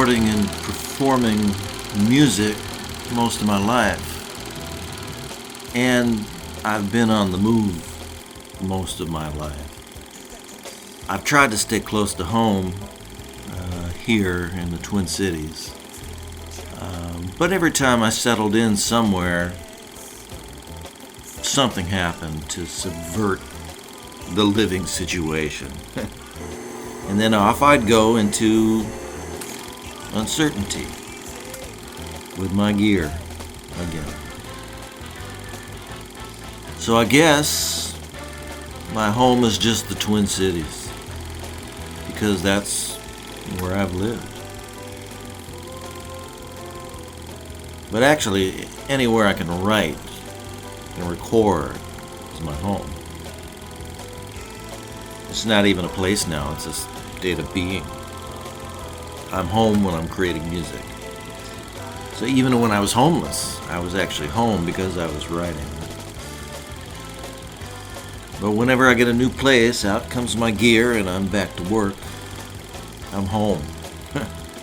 recording and performing music most of my life. And I've been on the move most of my life. I've tried to stay close to home here in the Twin Cities. But every time I settled in somewhere, something happened to subvert the living situation. And then off I'd go into uncertainty with my gear again. So I guess my home is just the Twin Cities, because that's where I've lived. But actually, anywhere I can write and record is my home. It's not even a place now, it's a state of being. I'm home when I'm creating music. So even when I was homeless, I was actually home because I was writing. But whenever I get a new place, out comes my gear and I'm back to work. I'm home.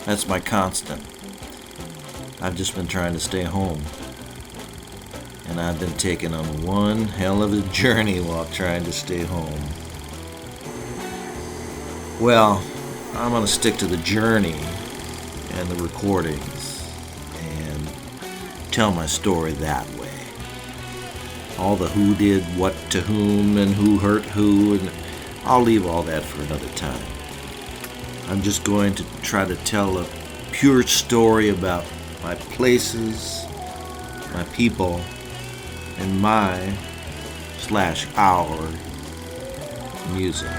That's my constant. I've just been trying to stay home. And I've been taken on one hell of a journey while trying to stay home. Well, I'm going to stick to the journey and the recordings and tell my story that way. All the who did what to whom and who hurt who, and I'll leave all that for another time. I'm just going to try to tell a pure story about my places, my people, and our music.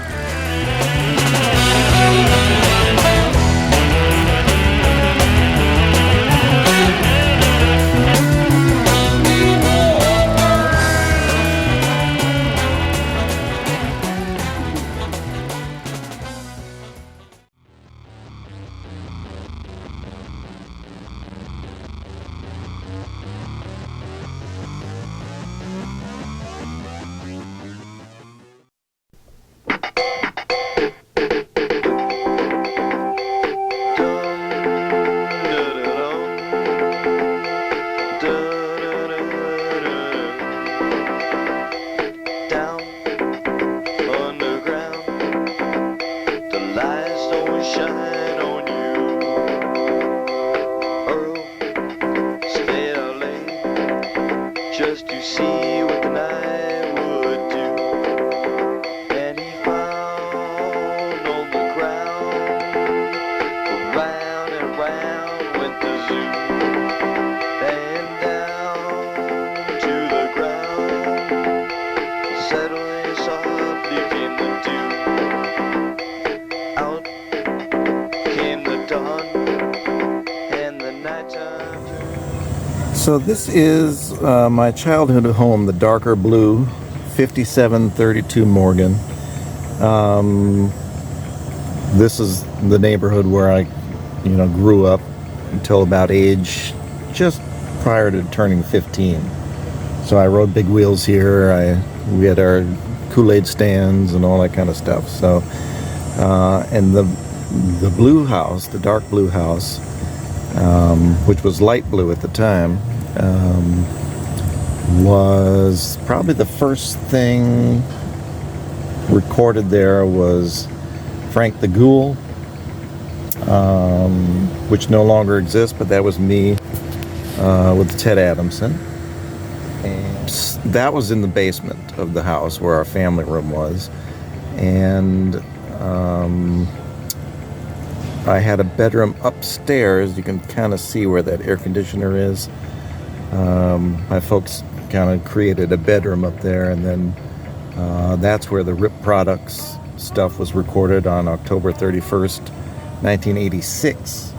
So this is my childhood home, the darker blue, 5732 Morgan. This is the neighborhood where I, grew up until about age just prior to turning 15. So I rode big wheels here. We had our Kool-Aid stands and all that kind of stuff. So, and the blue house, the dark blue house, which was light blue at the time, was probably the first thing recorded there was Frank the Ghoul, which no longer exists, but that was me with Ted Adamson. And that was in the basement of the house where our family room was. And I had a bedroom upstairs. You can kind of see where that air conditioner is. My folks kind of created a bedroom up there, and then that's where the Rip Products stuff was recorded on October 31st, 1986.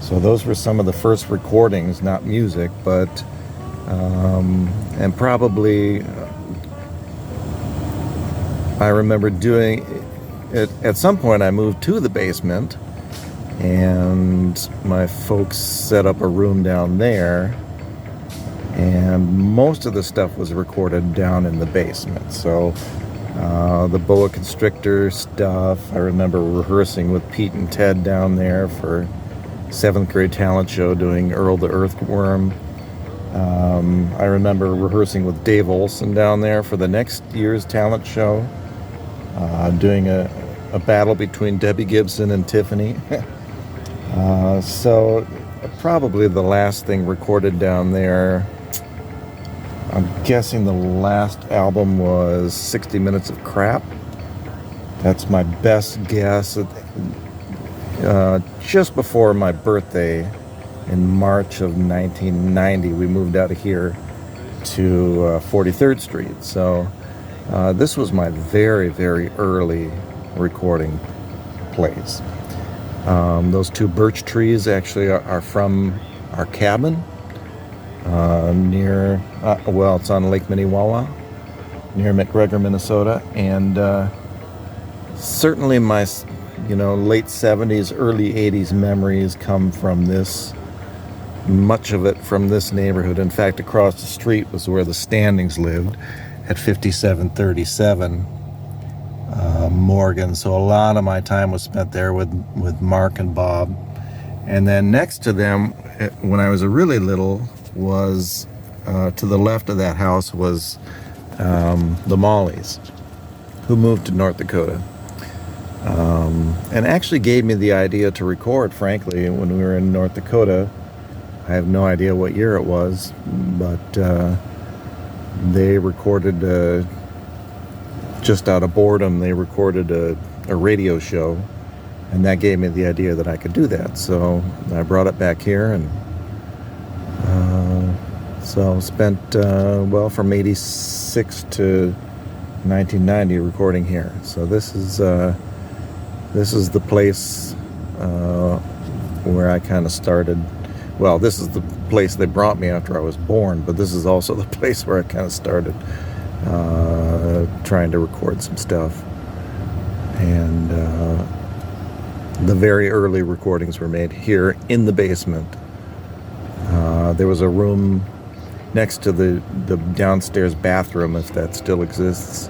So those were some of the first recordings, not music, but and probably I remember doing it. At some point I moved to the basement, and my folks set up a room down there, and most of the stuff was recorded down in the basement. So the boa constrictor stuff, I remember rehearsing with Pete and Ted down there for 7th grade talent show doing Earl the Earthworm. I remember rehearsing with Dave Olson down there for the next year's talent show, doing a battle between Debbie Gibson and Tiffany. So probably the last thing recorded down there, I'm guessing the last album was 60 Minutes of Crap. That's my best guess. Just before my birthday in March of 1990, we moved out of here to 43rd Street. So this was my very, very early recording place. Those two birch trees actually are from our cabin near, well, it's on Lake Minnewawa, near McGregor, Minnesota. And certainly my, late 70s, early 80s memories come from this, much of it from this neighborhood. In fact, across the street was where the Standings lived at 5737 Morgan. So a lot of my time was spent there with Mark and Bob. And then next to them, when I was really little, was to the left of that house was the Mollies, who moved to North Dakota. And actually gave me the idea to record, frankly, when we were in North Dakota. I have no idea what year it was, but they recorded, just out of boredom, they recorded a radio show, and that gave me the idea that I could do that. So I brought it back here, and so spent, from 86 to 1990 recording here. So this is the place where I kind of started. Well, this is the place they brought me after I was born, but this is also the place where I kind of started trying to record some stuff. And the very early recordings were made here in the basement. There was a room next to the downstairs bathroom, if that still exists,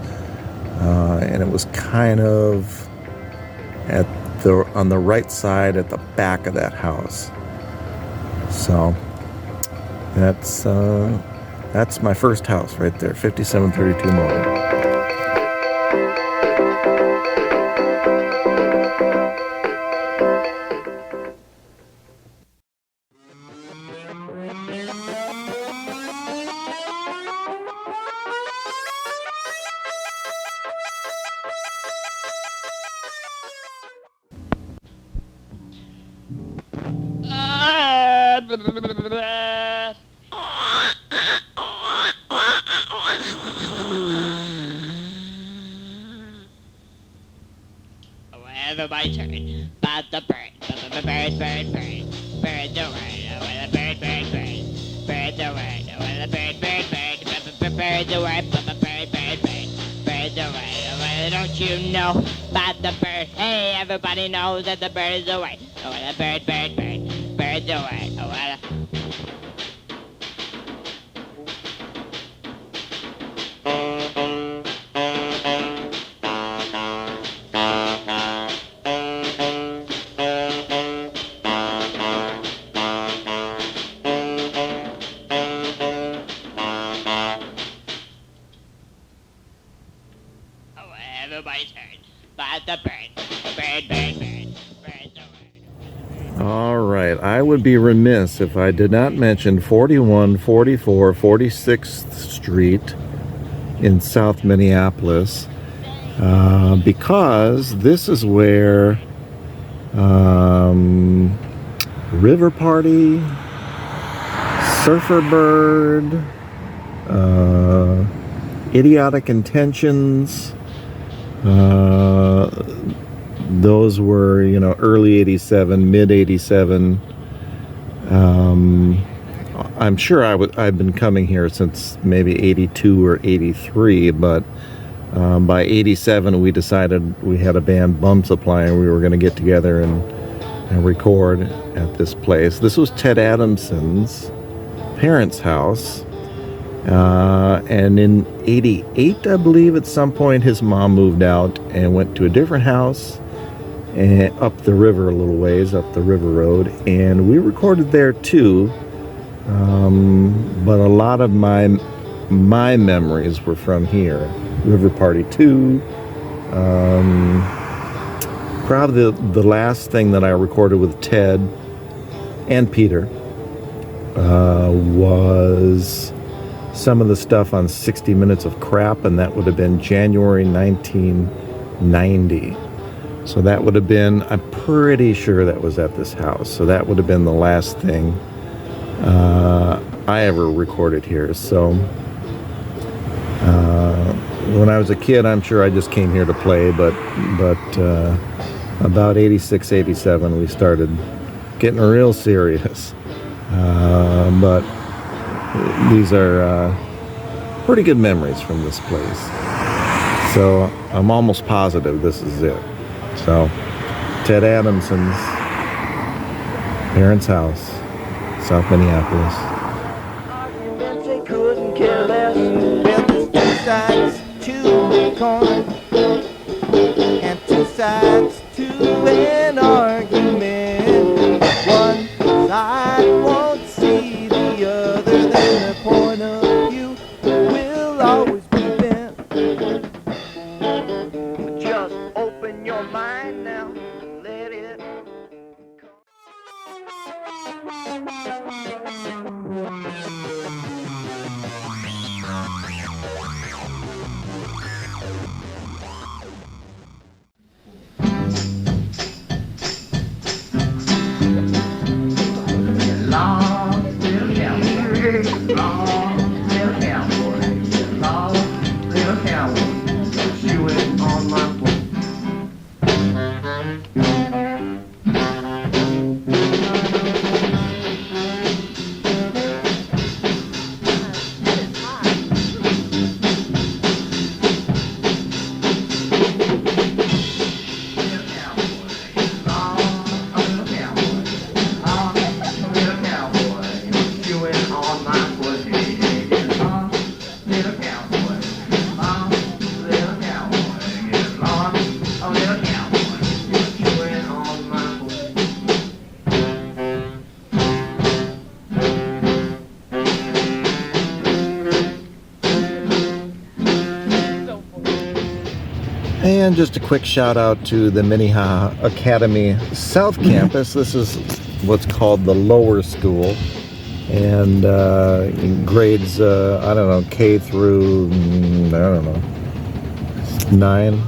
and it was kind of on the right side at the back of that house. So that's my first house right there, 5732 Morgan. Everybody turn, but the bird, bird, bird, bird, bird the word, bird, bird, bird, bird the word, bird, bird, bird, bird the word, bird, bird, bird, bird the word. Don't you know about the bird? Hey, everybody knows that the bird is the word, bird, bird, bird, bird the word. Everybody's heard about the bird, bird, bird, bird, bird, the word. All right, I would be remiss if I did not mention 41, 44, 46th Street in South Minneapolis, because this is where River Party, Surfer Bird, Idiotic Intentions, those were, early 87, mid 87. I'm sure I've been coming here since maybe 82 or 83, but by 87 we decided, we had a band, Bum Supply, and we were going to get together and record at this place. This was Ted Adamson's parents' house. And in 88, I believe, at some point his mom moved out and went to a different house, and up the river a little ways, up the river road, and we recorded there too. But a lot of my memories were from here. River Party 2. Probably the last thing that I recorded with Ted and Peter was some of the stuff on 60 Minutes of Crap, and that would have been January 1990. So that would have been, I'm pretty sure that was at this house. So that would have been the last thing I ever recorded here. So when I was a kid, I'm sure I just came here to play, but about 86, 87, we started getting real serious. But these are pretty good memories from this place. So I'm almost positive this is it. So Ted Adamson's parents' house, South Minneapolis. Arguments they couldn't care less. Well, there's two sides to a coin, and two sides to an argument. One side won't see the other, then their point of view will always be bent. Just open your mind now, let it. Long little cowboy, long little cowboy, long little cowboy, chewing on my pork. And just a quick shout out to the Minnehaha Academy South Campus. This is what's called the lower school, and in grades, I don't know, K through, I don't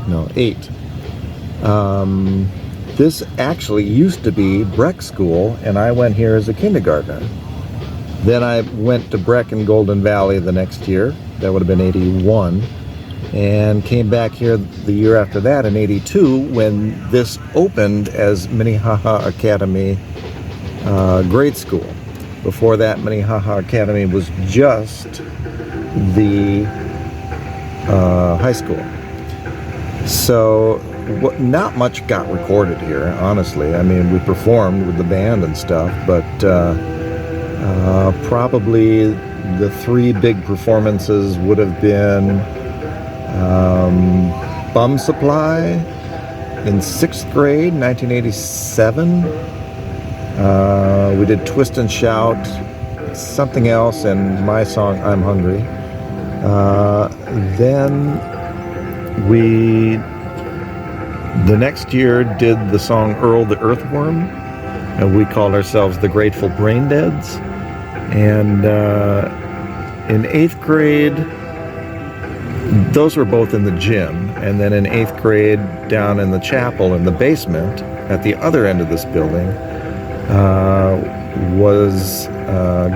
know, 8. This actually used to be Breck School, and I went here as a kindergartner. Then I went to Breck in Golden Valley the next year. That would have been 81. And came back here the year after that in 82 when this opened as Minnehaha Academy grade school. Before that, Minnehaha Academy was just the high school. So not much got recorded here, honestly. I mean, we performed with the band and stuff, but probably the 3 big performances would have been Bum Supply in 6th grade, 1987. We did Twist and Shout, something else, and my song, I'm Hungry. Then we, the next year, did the song Earl the Earthworm, and we called ourselves the Grateful Braindeads. And in 8th grade, those were both in the gym, and then in 8th grade down in the chapel in the basement at the other end of this building was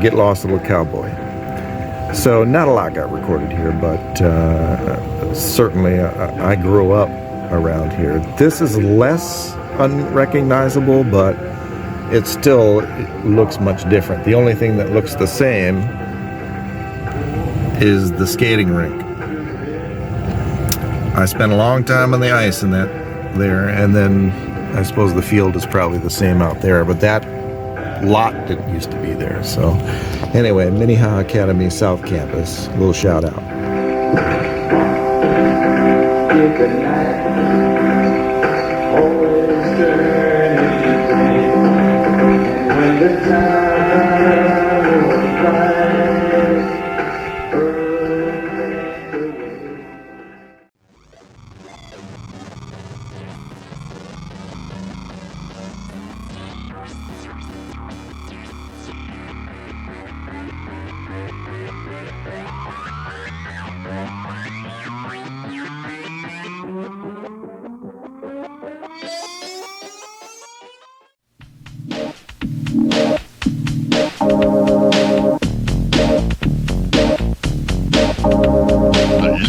Get Lost Little Cowboy. So not a lot got recorded here, but certainly I grew up around here. This is less unrecognizable, but it still looks much different. The only thing that looks the same is the skating rink. I spent a long time on the ice in that there, and then I suppose the field is probably the same out there, but that lot didn't used to be there. So anyway, Minnehaha Academy South Campus, a little shout out. Good night. Always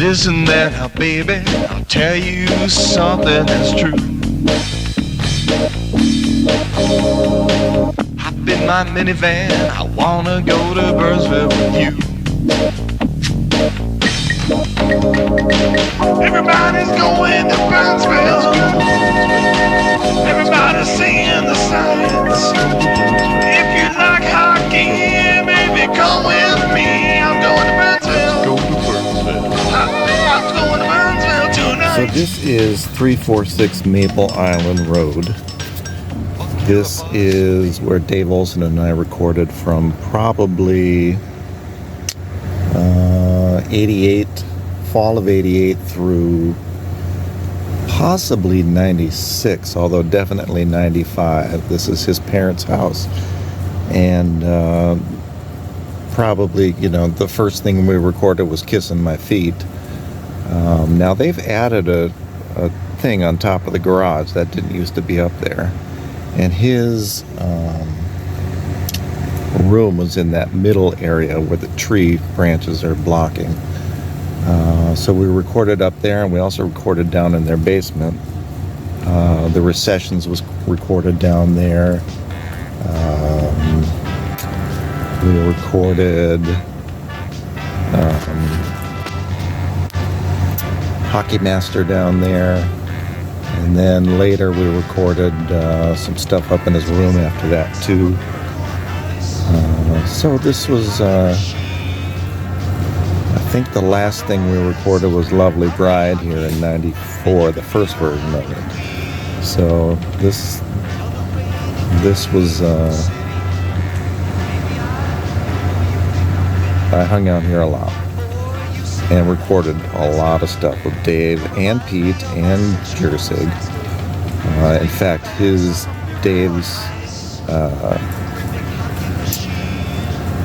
Listen there now, baby, I'll tell you something that's true. Hop in my minivan, I wanna go to Burnsville with you. Everybody's going to Burnsville. Everybody's singing the signs. If you like hockey, baby, come with me. I'm going to Burnsville. Go to Burnsville. I'm going to Burnsville tonight. So this is 346 Maple Island Road. This is where Dave Olson and I recorded from probably 88, fall of 88 through possibly 96, although definitely 95. This is his parents' house. And probably, the first thing we recorded was Kissing My Feet. Now they've added a thing on top of the garage that didn't used to be up there. And his room was in that middle area where the tree branches are blocking. So we recorded up there, and we also recorded down in their basement. The Recessions was recorded down there. We recorded Hockey Master down there. And then later we recorded some stuff up in his room after that too. So this was, I think the last thing we recorded was Lovely Bride here in 94, the first version of it. So this was, I hung out here a lot and recorded a lot of stuff with Dave and Pete and Jersig. In fact, Dave's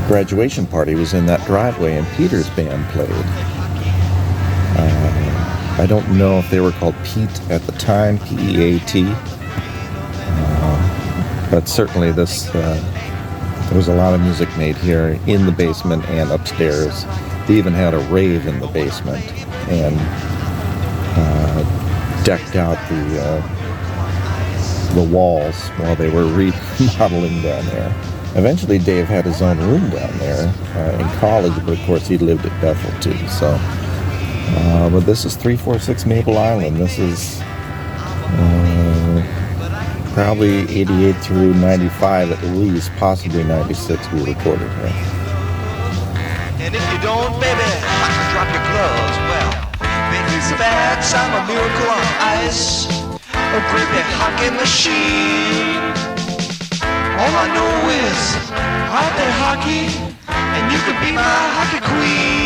graduation party was in that driveway, and Peter's band played. I don't know if they were called Pete at the time, P-E-A-T, but certainly there was a lot of music made here in the basement and upstairs. They even had a rave in the basement and decked out the walls while they were remodeling down there. Eventually Dave had his own room down there in college, but of course he lived at Bethel too. So, but this is 346 Maple Island. This is probably 88 through 95 at least, possibly 96 we recorded here. And if you don't, baby, drop your gloves. Well, baby's a bad, I'm a miracle on ice, a great big hockey machine. All I know is I play hockey, and you could be my hockey queen.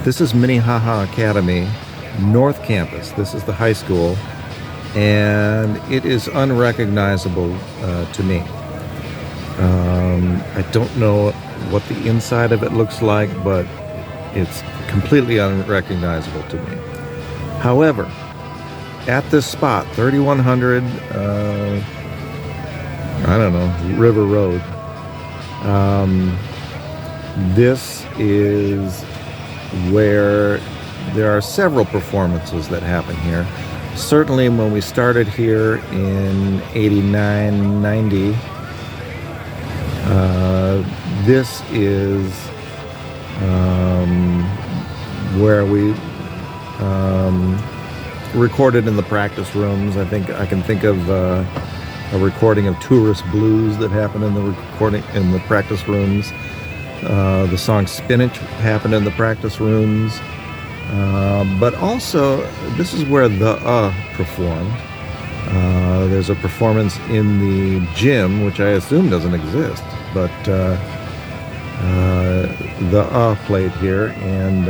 This is Minnehaha Academy, North Campus. This is the high school, and it is unrecognizable to me. I don't know what the inside of it looks like, but it's completely unrecognizable to me. However, at this spot, 3100, River Road, this is where there are several performances that happen here. Certainly when we started here in 89, 90, this is where we recorded in the practice rooms. I think I can think of a recording of Tourist Blues that happened in the practice rooms. The song Spinach happened in the practice rooms. But also, this is where The performed. There's a performance in the gym, which I assume doesn't exist, but The played here, and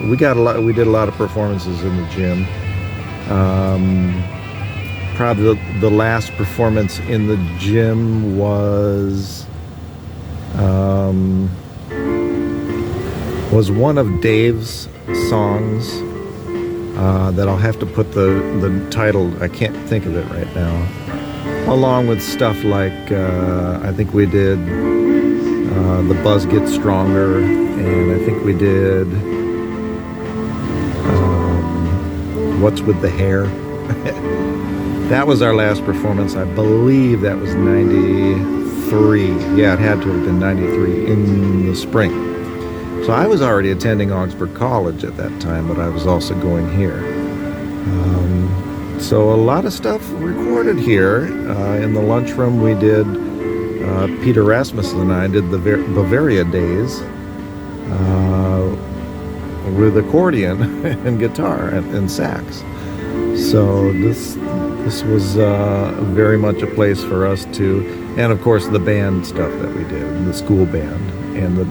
we did a lot of performances in the gym. Probably the last performance in the gym was one of Dave's songs that I'll have to put the title, I can't think of it right now, along with stuff like I think we did The Buzz Gets Stronger, and I think we did What's With the Hair. That was our last performance. I believe that was 93. Yeah, it had to have been 93 in the spring. So I was already attending Augsburg College at that time, but I was also going here. So a lot of stuff recorded here. In the lunchroom we did, Peter Rasmussen and I did the Bavaria Days with accordion and guitar and sax. So this was very much a place for us to, and of course the band stuff that we did, the school band and the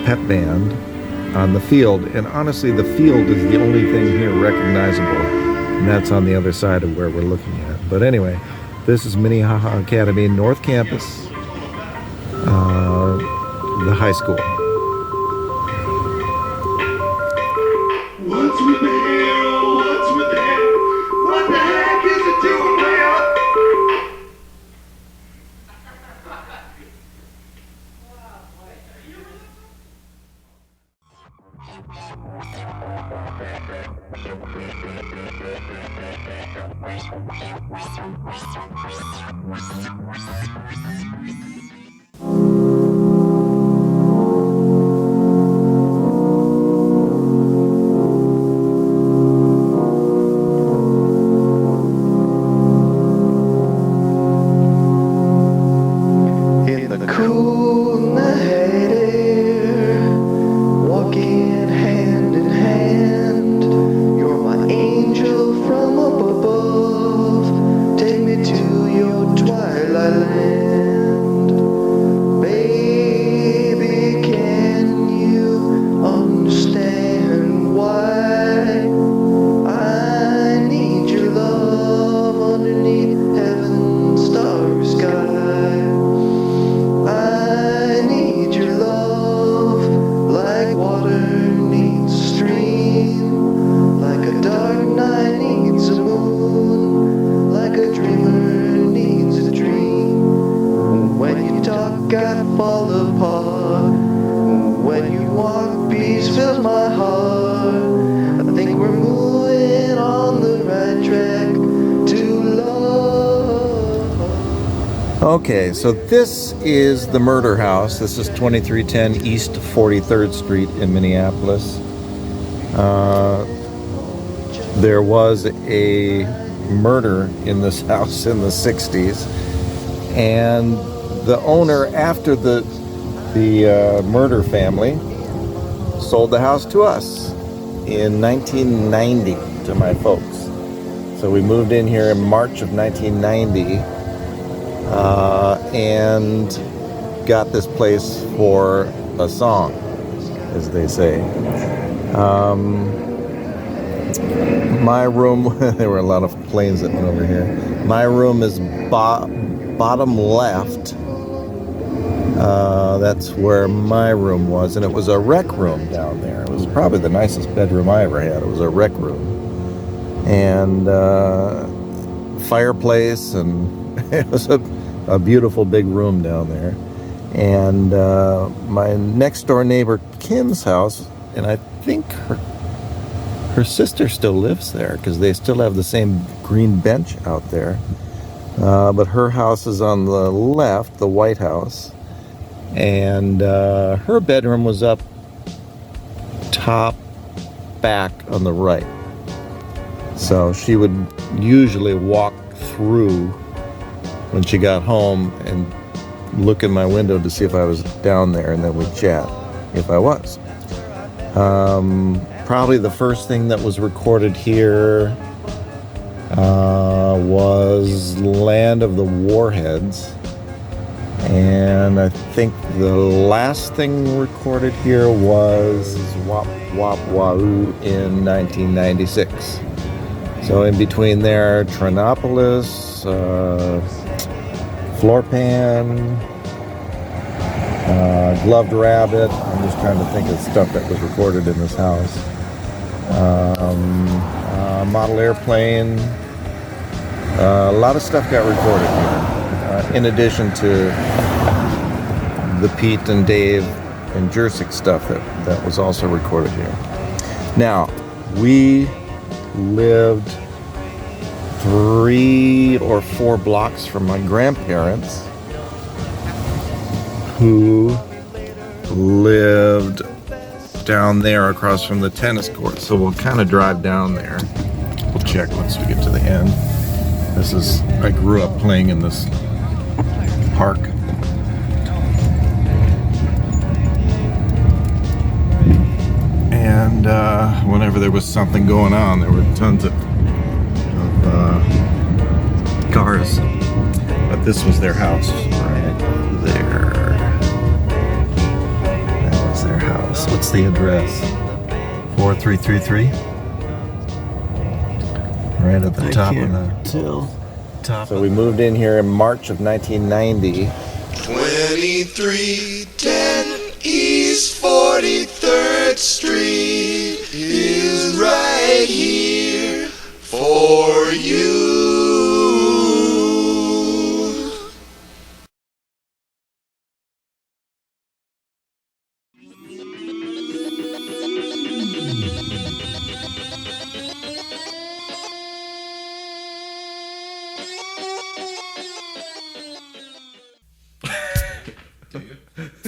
pep band on the field. And honestly, the field is the only thing here recognizable, and that's on the other side of where we're looking at. But anyway, this is Minnehaha Academy, North Campus, the high school. What's with the hair? Oh, what's with the hair? What the heck is it doing there? In the cool night air, walking hand in hand, you're my angel from up above. Take me to your twilight land. Baby, can you understand why I need your love underneath heaven's starry sky? I need your love like water needs a stream, like a dark night needs a moon, like a dreamer needs a dream. When you talk, I fall apart. When you walk, peace fills my heart. I think we're moving on the right track to love. Okay, so this is the murder house. This is 2310 East 43rd Street in Minneapolis. There was a murder in this house in the 60s, and the owner, after the murder family, sold the house to us in 1990 to my folks. So we moved in here in March of 1990 and got this place for a song. as they say. My room, there were a lot of planes that went over here. My room is bottom left. That's where my room was, and it was a rec room down there. It was probably the nicest bedroom I ever had. It was a rec room. And fireplace, and it was a beautiful big room down there. And my next door neighbor Kim's house, and I think her sister still lives there because they still have the same green bench out there. But her house is on the left, the White House, and her bedroom was up top back on the right. So she would usually walk through when she got home and look in my window to see if I was down there, and then we'd chat if I was. Probably the first thing that was recorded here was Land of the Warheads. And I think the last thing recorded here was Wop Wop Wahoo in 1996. So in between there, Trinopolis, Floorpan, Gloved Rabbit. I'm just trying to think of stuff that was recorded in this house. Model airplane. A lot of stuff got recorded here. In addition to the Pete and Dave and Jursic stuff that was also recorded here. Now, we lived 3 or 4 blocks from my grandparents, who lived down there across from the tennis court. So we'll kind of drive down there. We'll check once we get to the end. I grew up playing in this park. And whenever there was something going on, there were tons of cars. But this was their house right there. That was their house. What's the address? 4333? Right at the top of the top. So we moved in here in March of 1990. 2310 East 43rd Street is right here for you.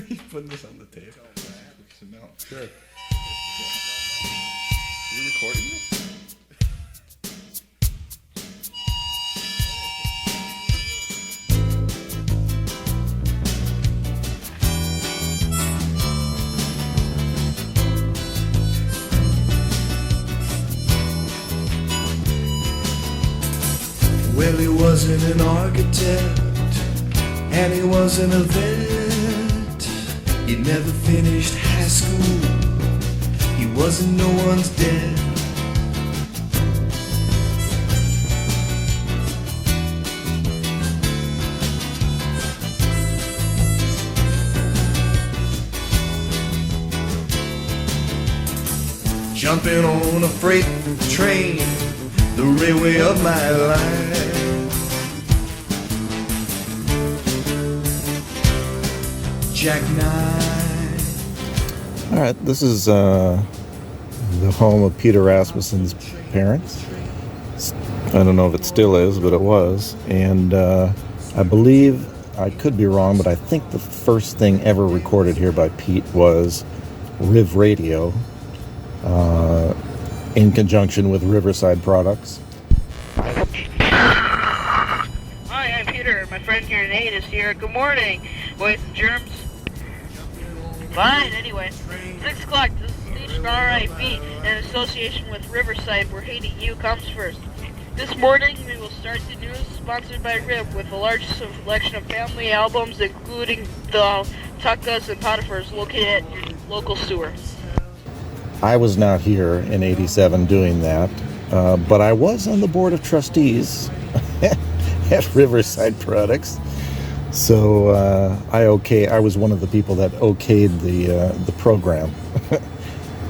You putting this on the tape? No. Sure. You recording this? Well, he wasn't an architect, and he wasn't a vet. He never finished high school. He wasn't no one's dad. Jumping on a freight train, the railway of my life. Jackknife. All right, this is the home of Peter Rasmussen's parents. I don't know if it still is, but it was. And I believe, I could be wrong, but I think the first thing ever recorded here by Pete was Riv Radio, in conjunction with Riverside Products. Hi, I'm Peter. My friend here, Nate, is here. Good morning, boys and germs. Fine, anyway. 6 o'clock, this is Station RIP in association with Riverside, where Haiti U comes first. This morning, we will start the news sponsored by Rib with a large selection of family albums, including the Tuckas and Potiphar's located at your local sewer. I was not here in '87 doing that, but I was on the board of trustees at Riverside Products. So I was one of the people that okayed the program.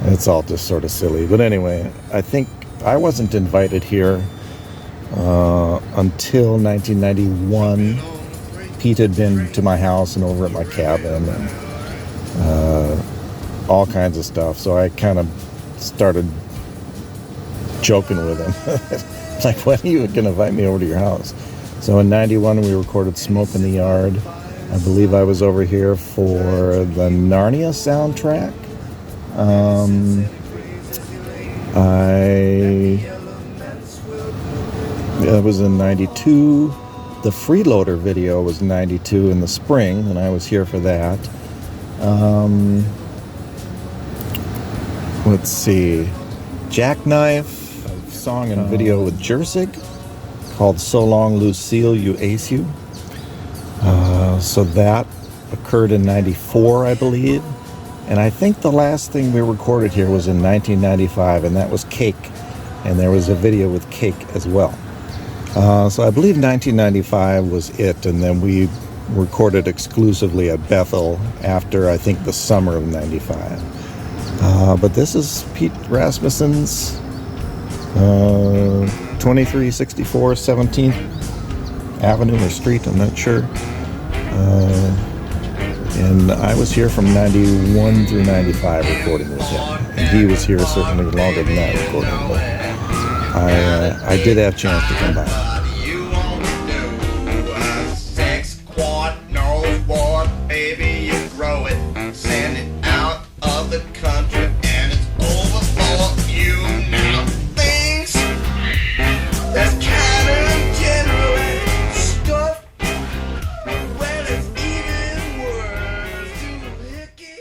It's all just sort of silly, but anyway, I think I wasn't invited here until 1991. Pete had been to my house and over at my cabin and all kinds of stuff. So I kind of started joking with him. Like, when are you going to invite me over to your house? So in 91, we recorded Smoke in the Yard. I believe I was over here for the Narnia soundtrack. That was in 92. The Freeloader video was 92 in the spring, and I was here for that. Let's see. Jackknife, a song and video with Jersig called So Long Lucille, You Ace You. So that occurred in 94, I believe. And I think the last thing we recorded here was in 1995, and that was Cake. And there was a video with Cake as well. So I believe 1995 was it, and then we recorded exclusively at Bethel after, I think, the summer of 95. But this is Pete Rasmussen's 2364 17th Avenue or Street, I'm not sure. And I was here from 91 through 95 recording with him. And he was here certainly longer than that recording, but I did have a chance to come by. You want to do a 6 quad, no board, baby, you throw it, send it out of the country, and it's over for you now. Things that's kind of general stuff, well, it's even worse to Hickey.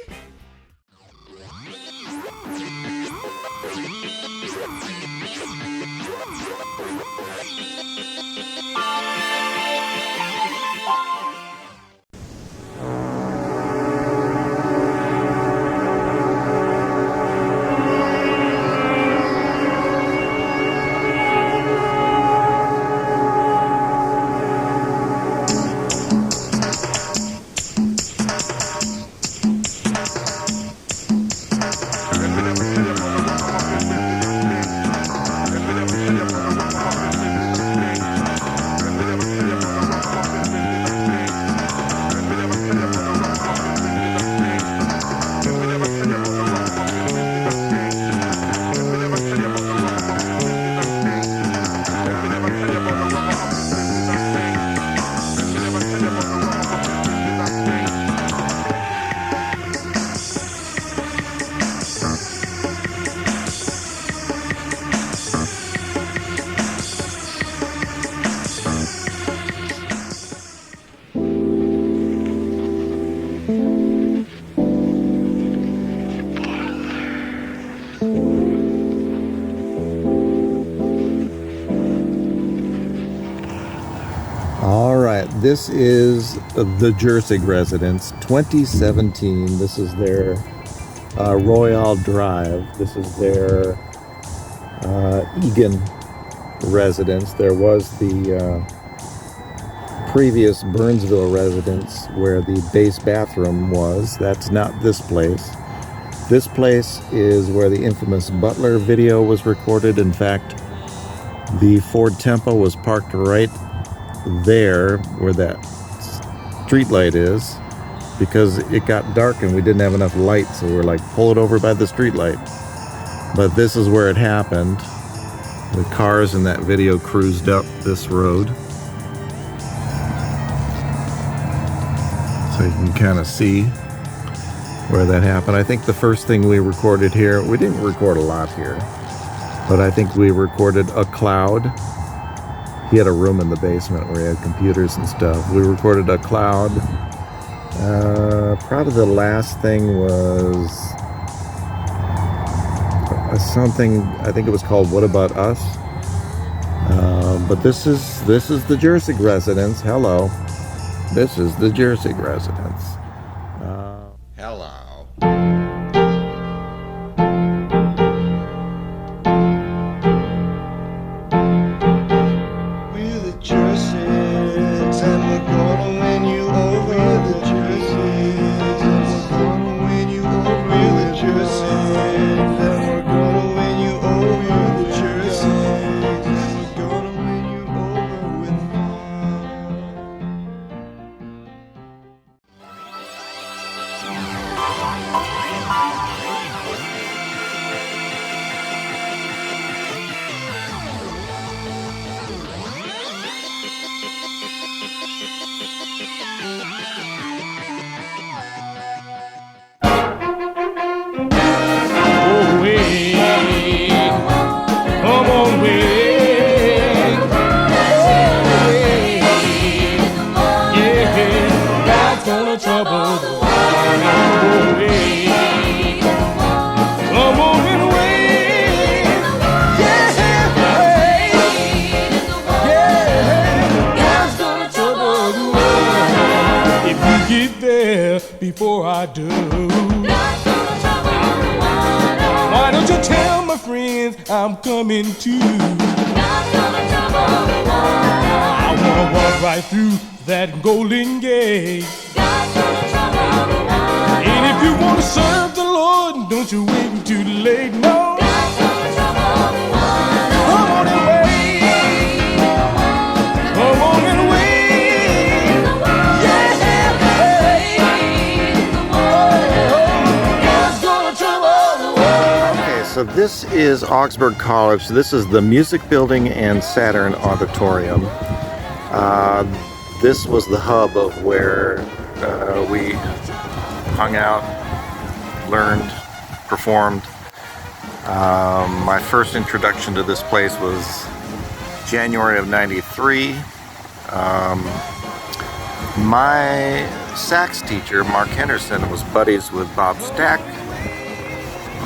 All right, this is the Jersig residence, 2017. This is their Royale Drive. This is their Egan residence. There was the previous Burnsville residence where the base bathroom was. That's not this place. This place is where the infamous Butler video was recorded. In fact, the Ford Tempo was parked right there where that street light is, because it got dark and we didn't have enough light, so we're like, pull it over by the street light. But this is where it happened. The cars in that video cruised up this road, so you can kind of see where that happened. I think the first thing we recorded here, we didn't record a lot here, but I think we recorded A Cloud. He had a room in the basement where he had computers and stuff. We recorded A Cloud. Probably the last thing was something, I think it was called What About Us? But this is the Jersig residence. Hello. This is the Jersig residence. Hello. before I do. Why don't you tell my friends I'm coming too? I wanna walk right through that golden gate. And if you wanna serve the Lord, don't you wait too late, no. Come on and wait. Come on and wait. God's gonna trouble the world. Okay, so this is Augsburg College. This is the Music Building and Saturn Auditorium. This was the hub of where we hung out, learned, performed. My first introduction to this place was January of '93. My sax teacher, Mark Henderson, was buddies with Bob Stack,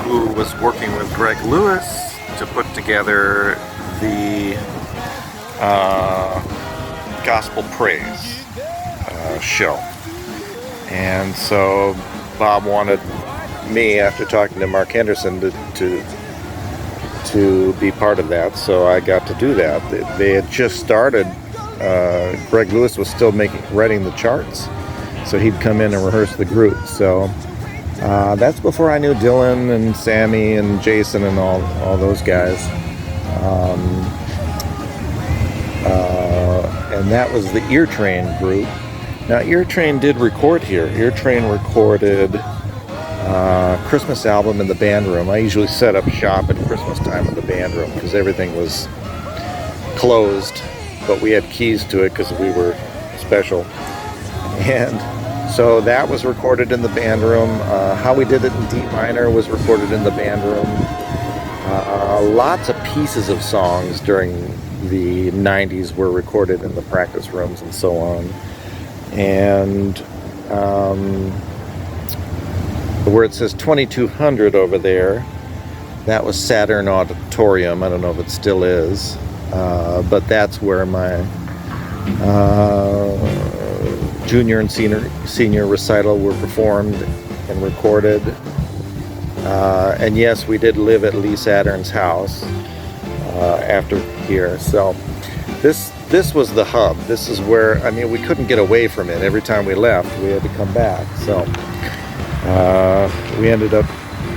who was working with Greg Lewis to put together the Gospel Praise show. And so Bob wanted me, after talking to Mark Henderson, to be part of that, so I got to do that. They had just started. Greg Lewis was still writing the charts, so he'd come in and rehearse the group. So that's before I knew Dylan and Sammy and Jason and all those guys. And that was the Ear Train group. Now, Ear Train did record here. Ear Train recorded Christmas album in the band room. I usually set up shop at Christmas time in the band room because everything was closed, but we had keys to it because we were special. And so that was recorded in the band room. How We Did It in D Minor was recorded in the band room. Lots of pieces of songs during the 90s were recorded in the practice rooms and so on. And where it says 2200 over there, that was Saturn Auditorium. I don't know if it still is, but that's where my junior and senior recital were performed and recorded. And yes, we did live at Lee Saturn's house after here. So this was the hub. This is where, I mean, we couldn't get away from it. Every time we left, we had to come back. So we ended up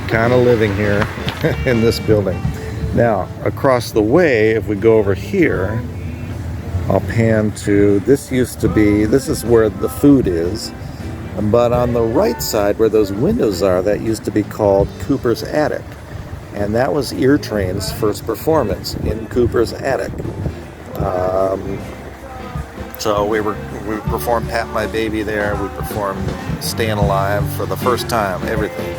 kind of living here in this building. Now, across the way, if we go over here, I'll pan to, this is where the food is. But on the right side, where those windows are, that used to be called Cooper's Attic. And that was Ear Train's first performance in Cooper's Attic. So we performed Pat My Baby there. We performed Staying Alive for the first time, everything.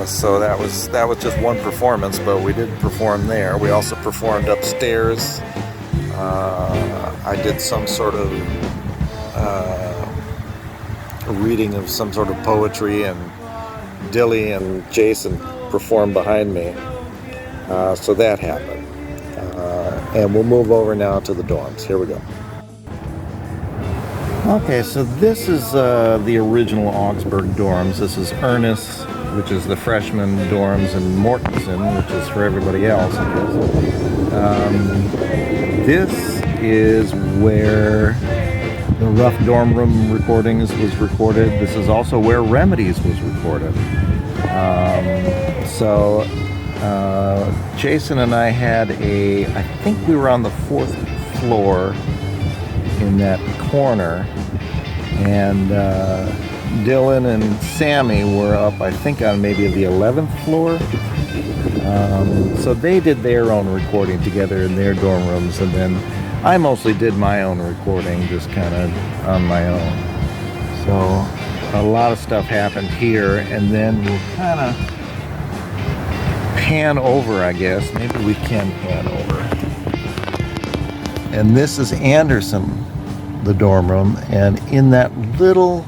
So that was just one performance, but we did perform there. We also performed upstairs. I did some sort of a reading of some sort of poetry, and Dilly and Jason performed behind me. So that happened. And we'll move over now to the dorms. Here we go. Okay, so this is the original Augsburg dorms. This is Ernest, which is the freshman dorms, and Mortensen, which is for everybody else, I guess. This is where the Rough Dorm Room recordings was recorded. This is also where Remedies was recorded. So Jason and I had I think we were on the 4th floor in that corner, and Dylan and Sammy were up, I think, on maybe the 11th floor. So they did their own recording together in their dorm rooms, and then I mostly did my own recording, just kind of on my own. So a lot of stuff happened here, and then we'll kind of pan over, I guess. Maybe we can pan over. And this is Anderson, the dorm room, and in that little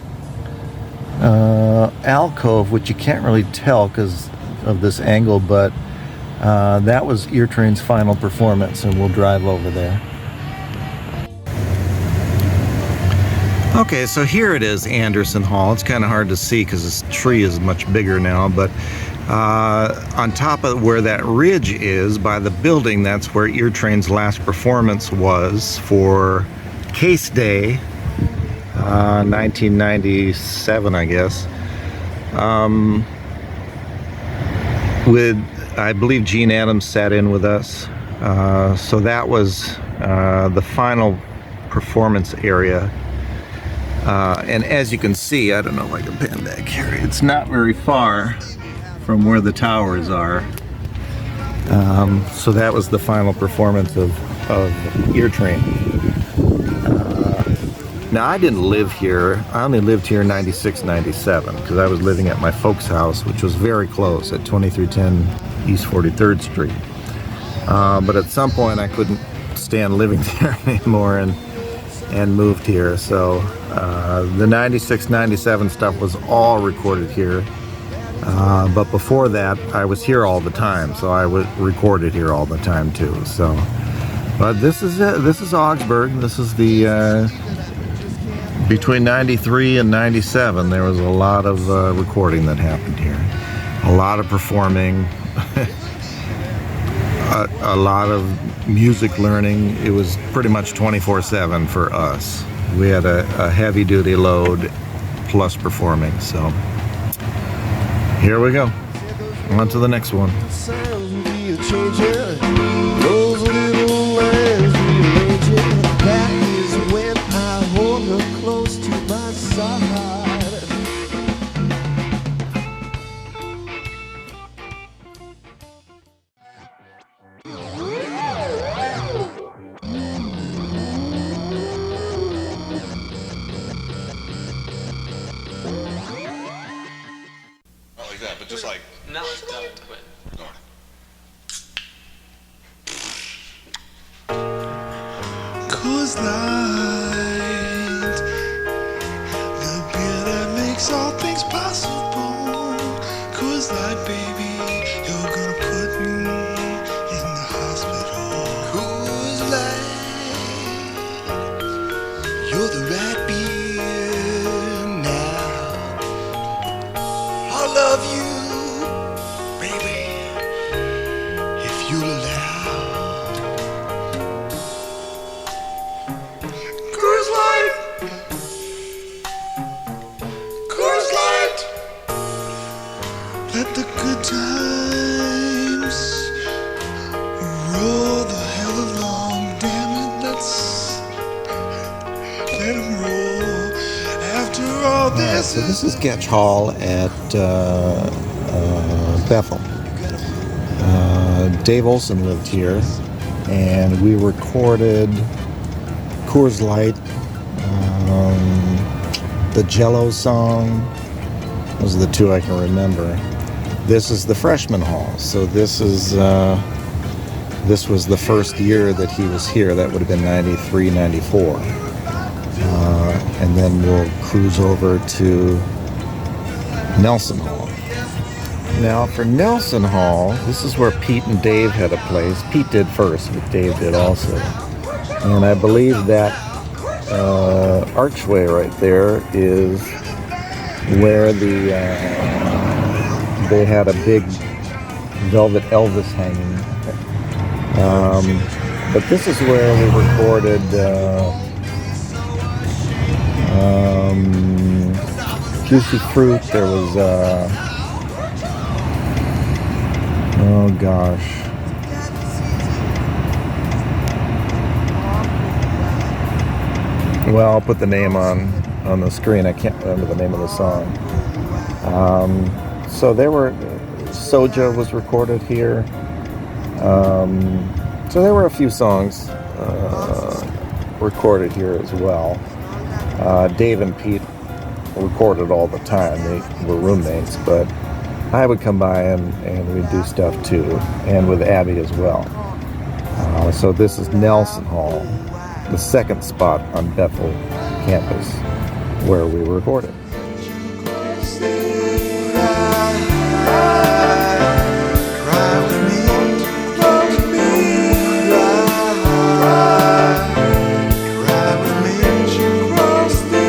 alcove, which you can't really tell because of this angle, but that was Ear Train's final performance, and we'll drive over there. Okay, so here it is, Anderson Hall. It's kind of hard to see because this tree is much bigger now, but on top of where that ridge is by the building, that's where Ear Train's last performance was for Case Day, 1997, I guess. With, I believe Gene Adams sat in with us. So that was the final performance area. And as you can see, I don't know if I can pan back here, it's not very far from where the towers are. So that was the final performance of Ear Train. Now I didn't live here, I only lived here in 96, 97, because I was living at my folks' house, which was very close at 2310 East 43rd Street. But at some point I couldn't stand living there anymore and moved here. So the 96, 97 stuff was all recorded here. But before that, I was here all the time, so I was recorded here all the time too. So, but this is it. This is Augsburg. This is the between 93 and 97. There was a lot of recording that happened here. A lot of performing. A lot of music learning. It was pretty much 24/7 for us. We had a heavy-duty load plus performing. So here we go. On to the next one. Sounds be a changing, those little lines rearranging. That is when I hold her close to my side. Not like that, but just like. Not like that, but. Coors Light, the beer that makes all things possible. Coors Light, baby, you're gonna put me in the hospital. Coors Light, you're the right beer now. I'll love you, baby, if you'll allow. Coors Light, Coors Light, let the good times roll the hell along. Damn it, let's let 'em roll. After all this, So this is Getch Hall at Bethel. Dave Olson lived here, and we recorded Coors Light, the Jello song. Those are the two I can remember. This is the Freshman Hall. So this was the first year that he was here. That would have been 93, 94. And then we'll cruise over to Nelson Hall. Now for Nelson Hall, this is where Pete and Dave had a place. Pete did first, but Dave did also. And I believe that archway right there is where they had a big Velvet Elvis hanging. But this is where we recorded Juicy Fruit. There was oh gosh, well, I'll put the name on the screen. I can't remember the name of the song. So there were, Soja was recorded here. So there were a few songs recorded here as well. Dave and Pete recorded all the time. They were roommates, but I would come by and we'd do stuff too, and with Abby as well. So this is Nelson Hall, the second spot on Bethel campus where we recorded. Cry with me, cross the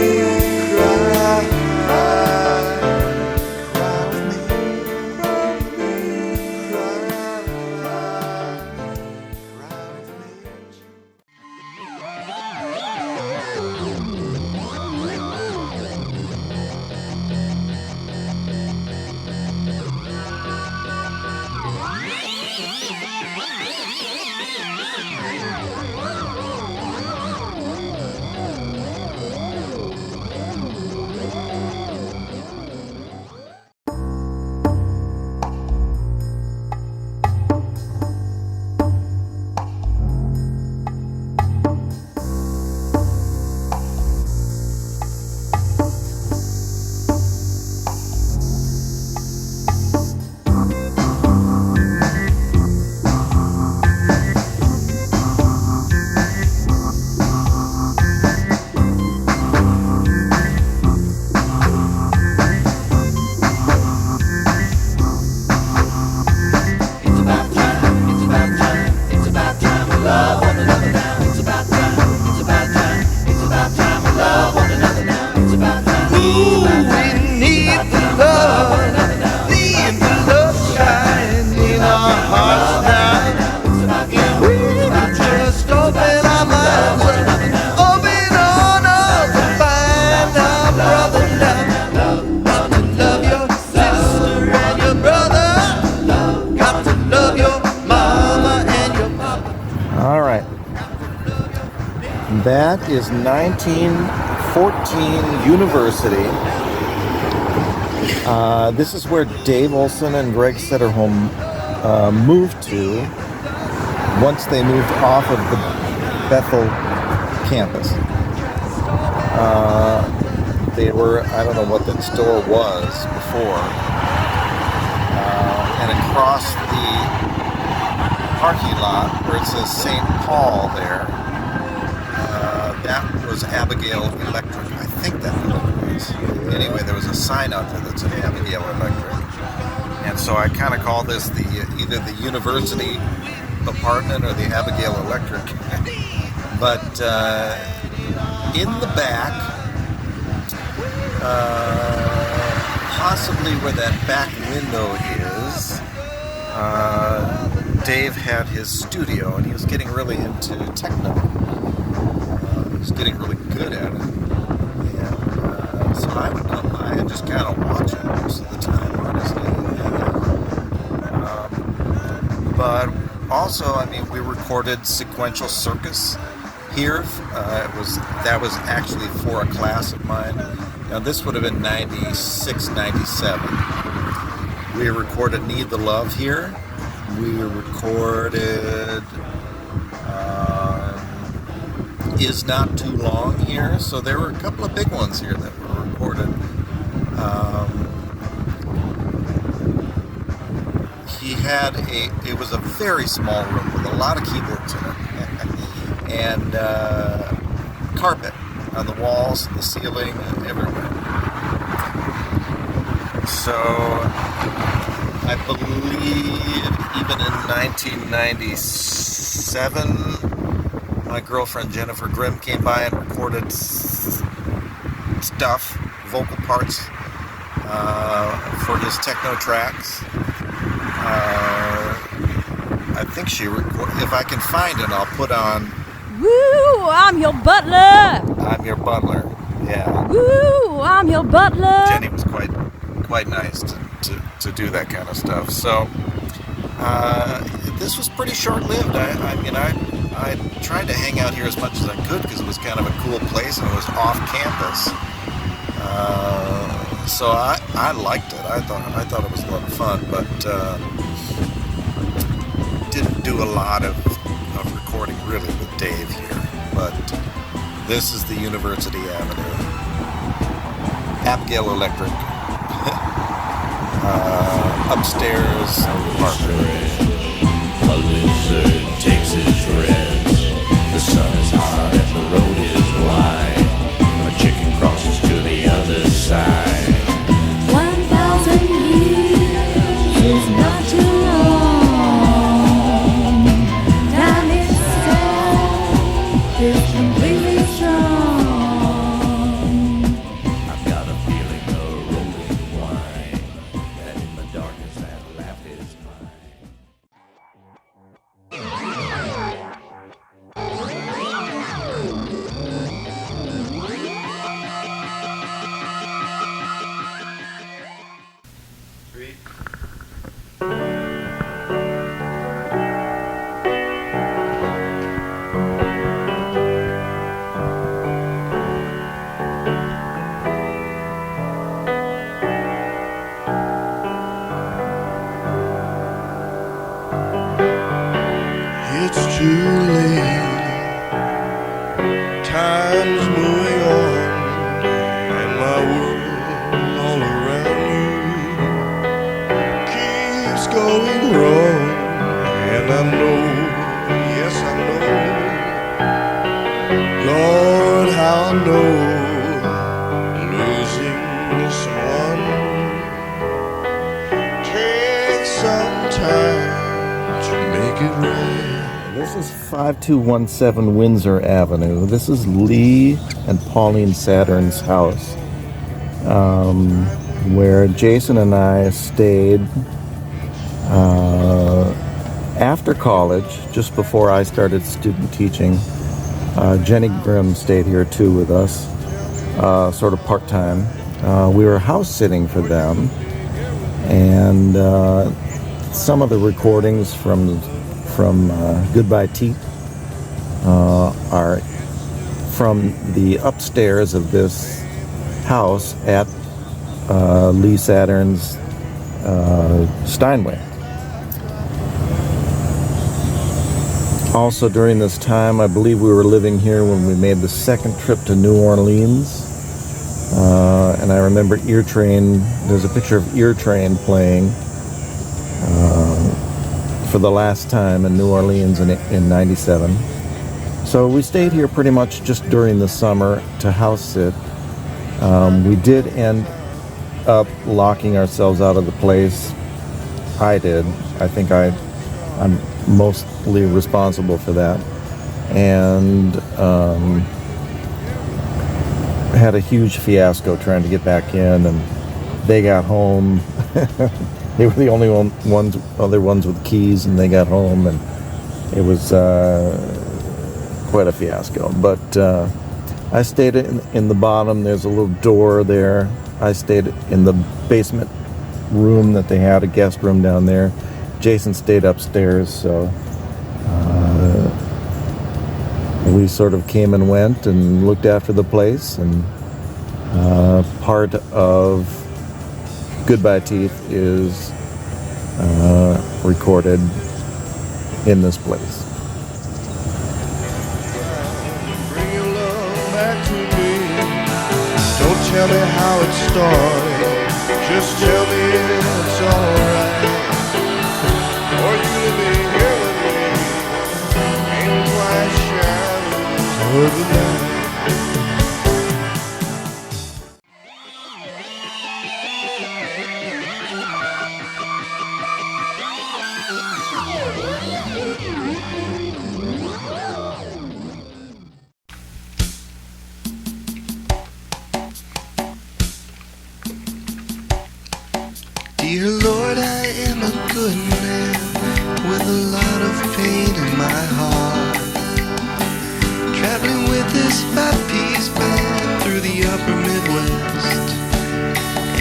All right. That is 1914 University. This is where Dave Olson and Greg Sederholm moved to once they moved off of the Bethel campus. They were, I don't know what that store was before. And across the parking lot where it says St. Paul there, that was Abigail Electric. I think that's what it was. Anyway, there was a sign out there that said Abigail Electric. And so I kind of call this either the University apartment or the Abigail Electric. But in the back, possibly where that back window is, Dave had his studio, and he was getting really into techno. He was getting really good at it. And so I would come by and just kind of watch it most of the time, honestly. But also, I mean, we recorded Sequential Circus here. That was actually for a class of mine. Now this would have been 96, 97. We recorded Need the Love here. We recorded Is Not Too Long here. So there were a couple of big ones here that were recorded. It was a very small room with a lot of keyboards in it. And carpet on the walls and the ceiling and everywhere. So I believe even in 1997, my girlfriend Jennifer Grimm came by and recorded stuff, vocal parts for his techno tracks. I think she recorded, if I can find it, I'll put on Woo, I'm your butler. I'm Your Butler. Yeah. Woo, I'm your butler. Jenny was quite nice to do that kind of stuff. So this was pretty short-lived. I tried to hang out here as much as I could because it was kind of a cool place and it was off campus. So I liked it. I thought it was a lot of fun, but didn't do a lot of recording really with Dave here. But this is the University Avenue. Abigail Electric. Upstairs apartment. A lizard takes his rest. The sun is hot and the road is wide. A chicken crosses to the other side. 1,000 years is not too long. Time itself is completely strong. I've got a feeling of rolling wine, that in the darkness that laugh is mine. It's too late. Time's moving on, and my world all around you keeps going wrong. And I know, yes I know, Lord, how I know losing someone takes some time to make it right. This is 5217 Windsor Avenue. This is Lee and Pauline Saturn's house, where Jason and I stayed after college, just before I started student teaching. Jenny Grimm stayed here too with us, sort of part-time. We were house sitting for them, and some of the recordings from Goodbye Teeth are from the upstairs of this house at Lee Saturn's Steinway. Also during this time, I believe we were living here when we made the second trip to New Orleans. And I remember Ear Train, there's a picture of Ear Train playing for the last time in New Orleans in 97. So we stayed here pretty much just during the summer to house sit. We did end up locking ourselves out of the place. I did. I think I'm mostly responsible for that. And had a huge fiasco trying to get back in, and they got home. They were the only other ones with keys, and they got home, and it was quite a fiasco. But I stayed in the bottom. There's a little door there. I stayed in the basement room that they had, a guest room down there. Jason stayed upstairs, so we sort of came and went and looked after the place, and part of Goodbye Teeth is recorded in this place. Bring your love back to me. Don't tell me how it started. Just tell me it's alright. Or you'll be here with me in quiet shadows of the night. Dear Lord, I am a good man with a lot of pain in my heart. Traveling with this 5-piece band through the upper Midwest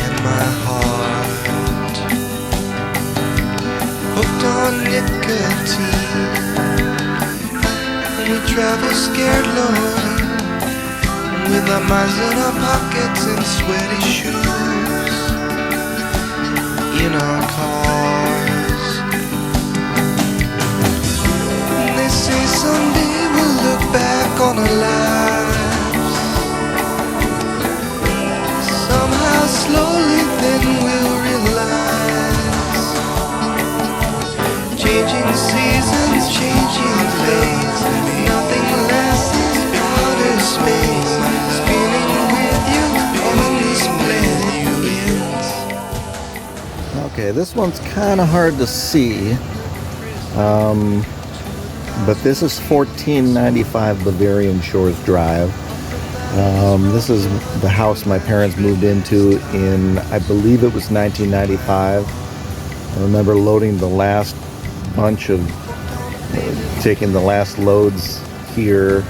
and my heart. Hooked on nicotine. We travel scared, Lord, with our minds in our pockets and sweaty shoes in our cars. And they say someday we'll look back on our lives. Somehow slowly then we'll realize changing seasons, changing days, nothing lasts outer space. Spinning with you on this Pleiadians. Okay, this one's kind of hard to see, but this is 1495 Bavarian Shores Drive. This is the house my parents moved into in, I believe it was 1995. I remember loading the last bunch of, taking the last loads here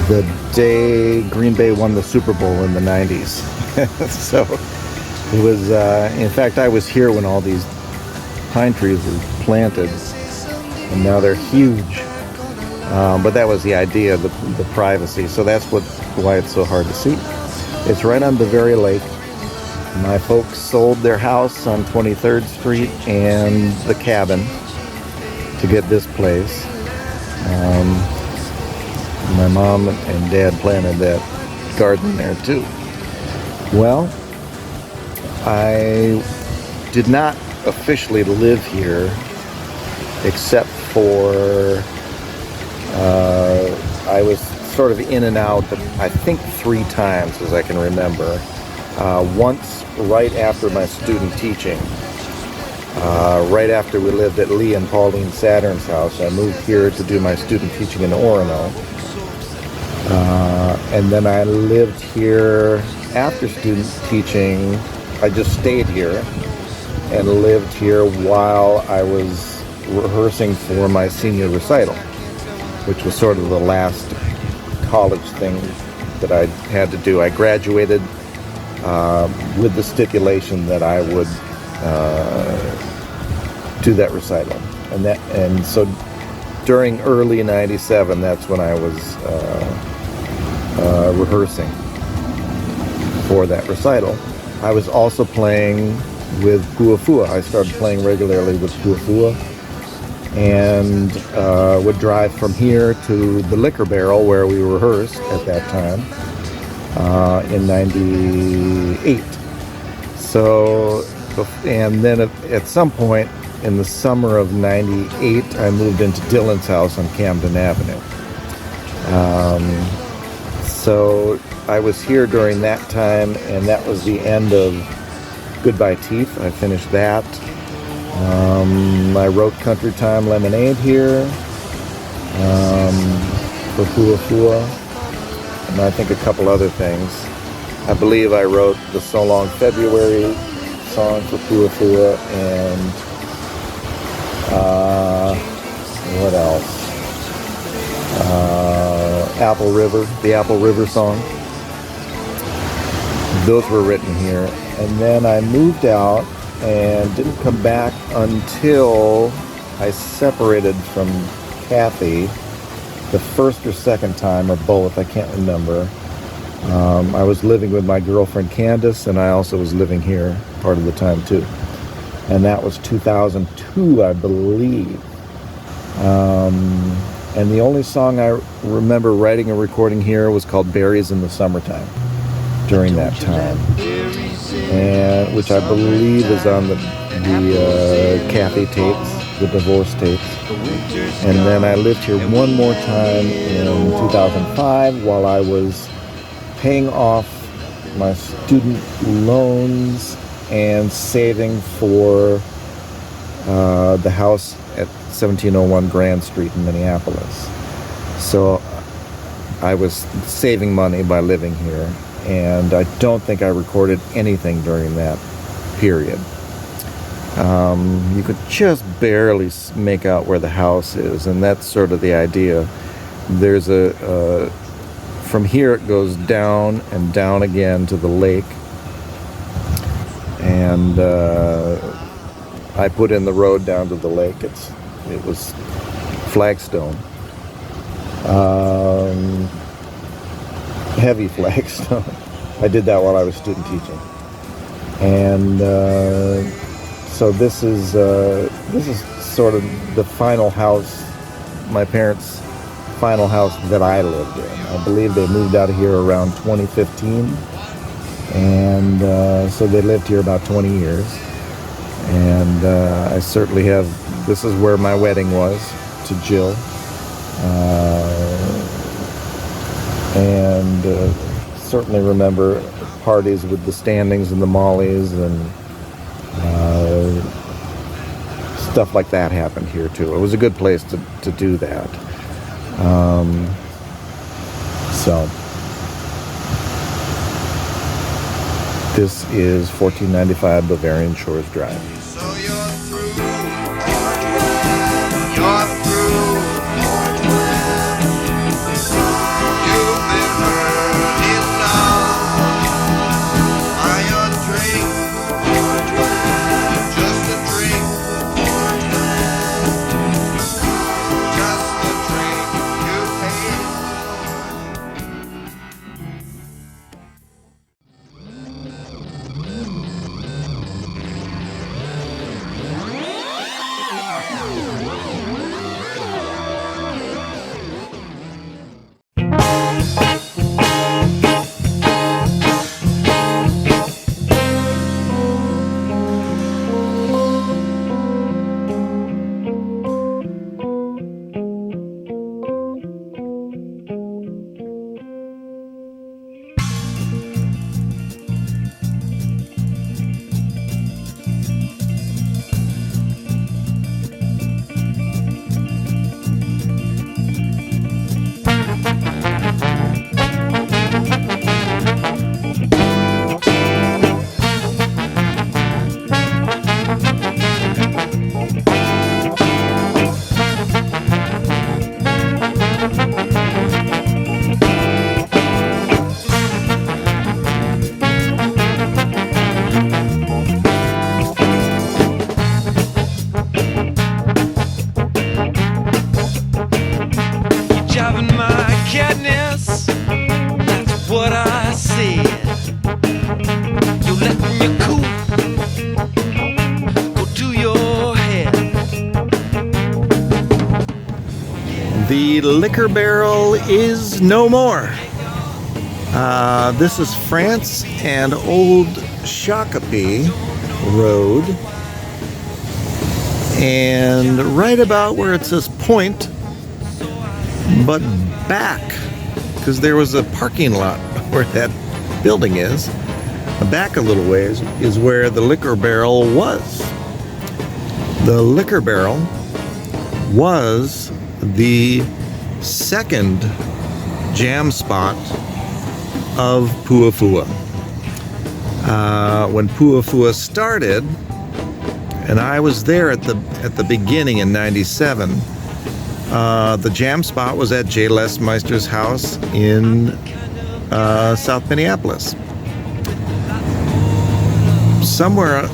the day Green Bay won the Super Bowl in the 90s. So it was, in fact, I was here when all these pine trees were planted, and now they're huge. But that was the idea, the privacy. So that's why it's so hard to see. It's right on Bavaria Lake. My folks sold their house on 23rd Street and the cabin to get this place. My mom and dad planted that garden there too. Well, I did not officially live here except for I was sort of in and out, I think 3 times as I can remember. Once right after my student teaching, right after we lived at Lee and Pauline Saturn's house. I moved here to do my student teaching in Orono. And then I lived here after student teaching. I just stayed here and lived here while I was rehearsing for my senior recital, which was sort of the last college thing that I had to do. I graduated with the stipulation that I would do that recital. and so during early '97, that's when I was rehearsing for that recital. I was also playing with Puafua. I started playing regularly with Puafua, and would drive from here to the Liquor Barrel where we rehearsed at that time in '98. So, and then at some point in the summer of '98, I moved into Dylan's house on Camden Avenue. So I was here during that time, and that was the end of Goodbye Teeth. I finished that. I wrote Country Time Lemonade here for Puafua, and I think a couple other things. I believe I wrote the So Long February song for Puafua, and what else? Apple River, the Apple River song. Those were written here. And then I moved out and didn't come back until I separated from Kathy the first or second time, or both, I can't remember. I was living with my girlfriend Candace, and I also was living here part of the time too. And that was 2002, I believe. And the only song I remember writing and recording here was called Berries in the Summertime during that time, and which I believe is on the Kathy tapes, the divorce tapes. And then I lived here one more time in 2005 while I was paying off my student loans and saving for the house at 1701 Grand Street in Minneapolis. So I was saving money by living here, and I don't think I recorded anything during that period. You could just barely make out where the house is, and that's sort of the idea. There's from here it goes down and down again to the lake, and I put in the road down to the lake. It was flagstone, heavy flagstone. I did that while I was student teaching, and so this is sort of the final house, my parents' final house that I lived in. I believe they moved out of here around 2015, and so they lived here about 20 years. And I certainly have, this is where my wedding was, to Jill. And certainly remember parties with the Standings and the Mollies, and stuff like that happened here too. It was a good place to do that. So this is 1495 Bavarian Shores Drive. So you're through, you're through. You've been hurt enough by your drink, just a drink, just a drink you paid for. The Liquor Barrel is no more. This is France and Old Shakopee Road. And right about where it says Point, but back, because there was a parking lot where that building is, back a little ways is where the Liquor Barrel was. The Liquor Barrel was the second jam spot of Puafua. When Puafua started, and I was there at the beginning in '97, the jam spot was at Jay Lesmeister's house in South Minneapolis. Somewhere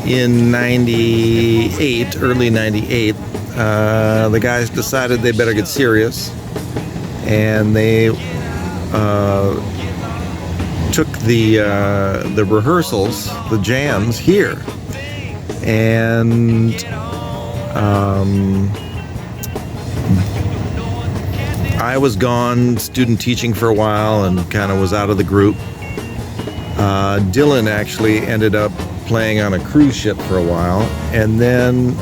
in '98, early '98, the guys decided they better get serious, and they took the rehearsals, the jams here, and I was gone student teaching for a while and kind of was out of the group. Dylan actually ended up playing on a cruise ship for a while, and then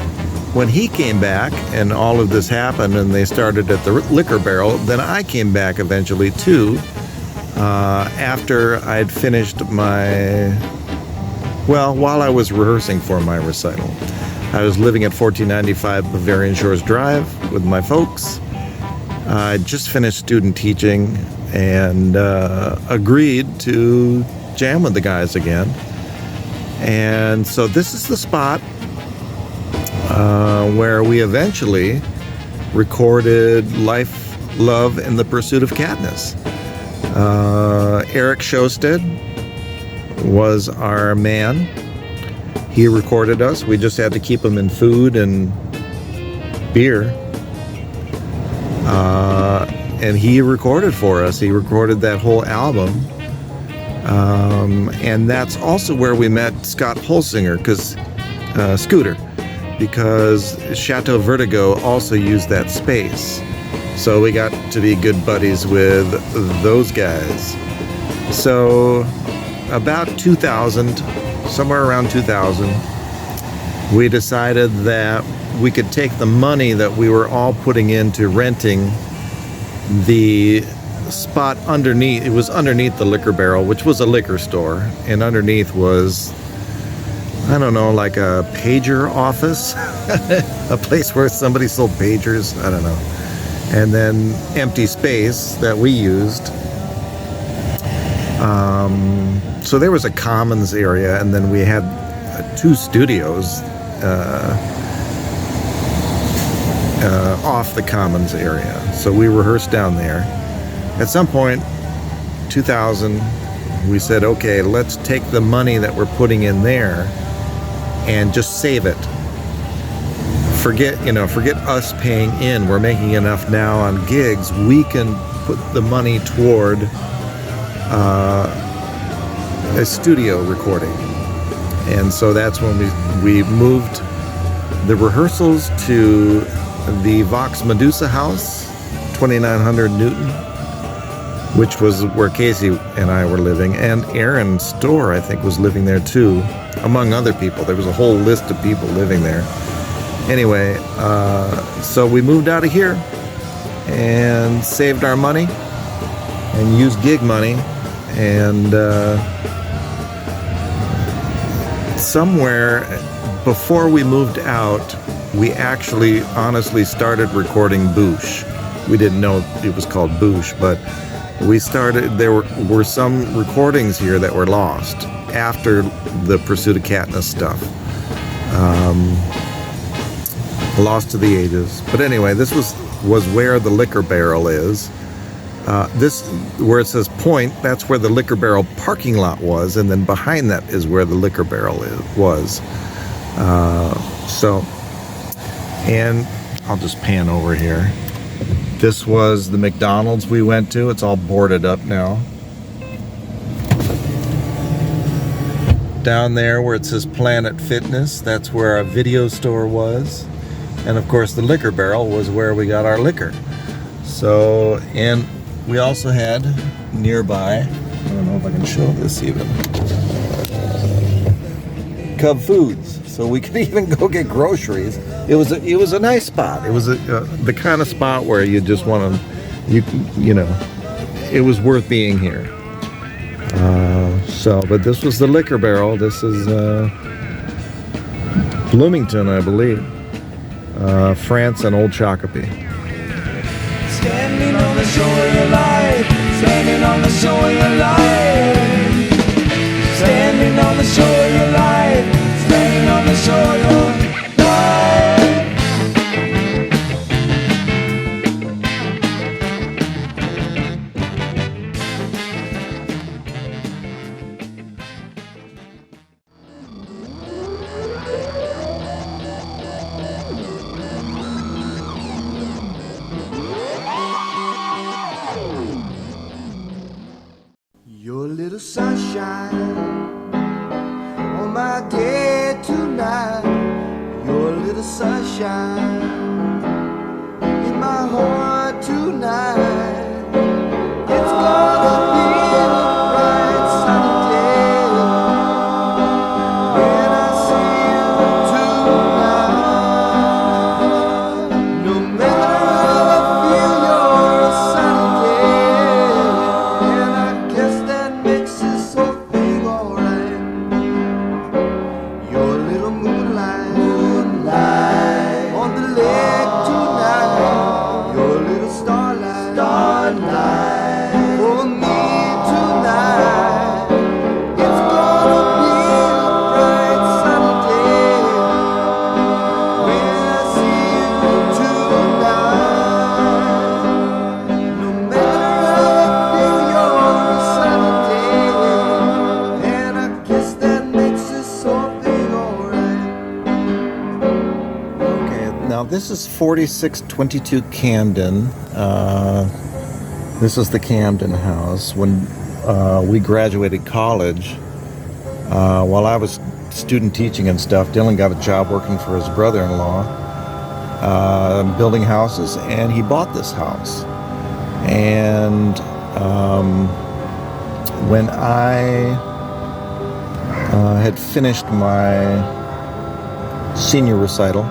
when he came back and all of this happened and they started at the Liquor Barrel, then I came back eventually too, after I'd finished while I was rehearsing for my recital. I was living at 1495 Bavarian Shores Drive with my folks. I just finished student teaching and agreed to jam with the guys again. And so this is the spot where we eventually recorded Life, Love, and the Pursuit of Katniss. Eric Shosted was our man. He recorded us. We just had to keep him in food and beer. And he recorded for us. He recorded that whole album. And that's also where we met Scott Holsinger, Scooter, because Chateau Vertigo also used that space. So we got to be good buddies with those guys. So about 2000, somewhere around 2000, we decided that we could take the money that we were all putting into renting the spot underneath. It was underneath the Liquor Barrel, which was a liquor store, and underneath was, I don't know, like a pager office, a place where somebody sold pagers, I don't know. And then empty space that we used. So there was a commons area, and then we had 2 studios off the commons area. So we rehearsed down there. At some point, 2000, we said, okay, let's take the money that we're putting in there and just save it. Forget us paying in. We're making enough now on gigs. We can put the money toward a studio recording. And so that's when we moved the rehearsals to the Vox Medusa House, 2900 Newton, which was where Casey and I were living, and Aaron Storr, I think, was living there too, among other people. There was a whole list of people living there. Anyway, so we moved out of here and saved our money and used gig money, and somewhere before we moved out, we actually honestly started recording Boosh. We didn't know it was called Boosh, but we started, there were some recordings here that were lost after the Pursuit of Katniss stuff. Lost to the ages. But anyway, this was where the Liquor Barrel is. This, where it says Point, that's where the Liquor Barrel parking lot was, and then behind that is where the Liquor Barrel was. And I'll just pan over here. This was the McDonald's we went to. It's all boarded up now. Down there where it says Planet Fitness, that's where our video store was. And of course the Liquor Barrel was where we got our liquor. So, and we also had nearby, I don't know if I can show this even, Cub Foods. So we could even go get groceries. It was a nice spot. It was the kind of spot where you just want to, you know, it was worth being here. But this was the Liquor Barrel. This is Bloomington, I believe. France and Old Shakopee. Standing on the shore of your life, standing on the shore of your life, standing on the shore of your life, standing on the shore of your life. Your little sunshine on my day tonight. Your little sunshine in my heart tonight. It's gonna be a bright sunny day when I see you tonight. No matter how I feel, you're a sunny day, and I guess that makes this whole thing alright. Your little moonlight on the lake tonight. Your little starlight for me tonight. It's gonna be a bright sunny day when I see you tonight. No matter how I feel, you're a sunny day, and I guess that makes this whole thing alright. Okay, now this is 4622 Camden. This is the Camden House. When we graduated college, while I was student teaching and stuff, Dylan got a job working for his brother-in-law, building houses, and he bought this house. And when I had finished my senior recital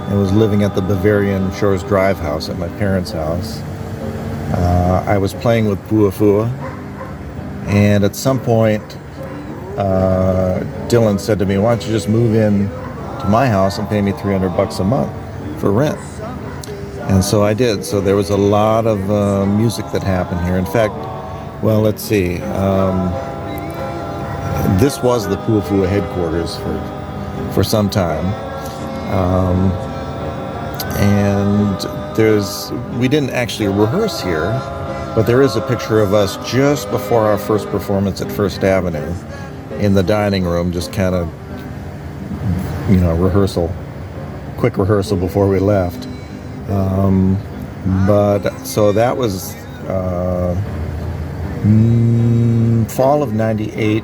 and was living at the Bavarian Shores Drive house at my parents' house, I was playing with Puafua, and at some point Dylan said to me, why don't you just move in to my house and pay me $300 a month for rent? And so I did. So there was a lot of music that happened here. In fact, well, let's see, this was the Puafua headquarters for some time. And we didn't actually rehearse here, but there is a picture of us just before our first performance at First Avenue in the dining room, just kind of, you know, quick rehearsal before we left. But so that was fall of 98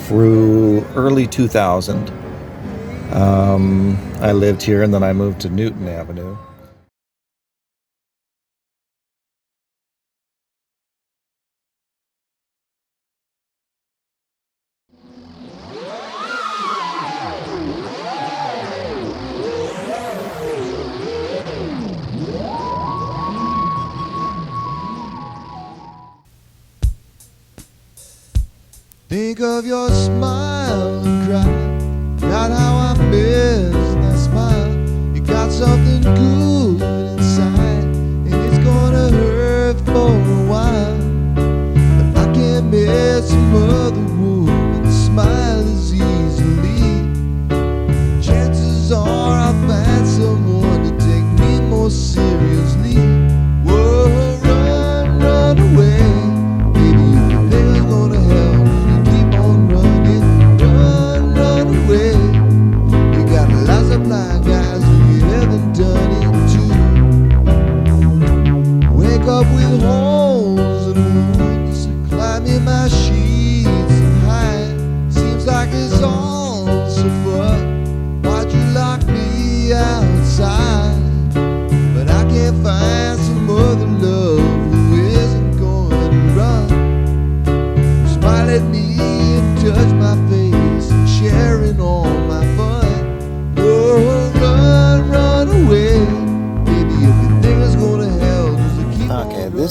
through early 2000. I lived here, and then I moved to Newton Avenue. Think of your smile and cry. God, how I miss that smile. You got something good inside, and it's gonna hurt for a while. But I can't miss some other woman's smile as easily. Chances are I'll find someone to take me more seriously. Whoa, run away. Baby, if you think it's gonna help, you keep on running. Run away. You got lots of blind guys who you haven't done it.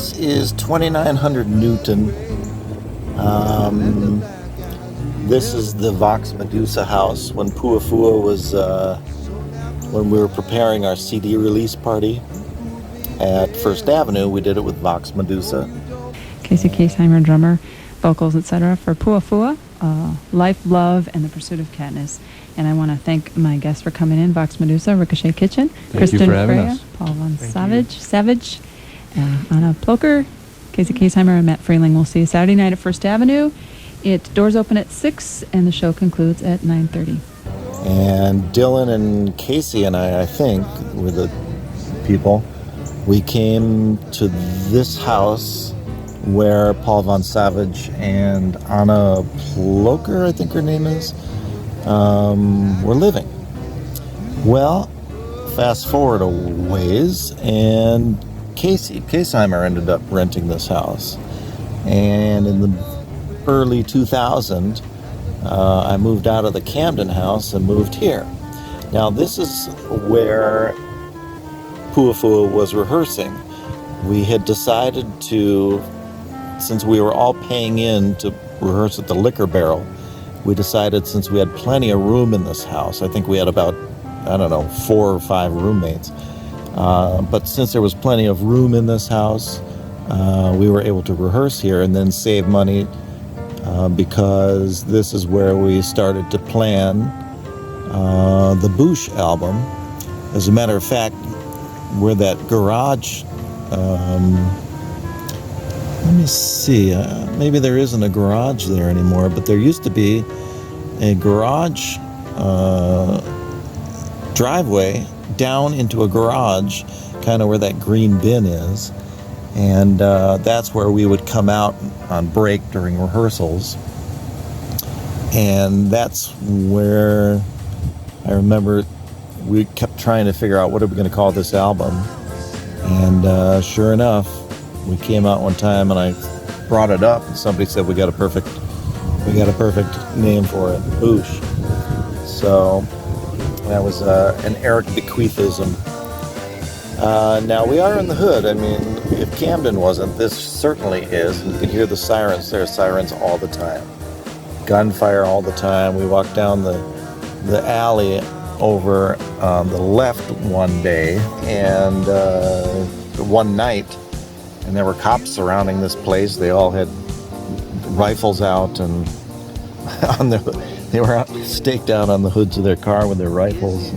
This is 2900 Newton. This is the Vox Medusa house. When Puafua was, when we were preparing our CD release party at First Avenue, we did it with Vox Medusa. Casey Kaseheimer, drummer, vocals, etc. for Puafua, Life, Love, and the Pursuit of Katniss. And I want to thank my guests for coming in, Vox Medusa, Ricochet Kitchen, Thank you Kristen for having Freya, us. Paul Von Savage, Anna Ploker, Casey Kaseheimer, and Matt Freeling. We'll see you Saturday night at First Avenue. Doors open at 6, and the show concludes at 9:30. And Dylan and Casey and I think, were the people. We came to this house where Paul Von Savage and Anna Ploker, I think her name is, were living. Well, fast forward a ways, and Casey Kaseheimer ended up renting this house. And in the early 2000s, I moved out of the Camden house and moved here. Now, this is where Puafua was rehearsing. We had decided to, since we were all paying in to rehearse at the Liquor Barrel, we decided since we had plenty of room in this house, I think we had about, 4 or 5 roommates. But since there was plenty of room in this house, we were able to rehearse here and then save money because this is where we started to plan the Boosh album. As a matter of fact, where that garage, let me see, maybe there isn't a garage there anymore, but there used to be a garage driveway down into a garage, kind of where that green bin is. And that's where we would come out on break during rehearsals. And that's where I remember we kept trying to figure out what are we going to call this album. And sure enough, we came out one time and I brought it up and somebody said we got a perfect name for it, Boosh. So that was an Eric bequeathism. Now we are in the hood. I mean, if Camden wasn't, this certainly is. You can hear the sirens. There are sirens all the time. Gunfire all the time. We walked down the alley over on the left one day and one night, and there were cops surrounding this place. They all had rifles out and they were out, staked out on the hoods of their car with their rifles.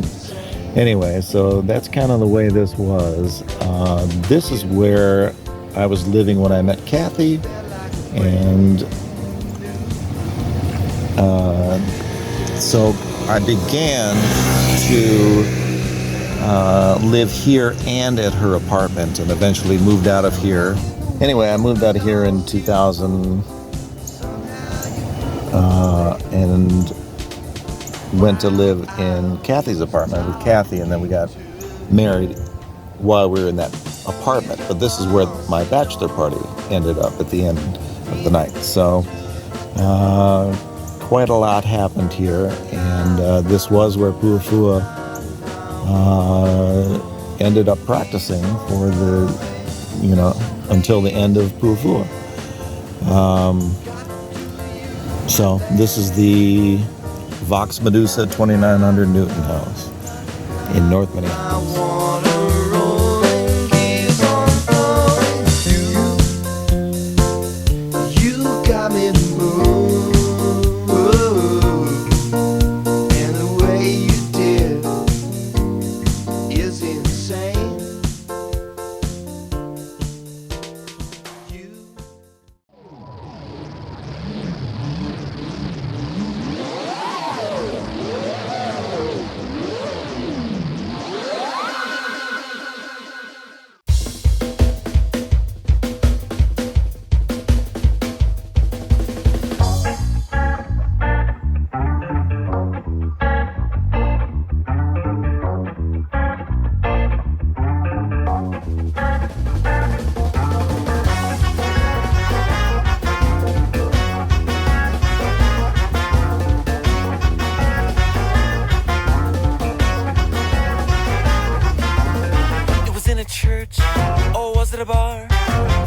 Anyway, so that's kind of the way this was. This is where I was living when I met Kathy, and so I began to live here and at her apartment, and eventually moved out of here. Anyway, I moved out of here in 2000 and went to live in Kathy's apartment with Kathy, and then we got married while we were in that apartment. But this is where my bachelor party ended up at the end of the night. So quite a lot happened here, and this was where Puafua ended up practicing for the, until the end of Puafua. So this is the Vox Medusa 2900 Newton house in North Minneapolis.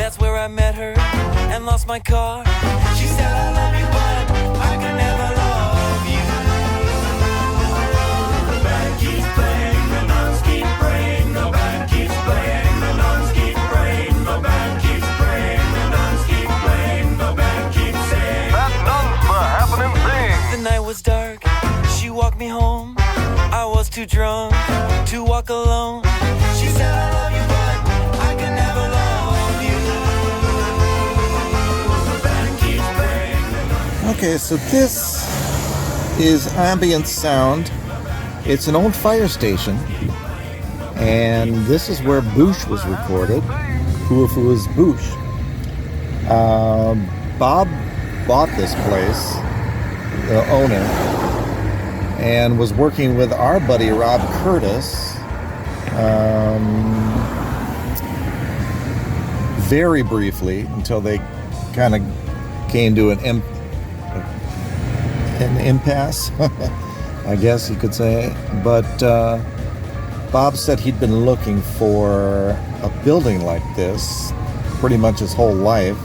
that's where I met her and lost my car. She said, I love you, but I can never love you. The band keeps playing, the nuns keep praying. The band keeps playing, the nuns keep praying. The band keeps praying, the nuns keep playing. The band keeps saying, that nun's the happening thing. The night was dark, she walked me home. I was too drunk to walk alone. She said, I love you, but I can never love you. The band keeps playing. Okay, so this is ambient sound. It's an old fire station, and this is where Boosh was recorded. Puafua's Boosh. Bob bought this place, the owner, and was working with our buddy Rob Curtis very briefly until they kind of came to an impasse, I guess you could say. But Bob said he'd been looking for a building like this pretty much his whole life.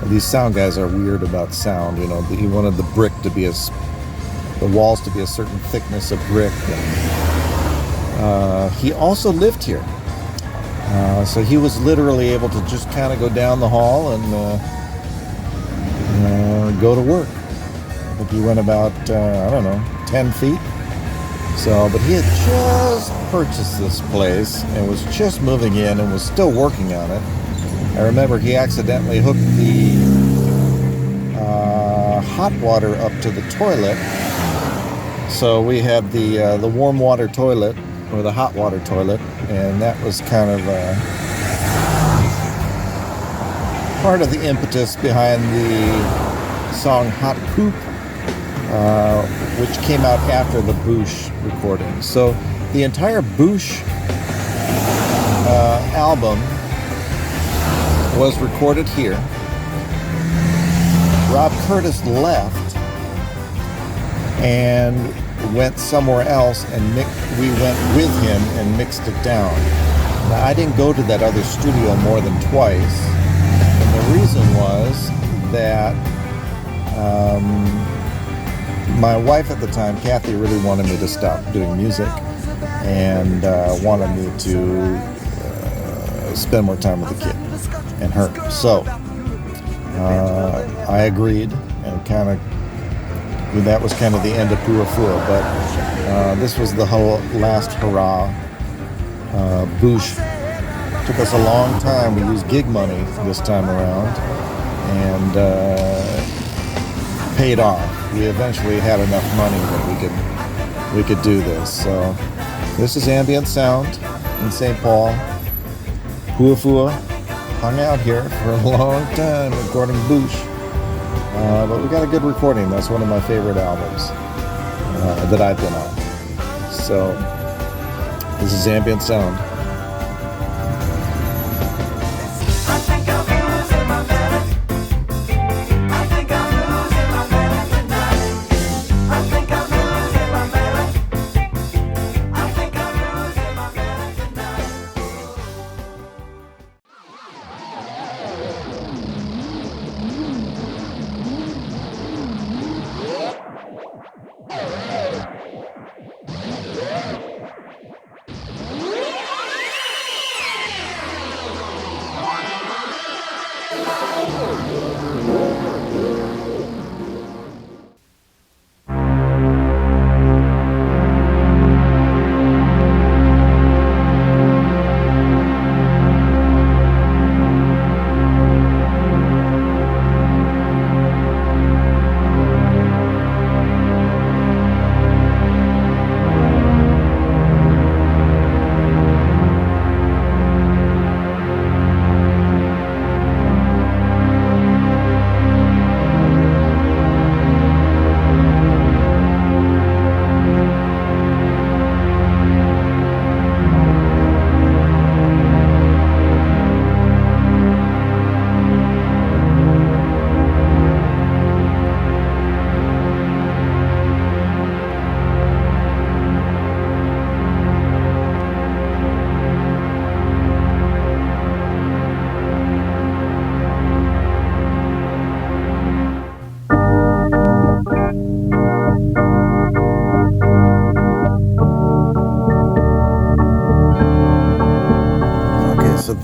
These sound guys are weird about sound, you know. He wanted the brick to be the walls to be a certain thickness of brick. And, he also lived here. So he was literally able to just kind of go down the hall and go to work. I think he went about, 10 feet. So, but he had just purchased this place and was just moving in and was still working on it. I remember he accidentally hooked the hot water up to the toilet. So we had the warm water toilet or the hot water toilet, and that was kind of part of the impetus behind the song Hot Poop, which came out after the Boosh recording. So the entire Boosh album was recorded here. Rob Curtis left and went somewhere else, and we went with him and mixed it down. Now, I didn't go to that other studio more than twice, and the reason was that my wife at the time, Kathy, really wanted me to stop doing music and wanted me to spend more time with the kid and her. So I agreed, and that was kind of the end of Puafua, but this was the whole last hurrah. Boosh took us a long time. We used gig money this time around, and paid off. We eventually had enough money that we could do this. So this is ambient sound in St. Paul. Puafua hung out here for a long time recording Boosh. But we got a good recording. That's one of my favorite albums that I've been on. So this is ambient sound.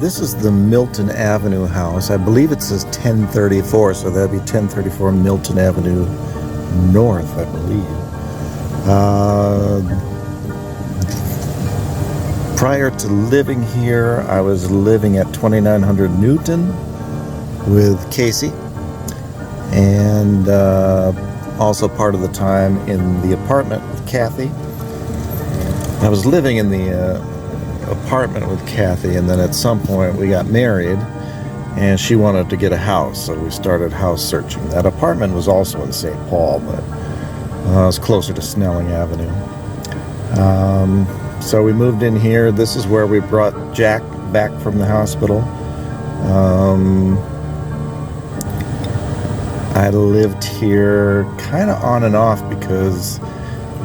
this is the Milton Avenue house. I believe it says 1034, so that'd be 1034 Milton Avenue North, I believe. Prior to living here, I was living at 2900 Newton with Casey, and also part of the time in the apartment with Kathy. I was living in the apartment with Kathy, and then at some point we got married, and she wanted to get a house, so we started house searching. That apartment was also in St. Paul, but it was closer to Snelling Avenue. So we moved in here. This is where we brought Jack back from the hospital. I lived here kind of on and off because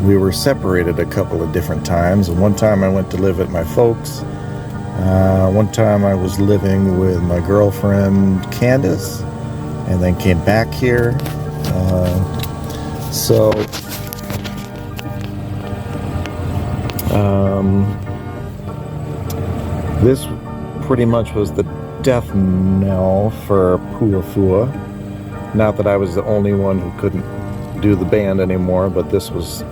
we were separated a couple of different times. One time I went to live at my folks. One time I was living with my girlfriend Candace, and then came back here. This pretty much was the death knell for Puafua. Not that I was the only one who couldn't do the band anymore, but this was...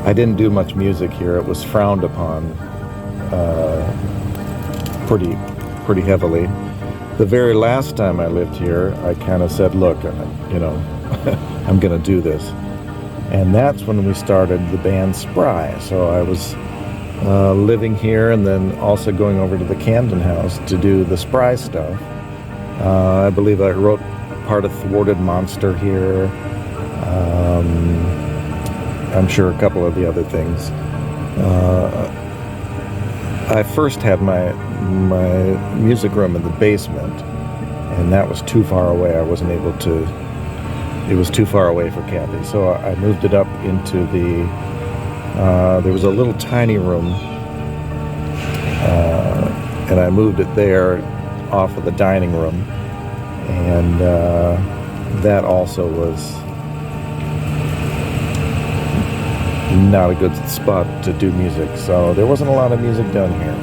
I didn't do much music here. It was frowned upon pretty heavily. The very last time I lived here, I kind of said, look, I'm going to do this. And that's when we started the band Spry. So I was living here and then also going over to the Camden house to do the Spry stuff. I believe I wrote part of Thwarted Monster here. I'm sure a couple of the other things. I first had my music room in the basement, and that was too far away. I wasn't able to... It was too far away for Kathy, so I moved it up into the... there was a little tiny room, and I moved it there off of the dining room, and that also was not a good spot to do music, so there wasn't a lot of music done here.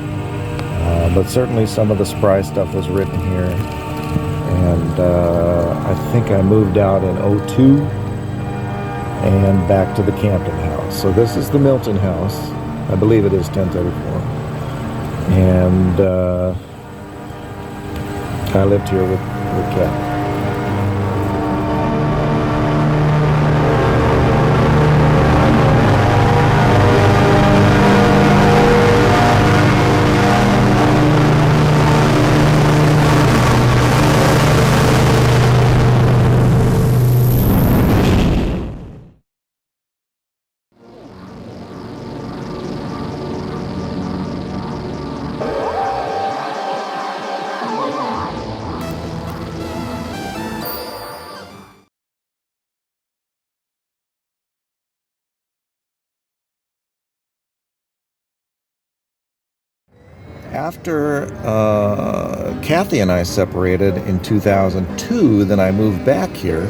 But certainly some of the Spry stuff was written here, and I think I moved out in '02 and back to the Campton house. So this is the Milton house. I believe it is 1034. And I lived here with Kat. After Kathy and I separated in 2002, then I moved back here.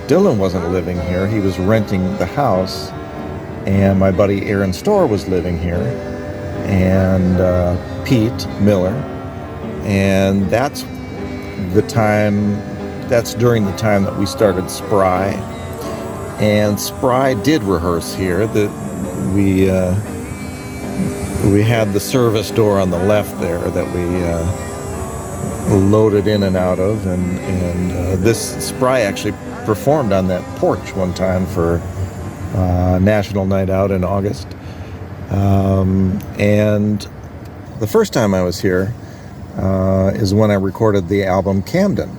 Dylan wasn't living here. He was renting the house, and my buddy Aaron Storr was living here, and Pete Miller. And that's during the time that we started Spry. And Spry did rehearse here. We had the service door on the left there that we loaded in and out of, and this Spry actually performed on that porch one time for National Night Out in August. And the first time I was here is when I recorded the album Camden.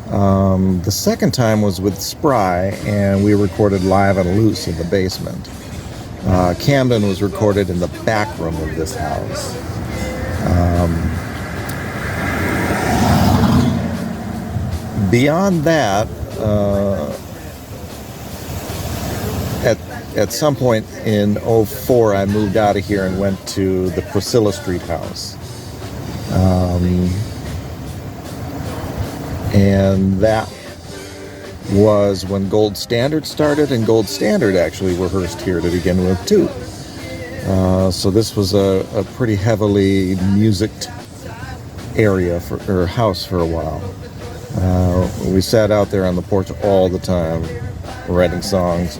The second time was with Spry, and we recorded Live and Loose in the basement. Camden was recorded in the back room of this house. Beyond that, at some point in '04, I moved out of here and went to the Priscilla Street house. And that was when Gold Standard started, and Gold Standard actually rehearsed here to begin with too. So this was a pretty heavily musicked area or house for a while. We sat out there on the porch all the time, writing songs.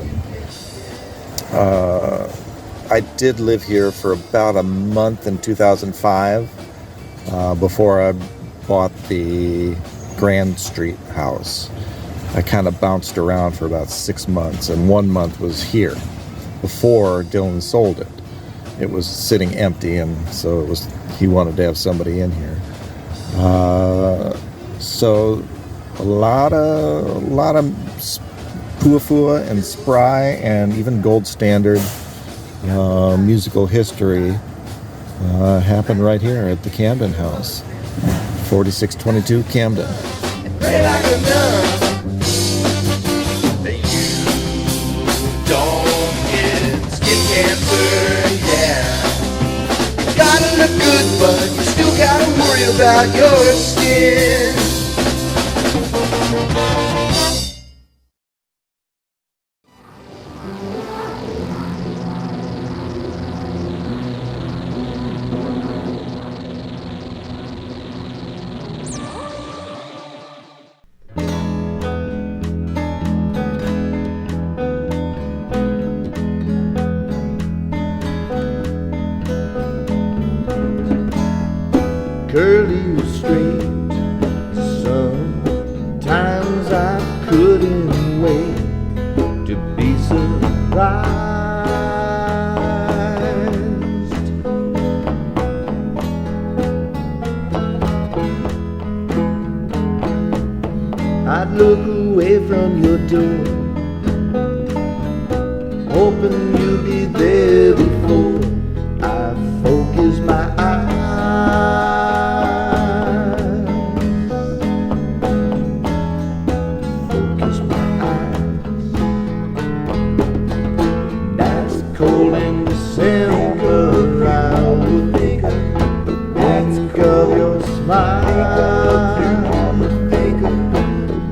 I did live here for about a month in 2005 before I bought the Grand Street house. I kind of bounced around for about 6 months, and 1 month was here before Dylan sold it. It was sitting empty, and so he wanted to have somebody in here. So a lot of Puafua and Spry and even gold standard musical history happened right here at the Camden House, 4622 Camden. Pray like a nun that you don't get skin cancer, yeah. You gotta look good, but you still gotta worry about your skin. Curly was straight. Sometimes I couldn't wait to be surprised. I'd look away from your door, hoping you'd be there before I focus my eyes. Cold in December, I would think of your smile.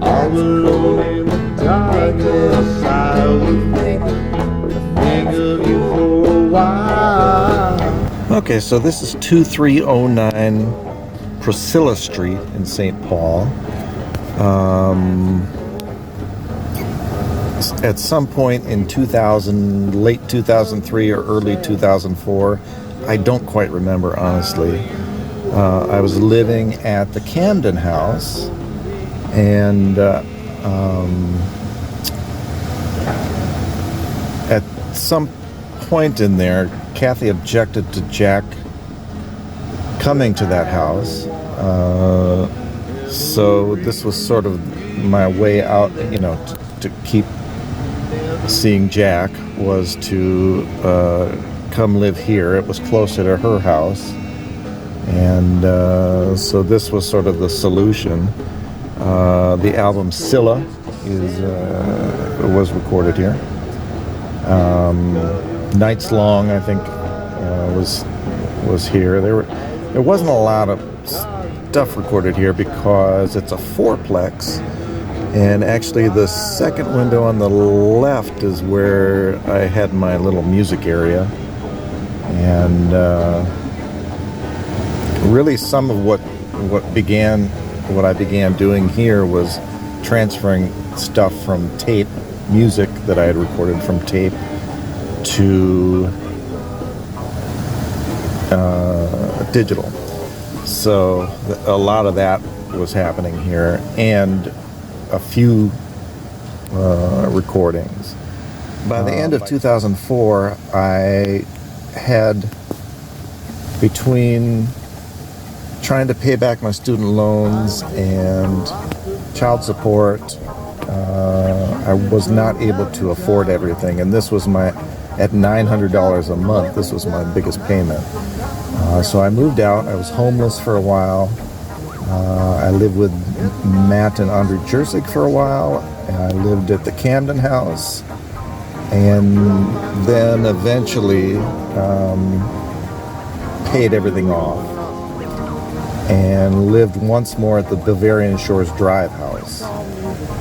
All alone in the darkness, I would think of you for a while. Okay, so this is 2309 Priscilla Street in St. Paul. At some point in 2000, late 2003 or early 2004, I don't quite remember honestly, I was living at the Camden House, and at some point in there, Kathy objected to Jack coming to that house, so this was sort of my way out, to keep seeing Jack, was to come live here. It was closer to her house, and so this was sort of the solution. The album Scylla was recorded here. Nights Long, I think, was here. There wasn't a lot of stuff recorded here because it's a fourplex. And actually the second window on the left is where I had my little music area. And really some of what I began doing here was transferring stuff from tape, music that I had recorded from tape, to digital. So a lot of that was happening here, and a few recordings. By the end of 2004, I had, between trying to pay back my student loans and child support, I was not able to afford everything, and this was at $900 a month, this was my biggest payment. So I moved out. I was homeless for a while. I lived with Matt and Andre Jersik for a while. I lived at the Camden House, and then eventually paid everything off and lived once more at the Bavarian Shores Drive house.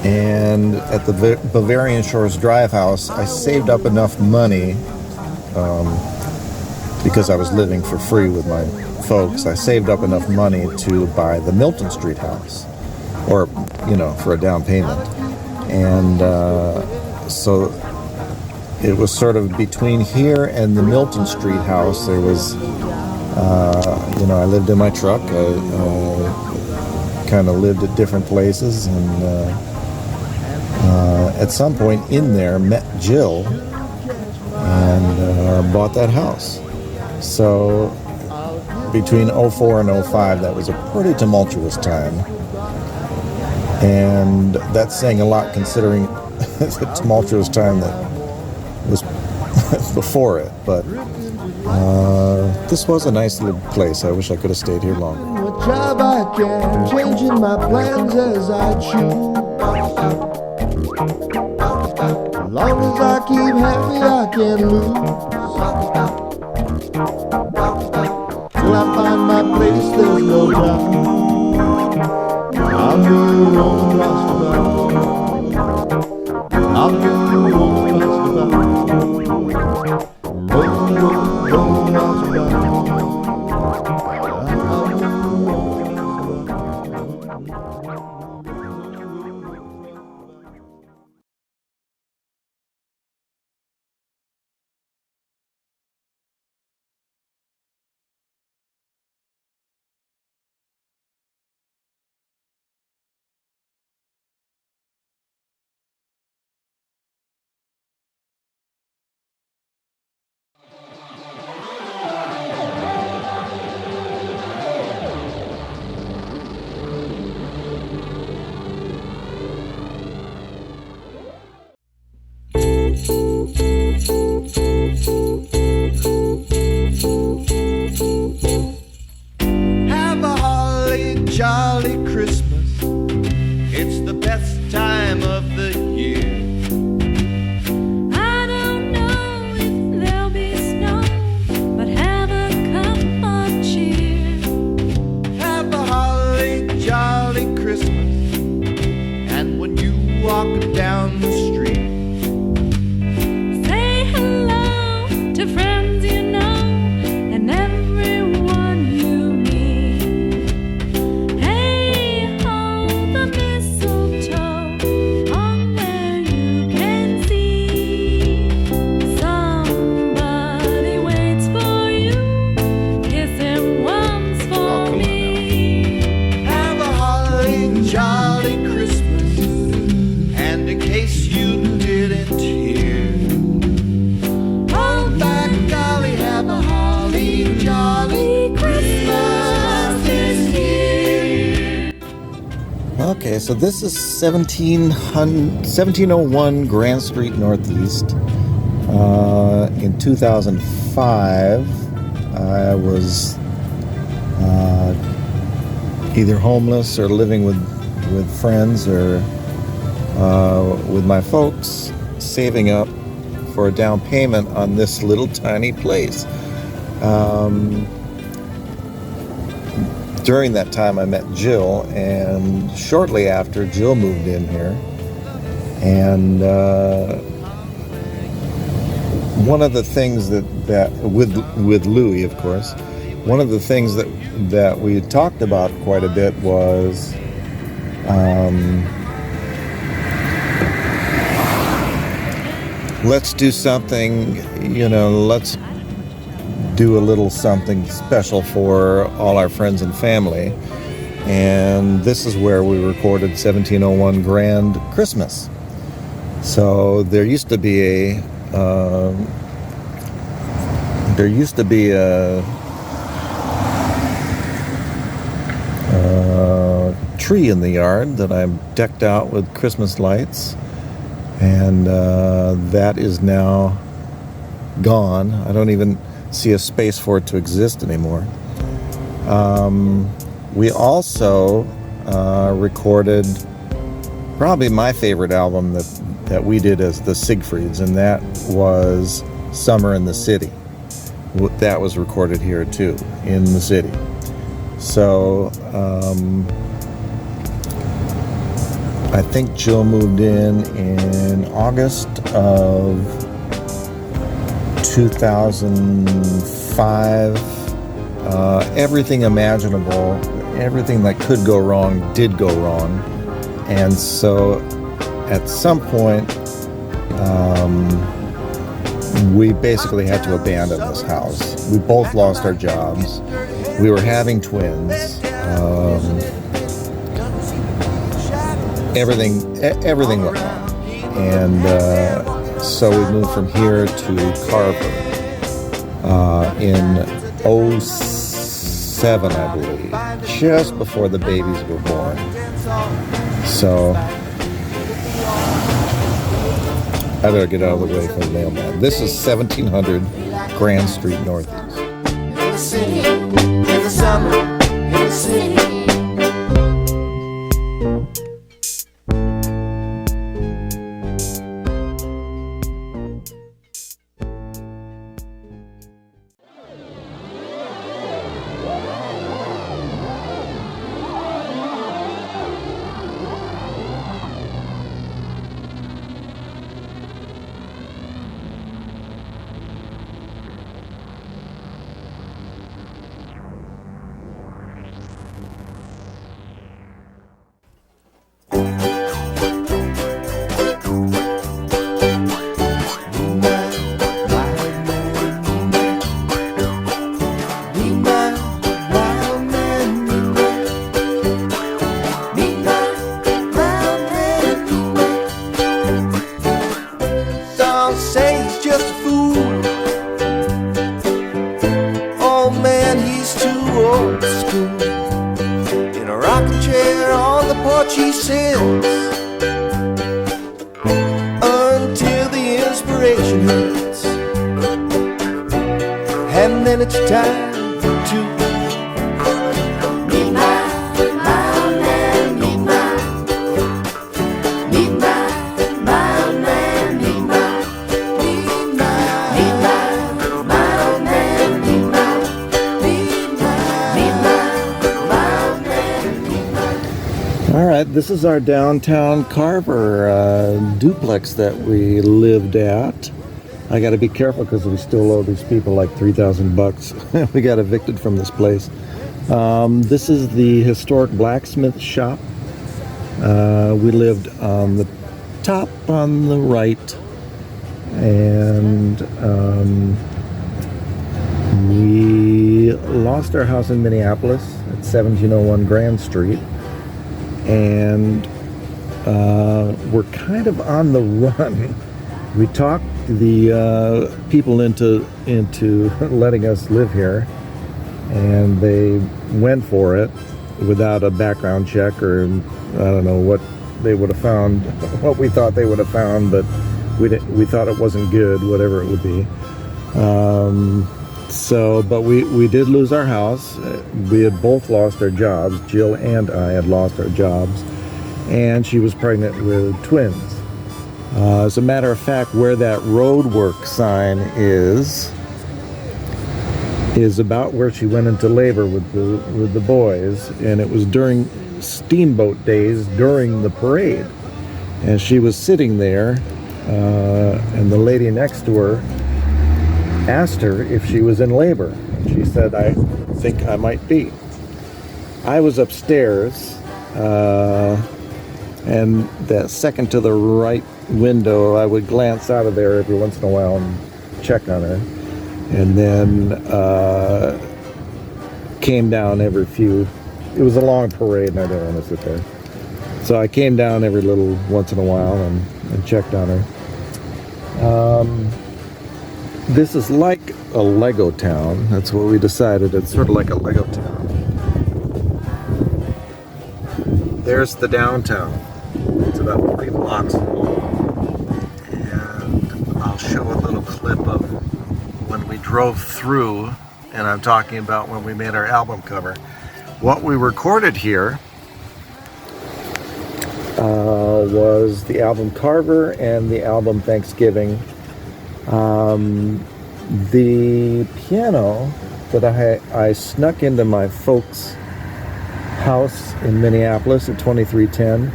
And at the Bavarian Shores Drive house, I saved up enough money because I was living for free with my folks, I saved up enough money to buy the Milton Street house, or, for a down payment. And so it was sort of between here and the Milton Street house. There was, I lived in my truck. I kind of lived at different places, and at some point in there met Jill and bought that house. So between 04 and 05, that was a pretty tumultuous time. And that's saying a lot considering the tumultuous time that was before it. But this was a nice little place. I wish I could have stayed here longer. What job I can, changing my plans as I choose. As long as I keep happy, I can lose. Till I find my place, there's no doubt. I'll be rolling roundabout. I'll be rolling roundabout. Rolling roundabout. Have a holly jolly Christmas. It's the best time of the year. I don't know if there'll be snow, but have a cup of cheer. Have a holly jolly Christmas. And when you walk down the street, Say hello to friends you know and everyone you meet. Hey ho, the mistletoe hung where you can see. Somebody waits for you. Kiss him once for me. have a holly jolly Christmas. And in case you didn't hear, oh by golly, have a holly jolly Christmas this year. Okay, so this is 1701 Grand Street Northeast. In 2005, I was either homeless or living with friends or with my folks, saving up for a down payment on this little tiny place. During that time, I met Jill, and shortly after, Jill moved in here. And one of the things that with Louie, of course, one of the things that we talked about quite a bit was let's do something, let's do a little something special for all our friends and family. And this is where we recorded 1701 Grand Christmas. So there used to be a tree in the yard that I decked out with Christmas lights, and that is now gone. I don't even see a space for it to exist anymore. We also recorded probably my favorite album that we did as the Siegfrieds, and that was Summer in the City. That was recorded here too, in the city. So I think Jill moved in August of 2004. 5. Everything imaginable, everything that could go wrong did go wrong. And so at some point, we basically had to abandon this house. We both lost our jobs. We were having twins. Everything went wrong. And so we moved from here to Carver in 07, I believe, just before the babies were born. So I better get out of the way for the mailman. This is 1700 Grand Street Northeast. In the city, in the summer, in the city. Some say he's just a fool. Oh man, he's too old school. In a rocking chair on the porch he sits until the inspiration hits, and then it's time to meet my old man, meet my old man, meet my All right, this is our downtown Carver duplex that we lived at. I got to be careful because we still owe these people like $3,000. We got evicted from this place. This is the historic blacksmith shop. We lived on the top on the right, and we lost our house in Minneapolis at 1701 Grand Street. And we're kind of on the run. We talked the people into letting us live here, and they went for it without a background check, or I don't know what they would have found, what we thought they would have found, but we thought it wasn't good, whatever it would be. But we did lose our house. We had both lost our jobs. Jill and I had lost our jobs, and she was pregnant with twins. As a matter of fact, where that roadwork sign is about where she went into labor with the boys, and it was during steamboat days during the parade, and she was sitting there, and the lady next to her asked her if she was in labor. And she said, "I think I might be." I was upstairs, and that second to the right window, I would glance out of there every once in a while and check on her, and then came down every few. It was a long parade, and I didn't want to sit there, so I came down every little once in a while and checked on her. This is like a Lego town. That's what we decided. It's sort of like a Lego town. There's the downtown. It's about 3 blocks long. And I'll show a little clip of when we drove through, and I'm talking about when we made our album cover. What we recorded here was the album Carver and the album Thanksgiving. The piano that I snuck into my folks' house in Minneapolis at 2310,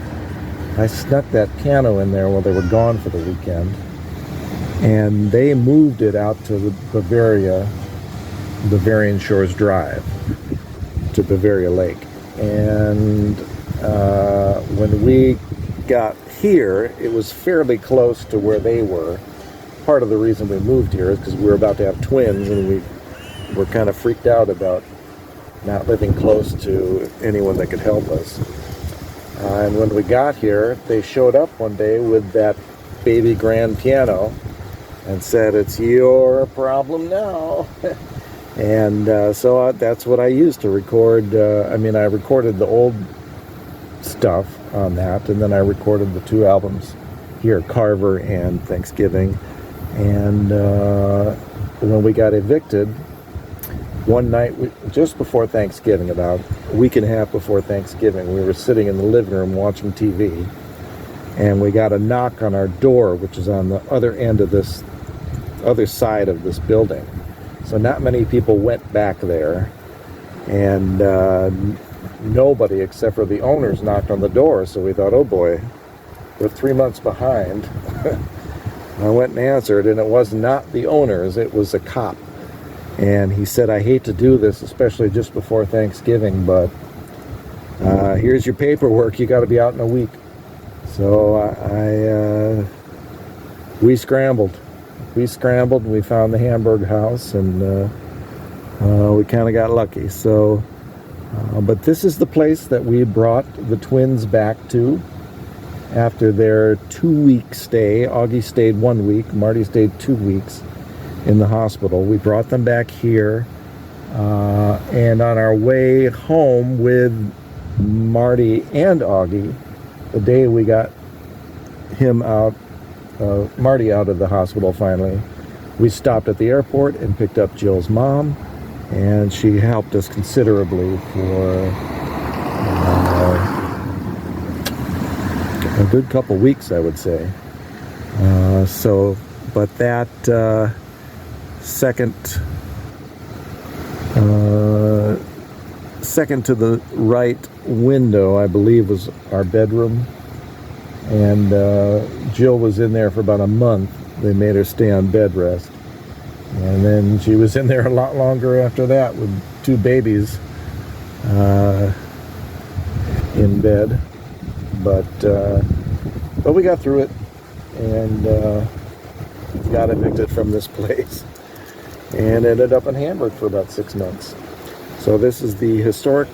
I snuck that piano in there while they were gone for the weekend, and they moved it out to Bavaria Bavarian Shores Drive to Bavaria Lake. And when we got here, it was fairly close to where they were. Part of the reason we moved here is because we were about to have twins, and we were kind of freaked out about not living close to anyone that could help us. And when we got here, they showed up one day with that baby grand piano and said, "It's your problem now." And so that's what I used to record. I recorded the old stuff on that, and then I recorded the 2 albums here, Carver and Thanksgiving. And when we got evicted, one night, just before Thanksgiving, about a week and a half before Thanksgiving, we were sitting in the living room watching TV, and we got a knock on our door, which is on the other end of this, other side of this building. So not many people went back there, and nobody except for the owners knocked on the door. So we thought, oh boy, we're 3 months behind. I went and answered, and it was not the owners, it was a cop. And he said, "I hate to do this, especially just before Thanksgiving, but here's your paperwork. You got to be out in a week." So we scrambled. We found the Hamburg house, and we kind of got lucky. So, but this is the place that we brought the twins back to after their 2-week stay. Augie stayed 1 week. Marty stayed 2 weeks in the hospital. We brought them back here, and on our way home with Marty and Augie, the day we got him out, Marty out of the hospital finally, we stopped at the airport and picked up Jill's mom, and she helped us considerably for a good couple weeks, I would say. But that second to the right window, I believe, was our bedroom, and Jill was in there for about a month. They made her stay on bed rest, and then she was in there a lot longer after that with 2 babies in bed. But we got through it, and got evicted from this place, and ended up in Hamburg for about 6 months. So this is the historic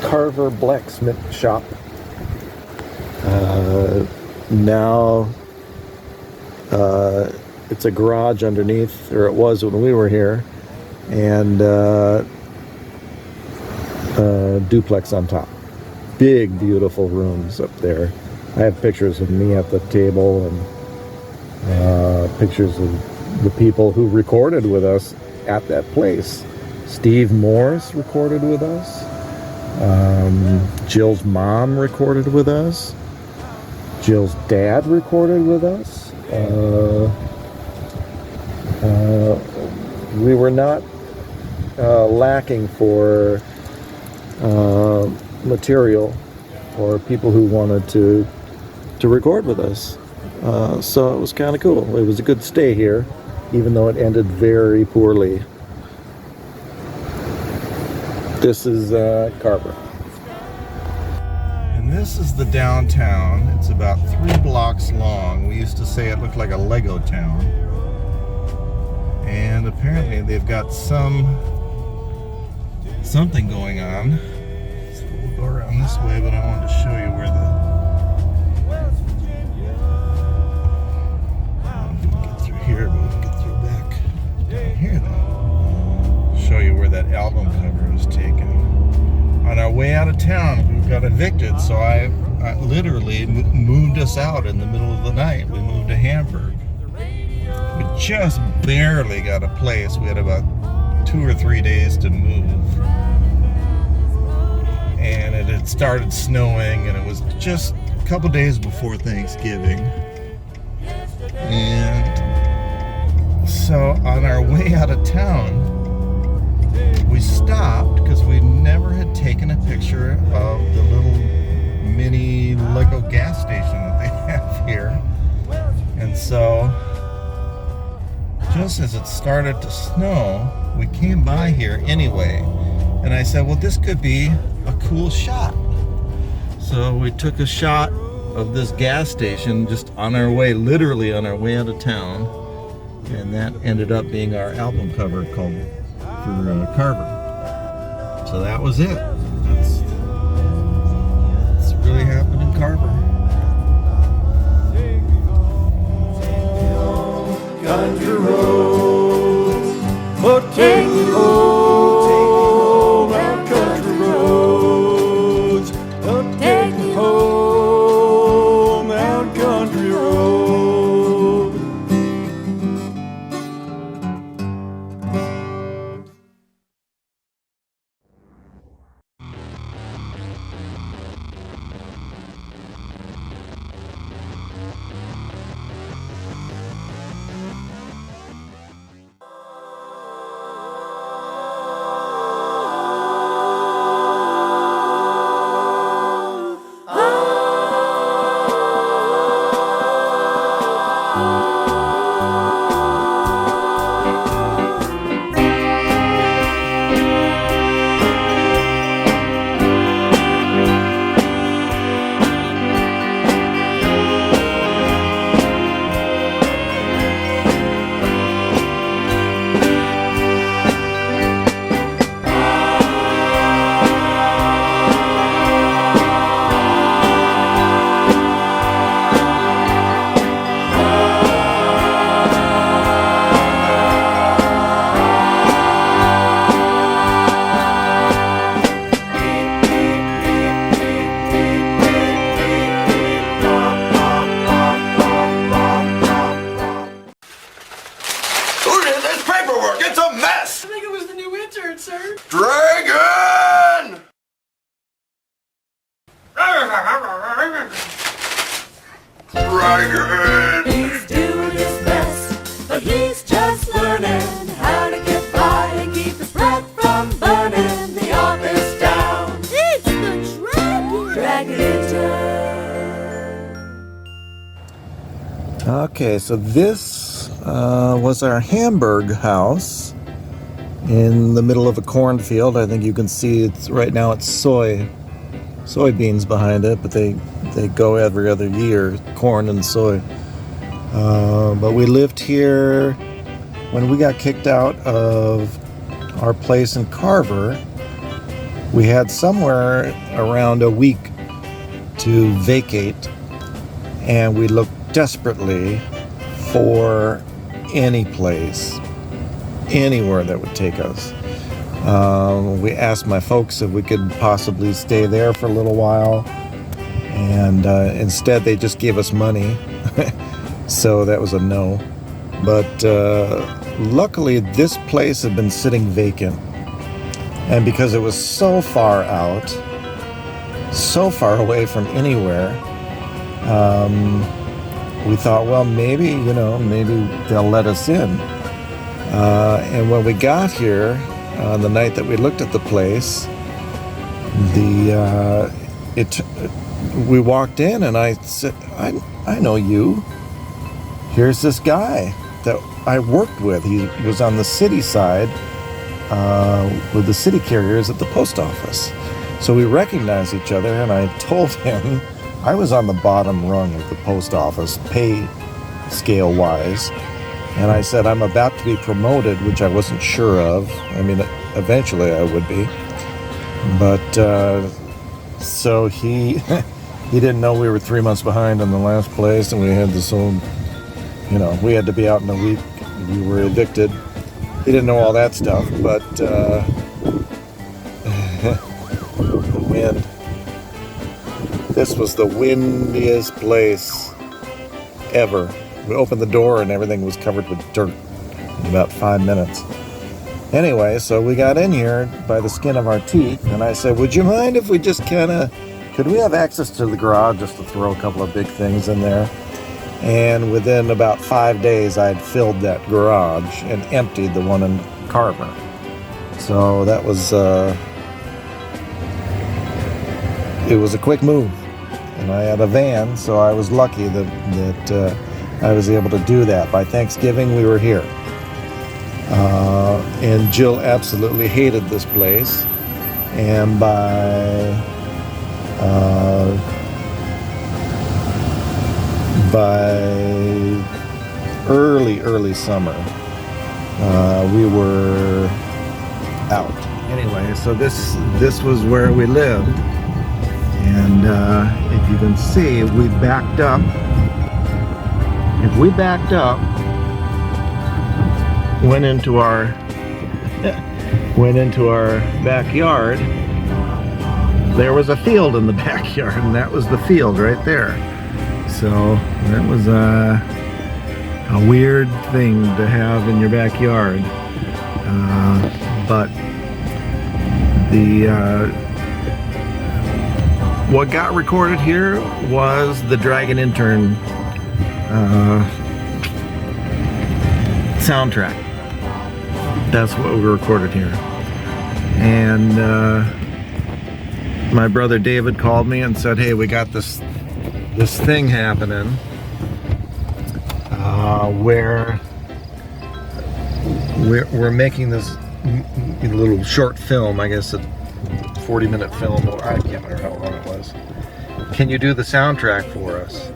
Carver Blacksmith Shop. Now it's a garage underneath, or it was when we were here, and duplex on top. Big, beautiful rooms up there. I have pictures of me at the table, and pictures of the people who recorded with us at that place. Steve Morris recorded with us. Jill's mom recorded with us. Jill's dad recorded with us. We were not lacking for material or people who wanted to record with us. So it was kind of cool. It was a good stay here, even though it ended very poorly. This is Carver. And this is the downtown. It's about 3 blocks long. We used to say it looked like a Lego town. And apparently they've got something going on. So we'll go around this way, but I wanted to show you where here, but we can get through back down here then. Show you where that album cover was taken. On our way out of town, we got evicted, so I literally moved us out in the middle of the night. We moved to Hamburg. We just barely got a place. We had about 2 or 3 days to move. And it had started snowing, and it was just a couple days before Thanksgiving. And so on our way out of town, we stopped because we never had taken a picture of the little mini Lego gas station that they have here. And so just as it started to snow, we came by here anyway. And I said, well, this could be a cool shot. So we took a shot of this gas station just on our way, literally on our way out of town. And that ended up being our album cover called for Carver. So that was it. It's really happened in Carver. Country roads, oh take me home, down country roads, oh take me home, down country road. Who did this paperwork? It's a mess! I think it was the new intern, sir. Dragon! Dragon! He's doing his best, but he's just learning how to get by and keep his breath from burning the office down. It's the Dragon! Dragon intern. Okay, so this was our Hamburg house in the middle of a cornfield. I think you can see it's right now it's soybeans behind it, but they go every other year, corn and soy. But we lived here when we got kicked out of our place in Carver. We had somewhere around a week to vacate, and we looked desperately for any place, anywhere that would take us. We asked my folks if we could possibly stay there for a little while, and instead they just gave us money. So that was a no. But luckily this place had been sitting vacant, and because it was so far out, so far away from anywhere, we thought, well, maybe they'll let us in. And when we got here, on the night that we looked at the place, we walked in, and I said, I know you. Here's this guy that I worked with. He was on the city side with the city carriers at the post office. So we recognized each other, and I told him I was on the bottom rung of the post office, pay scale wise. And I said, I'm about to be promoted, which I wasn't sure of. I mean, eventually I would be. But, so he didn't know we were 3 months behind on the last place, and we had this whole, we had to be out in a week. We were evicted. He didn't know all that stuff, but, the wind. This was the windiest place ever. We opened the door and everything was covered with dirt in about 5 minutes. Anyway, so we got in here by the skin of our teeth, and I said, would you mind if we just could we have access to the garage just to throw a couple of big things in there? And within about 5 days, I'd filled that garage and emptied the one in Carver. So that was, it was a quick move. And I had a van, so I was lucky that I was able to do that. By Thanksgiving, we were here. And Jill absolutely hated this place. And by early summer, we were out. Anyway, so this was where we lived, and if you can see, we backed up. If we backed up, went into our backyard, there was a field in the backyard, and that was the field right there. So that was a weird thing to have in your backyard, but what got recorded here was the Dragon Intern soundtrack. That's what we recorded here. And my brother David called me and said, hey, we got this thing happening where we're making this little short film, I guess a 40-minute film, or I can't remember how long it was. Can you do the soundtrack for us?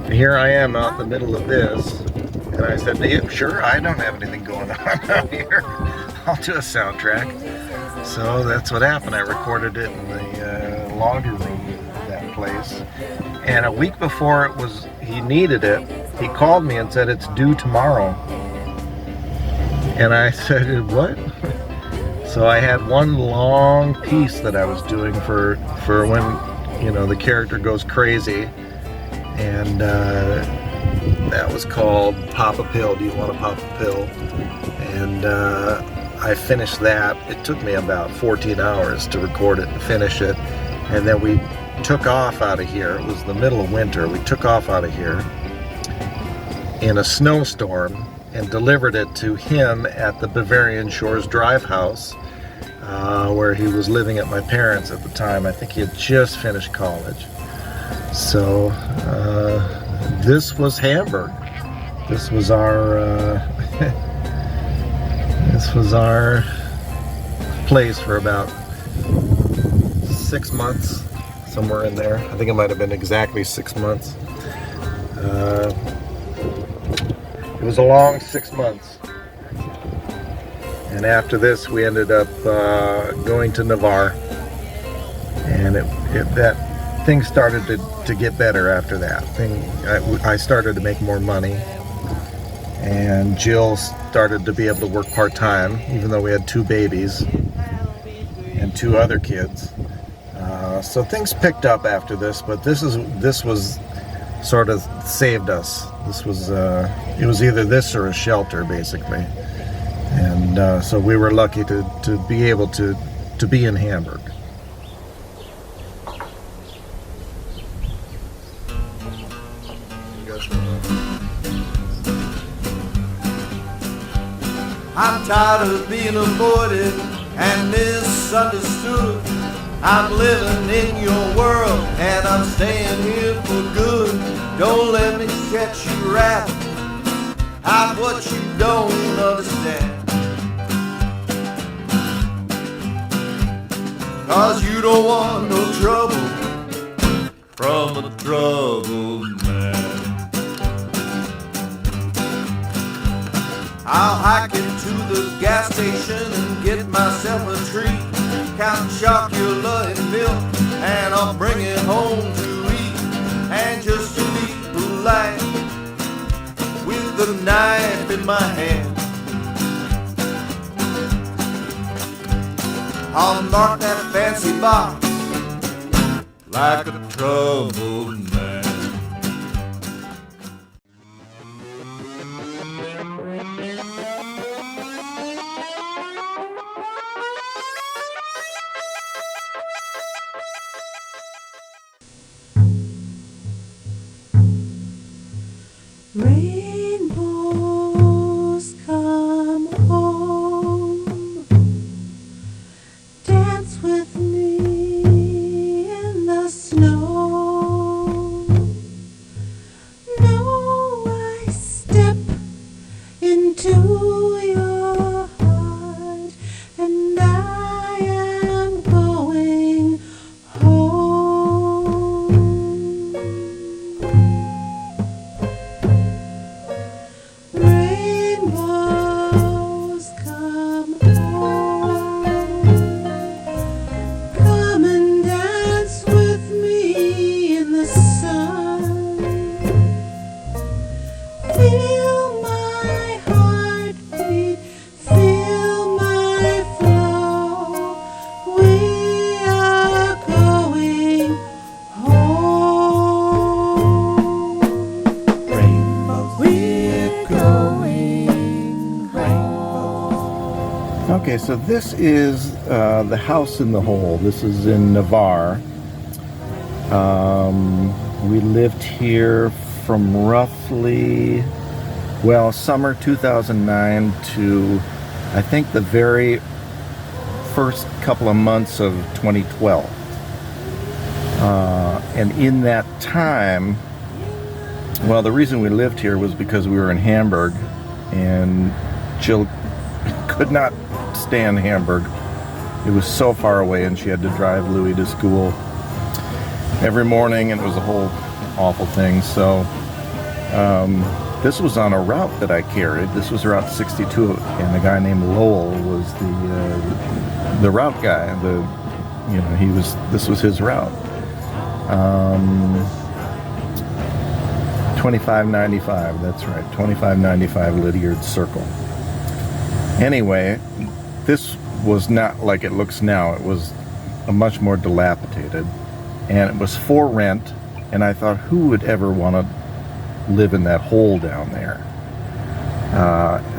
And here I am out in the middle of this, and I said, yeah, sure, I don't have anything going on out here. I'll do a soundtrack. So that's what happened. I recorded it in the laundry room of that place. And a week before he needed it, he called me and said, it's due tomorrow. And I said, what? So I had one long piece that I was doing for when, you know, the character goes crazy. And that was called Pop a Pill. Do you want to pop a pill? And I finished that. It took me about 14 hours to record it and finish it. And then we took off out of here. It was the middle of winter. We took off out of here in a snowstorm and delivered it to him at the Bavarian Shores Drive house, where he was living at my parents at the time. I think he had just finished college. So this was Hamburg. This was our place for about 6 months, somewhere in there. I think it might have been exactly 6 months. It was a long 6 months. And after this, we ended up going to Navarre. And that thing started to get better after that. I started to make more money. And Jill started to be able to work part-time, even though we had 2 babies and 2 other kids. So things picked up after this, but this was sort of saved us. This was it was either this or a shelter, basically. And so we were lucky to be able to be in Hamburg. I'm tired of being avoided and misunderstood. I'm living in your world and I'm staying here for good. Don't let me catch you rapping out what you don't understand. 'Cause you don't want no trouble from a troubled man. I'll hike into the gas station and get myself a treat. Count chocolate and milk, and I'll bring it home to eat. And just to be polite, with the knife in my hand, I'll mark that fancy box like a troubled man. Rainbows come home, dance with me in the snow. No, I step into your Okay, so this is the house in the hole. This is in Navarre. We lived here from roughly, well, summer 2009 to I think the very first couple of months of 2012. And in that time, well, the reason we lived here was because we were in Hamburg, and Jill could not stand Hamburg. It was so far away, and she had to drive Louis to school every morning, and it was a whole awful thing. So this was on a route that I carried. This was Route 62, and a guy named Lowell was the route guy. This was his route. 2595, that's right, 2595 Lydiard Circle. Anyway, this was not like it looks now. It was a much more dilapidated, and it was for rent, and I thought, who would ever want to live in that hole down there?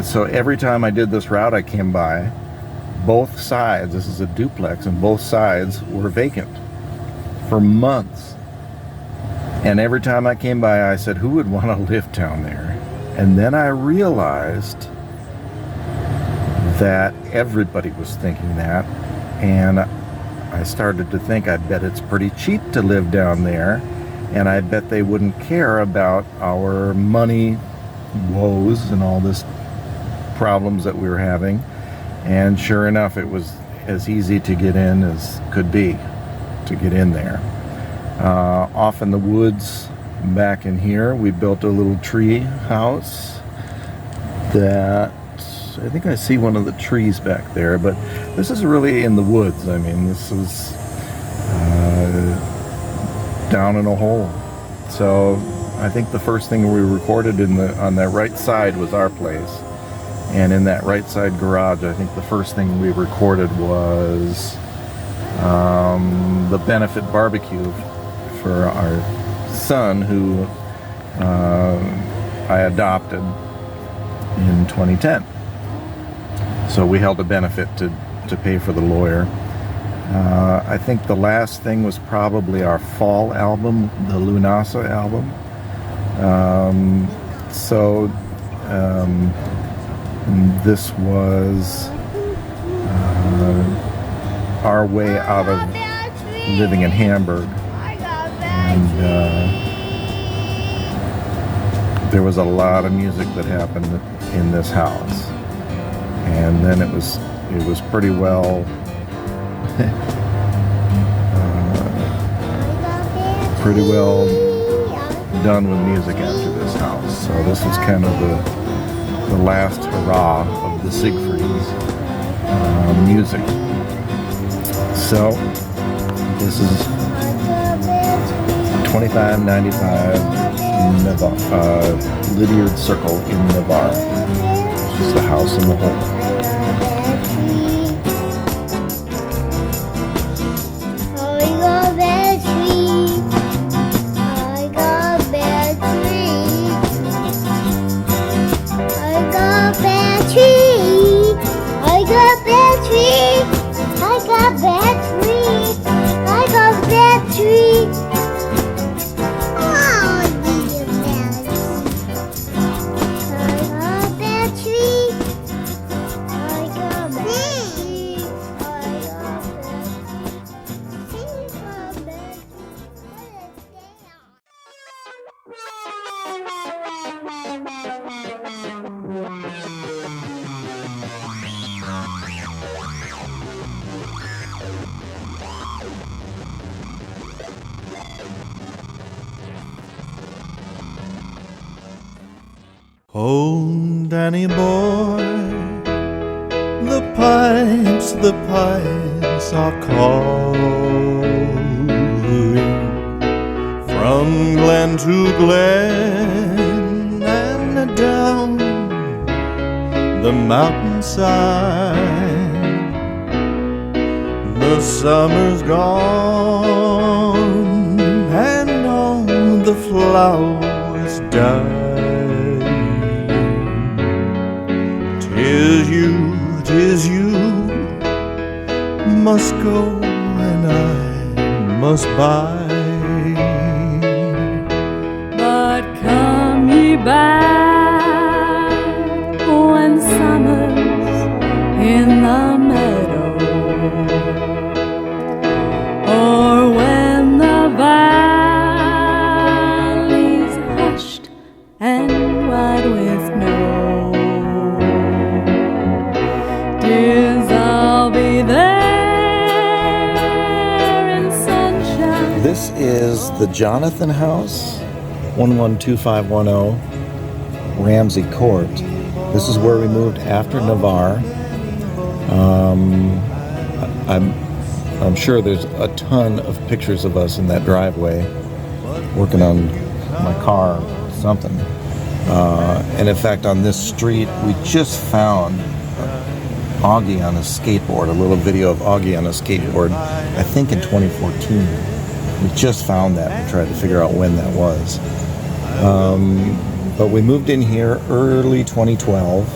So every time I did this route, I came by, both sides, this is a duplex, and both sides were vacant for months. And every time I came by, I said, who would want to live down there? And then I realized that everybody was thinking that, and I started to think, I bet it's pretty cheap to live down there, and I bet they wouldn't care about our money woes and all this problems that we were having. And sure enough, it was as easy to get in as could be to get in there. Off in the woods back in here, we built a little tree house that I think I see one of the trees back there, but this is really in the woods. I mean, this was down in a hole. So I think the first thing we recorded on that right side was our place. And in that right side garage, I think the first thing we recorded was the benefit barbecue for our son, who I adopted in 2010. So we held a benefit to pay for the lawyer. I think the last thing was probably our fall album, the Lunasa album. This was our way out of living in Hamburg. And there was a lot of music that happened in this house. And then it was pretty well done with music after this house. So this was kind of the last hurrah of the Siegfrieds music. So this is 2595 Lydiard Circle in Navarre. This is the house in the hole. Oh, Danny boy, the pipes are calling from glen to glen and down the mountainside. The summer's gone and all the flowers die. 'Tis you must go and I must buy. But come ye back when summer's in the meadow, or when the valley's hushed and wide with snow. 'Tis I'll be there in sunshine. This is the Jonathan House, 112510 Ramsey Court. This is where we moved after Navarre. I'm sure there's a ton of pictures of us in that driveway working on my car, something. And in fact, on this street, we just found Augie on a skateboard, a little video of Augie on a skateboard, I think in 2014. We just found that and tried to figure out when that was. But we moved in here early 2012.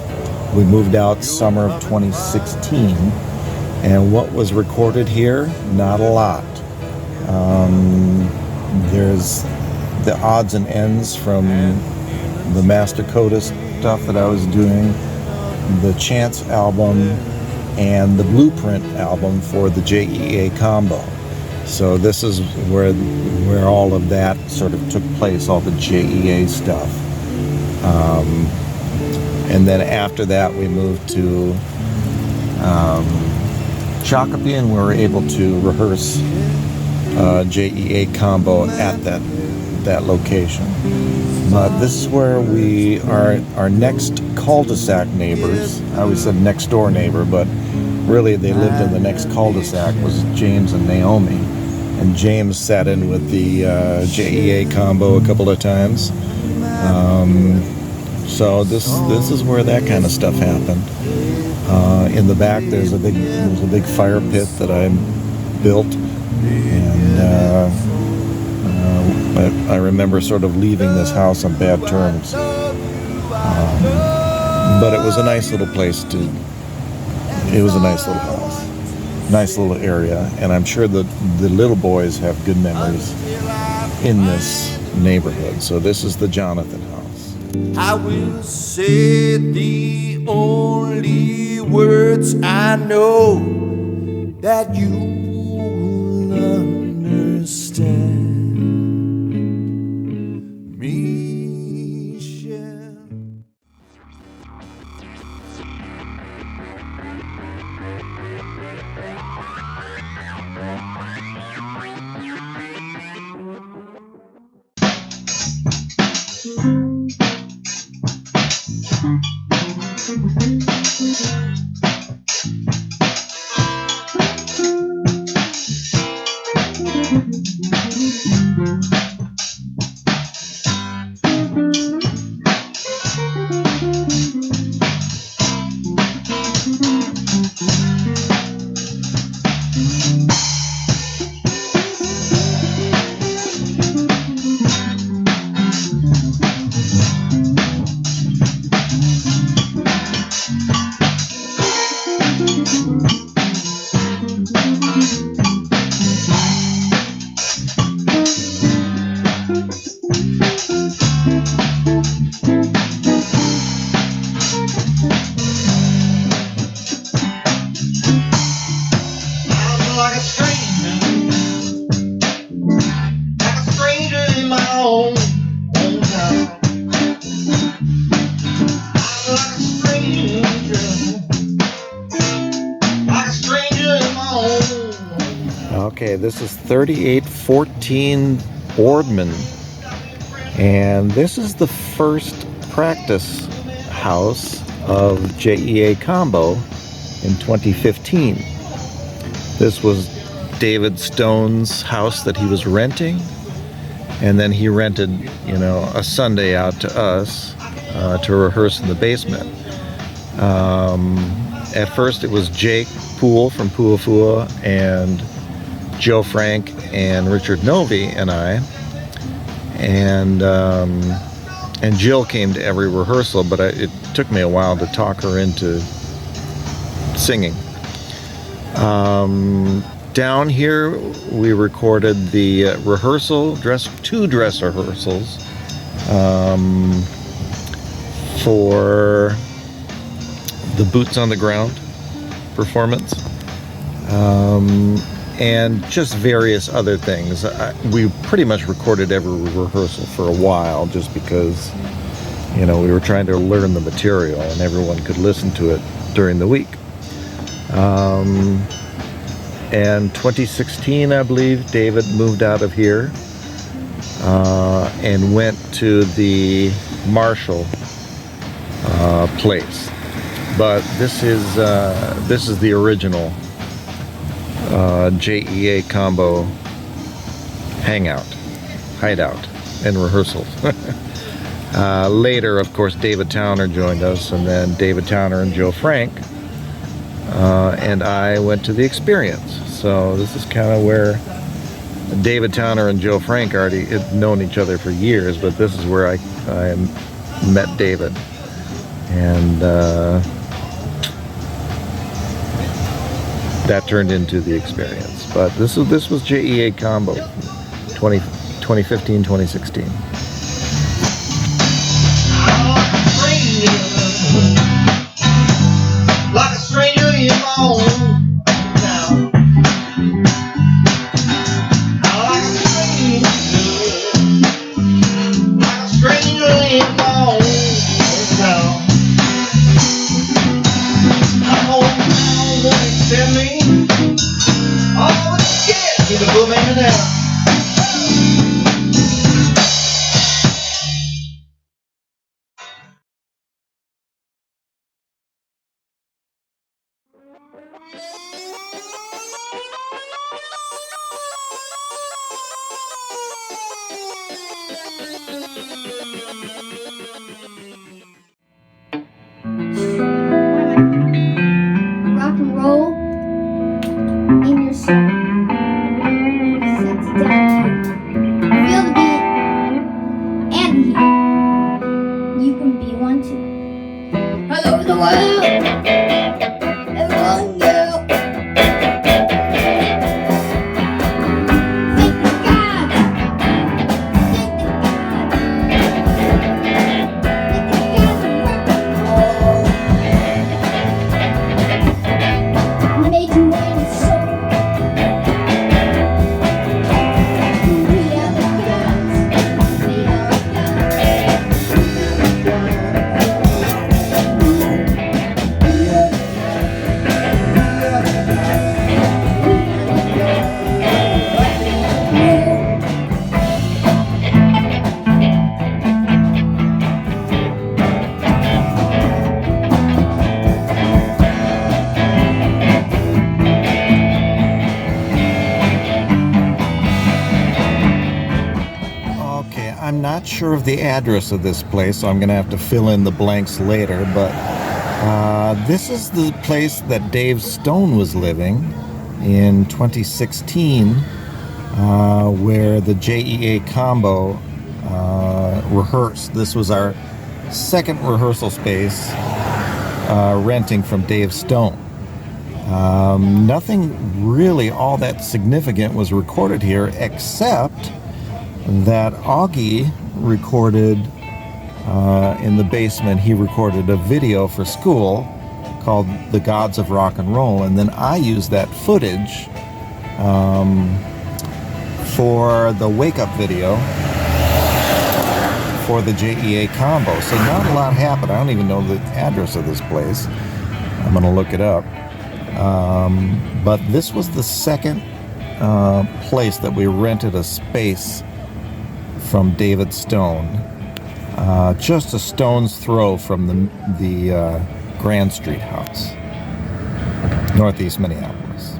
We moved out summer of 2016. And what was recorded here? Not a lot. There's the odds and ends from the Master Coda stuff that I was doing, the Chance album, and the Blueprint album for the JEA combo. So this is where all of that sort of took place, all the JEA stuff. And then after that, we moved to Shakopee, and we were able to rehearse JEA combo at that location. But this is where we are. Our next cul-de-sac neighbors, I always said next door neighbor, but really they lived in the next cul-de-sac, was James and Naomi. And James sat in with the JEA combo a couple of times. So this is where that kind of stuff happened. In the back, there's a big fire pit that I built, and I remember sort of leaving this house on bad terms. But it was a nice little place it was a nice little house, nice little area, and I'm sure that the little boys have good memories in this neighborhood. So this is the Jonathan House. I will say the only words I know that you understand. Okay, this is 3814 Boardman, and this is the first practice house of JEA Combo in 2015. This was David Stone's house that he was renting, and then he rented, a Sunday out to us to rehearse in the basement. At first it was Jake Poole from Puafua and Joe Frank and Richard Novi and I, and Jill came to every rehearsal, but it took me a while to talk her into singing. Down here, we recorded the two dress rehearsals for the Boots on the Ground performance, and just various other things. We pretty much recorded every rehearsal for a while, just because, you know, we were trying to learn the material and everyone could listen to it during the week. And 2016, I believe, David moved out of here and went to the Marshall place. But this is the original JEA Combo hideout, and rehearsals. Later, of course, David Towner joined us, and then David Towner and Joe Frank, and I went to the Experience. So this is kind of where David Towner and Joe Frank already had known each other for years, but this is where I met David. And that turned into the Experience. But this was JEA Combo 2015, 2016. Like a stranger in my own town. Like a stranger in my own town. My hometown won't accept me. Oh, shit, you can put me down. Rock and roll in your soul. Set it down. Feel the beat and the heat. You can be one too. All over the world. Everyone go. Thank the God. Making way to soul. We are the gods. We are the gods. Okay, I'm not sure of the address of this place, so I'm going to have to fill in the blanks later, but this is the place that Dave Stone was living in 2016, where the JEA Combo rehearsed. This was our second rehearsal space, renting from Dave Stone. Nothing really all that significant was recorded here, except that Augie recorded in the basement. He recorded a video for school called The Gods of Rock and Roll, and then I used that footage for the wake up video for the JEA Combo. So not a lot happened. I don't even know the address of this place. I'm going to look it up. But this was the second place that we rented a space from David Stone, just a stone's throw from the Grand Street house, Northeast Minneapolis.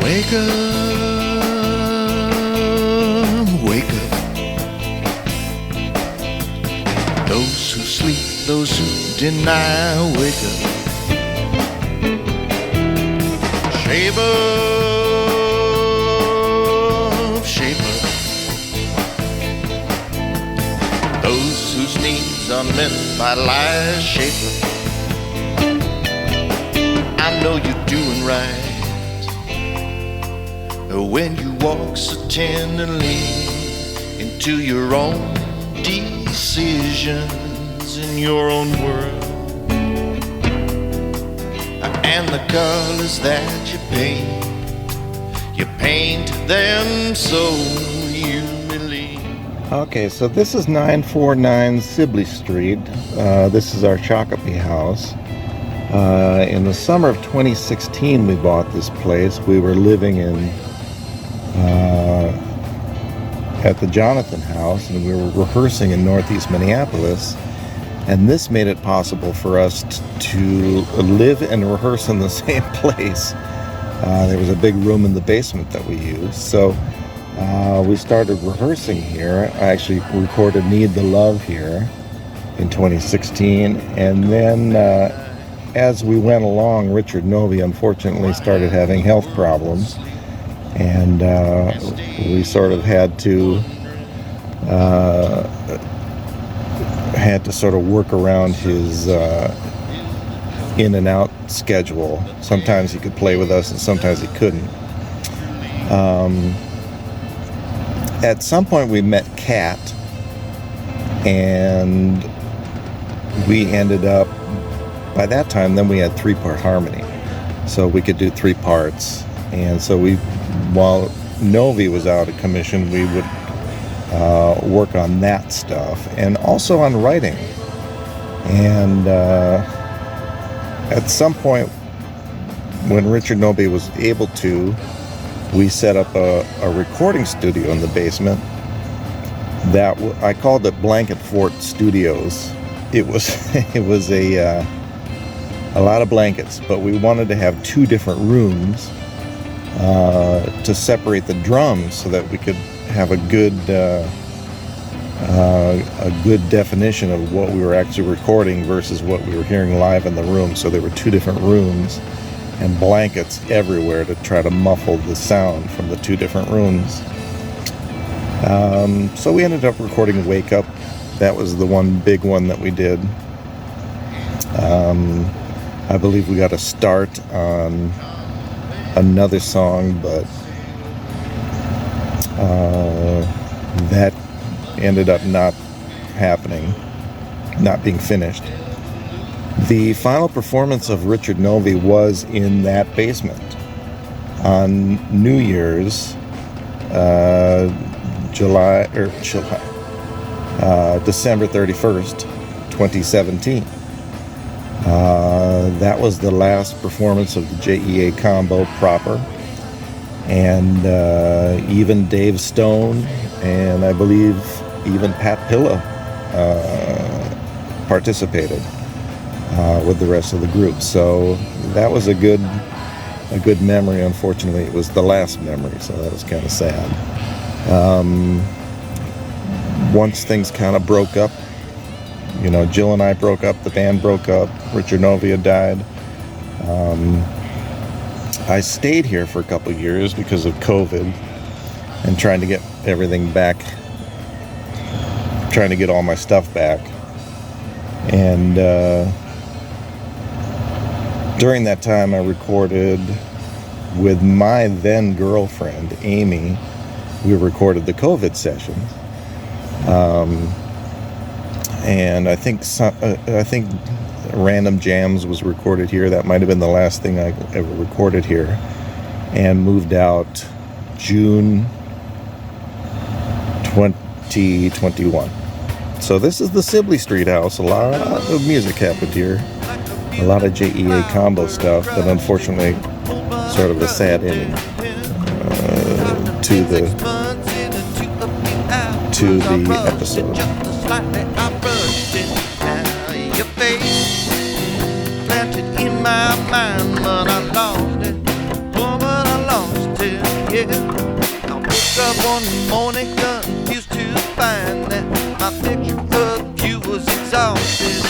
Wake up, wake up. Those who sleep, those who deny, wake up. Shape up, shape up. Those whose needs are met by lies, shape up. I know you're doing right when you walk so tenderly into your own decisions in your own world, and the colors that you paint them so you believe. Okay, so this is 949 Sibley Street. This is our Shakopee house. In the summer of 2016, we bought this place. We were living in at the Jonathan House, and we were rehearsing in Northeast Minneapolis, and this made it possible for us to live and rehearse in the same place. There was a big room in the basement that we used, so we started rehearsing here. I actually recorded Need the Love here in 2016, and then as we went along, Richard Novy unfortunately started having health problems, and we sort of had to sort of work around his in and out schedule. Sometimes he could play with us and sometimes he couldn't. At some point we met Kat, and we ended up, by that time then we had 3-part harmony, so we could do 3 parts. And so while Novy was out of commission, we would work on that stuff and also on writing. And at some point when Richard Novy was able to, we set up a recording studio in the basement that I called it Blanket Fort Studios. It was a lot of blankets, but we wanted to have 2 different rooms to separate the drums so that we could have a good definition of what we were actually recording versus what we were hearing live in the room. So there were 2 different rooms and blankets everywhere to try to muffle the sound from the 2 different rooms. So we ended up recording Wake Up. That was the one big one that we did. I believe we got a start on another song, but that ended up not happening, not being finished. The final performance of Richard Novy was in that basement on New Year's, December 31st, 2017. That was the last performance of the JEA combo proper, and even Dave Stone and I believe even Pat Pilla participated with the rest of the group. So that was a good memory. Unfortunately, it was the last memory, so that was kind of sad. Once things kind of broke up, you know, Jill and I broke up, the band broke up, Richard Novy had died. I stayed here for a couple of years because of COVID and trying to get everything back, trying to get all my stuff back. And during that time I recorded with my then girlfriend, Amy. We recorded the COVID sessions. And I think Random Jams was recorded here. That might have been the last thing I ever recorded here. And moved out June 2021. So this is the Sibley Street house. A lot of music happened here. A lot of JEA combo stuff, but unfortunately, sort of a sad ending to the episode. Your face planted in my mind, but I lost it. Oh, but I lost it, yeah. I woke up one morning confused to find that my picture of you was exhausted.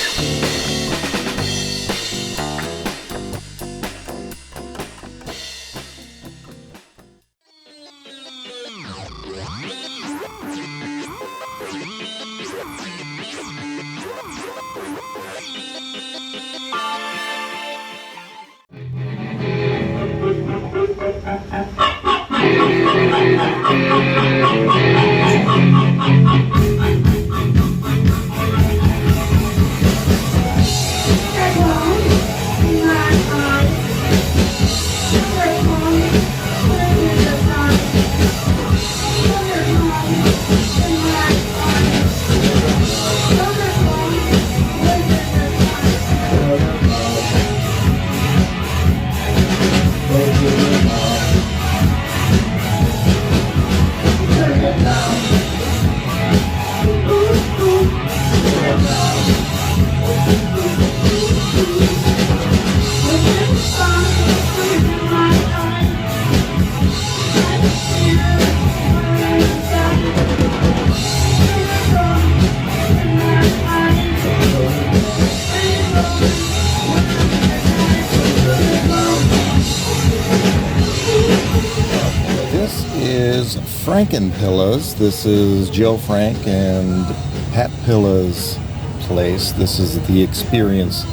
Frankenpilla's. This is Joe Frank and Pat Pilla's place. This is the Experience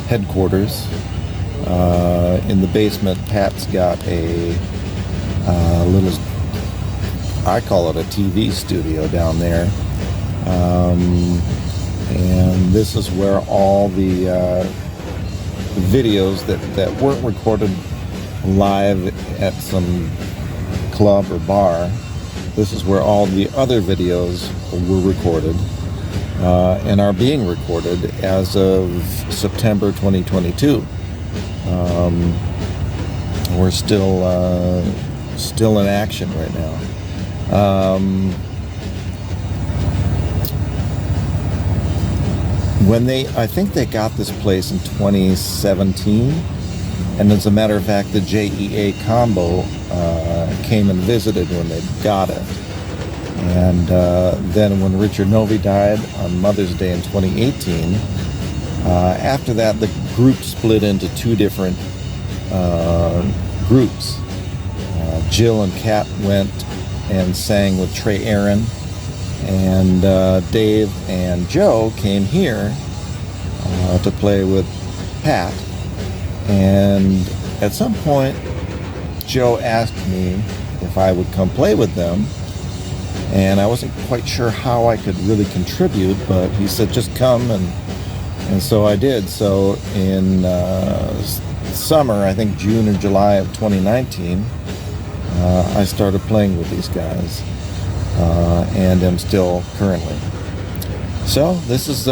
headquarters. In the basement, Pat's got a little, I call it a TV studio down there. And this is where all the videos that weren't recorded live at some club or bar, this is where all the other videos were recorded and are being recorded as of September 2022. We're still in action right now. I think they got this place in 2017, and as a matter of fact, the JEA combo came and visited when they got it. And then when Richard Novi died on Mother's Day in 2018, after that the group split into two different groups. Jill and Kat went and sang with Trey Aaron, and Dave and Joe came here to play with Pat. And at some point, Joe asked me if I would come play with them, and I wasn't quite sure how I could really contribute, but he said just come, and so I did. So in summer, I think June or July of 2019, I started playing with these guys, and am still currently. So this is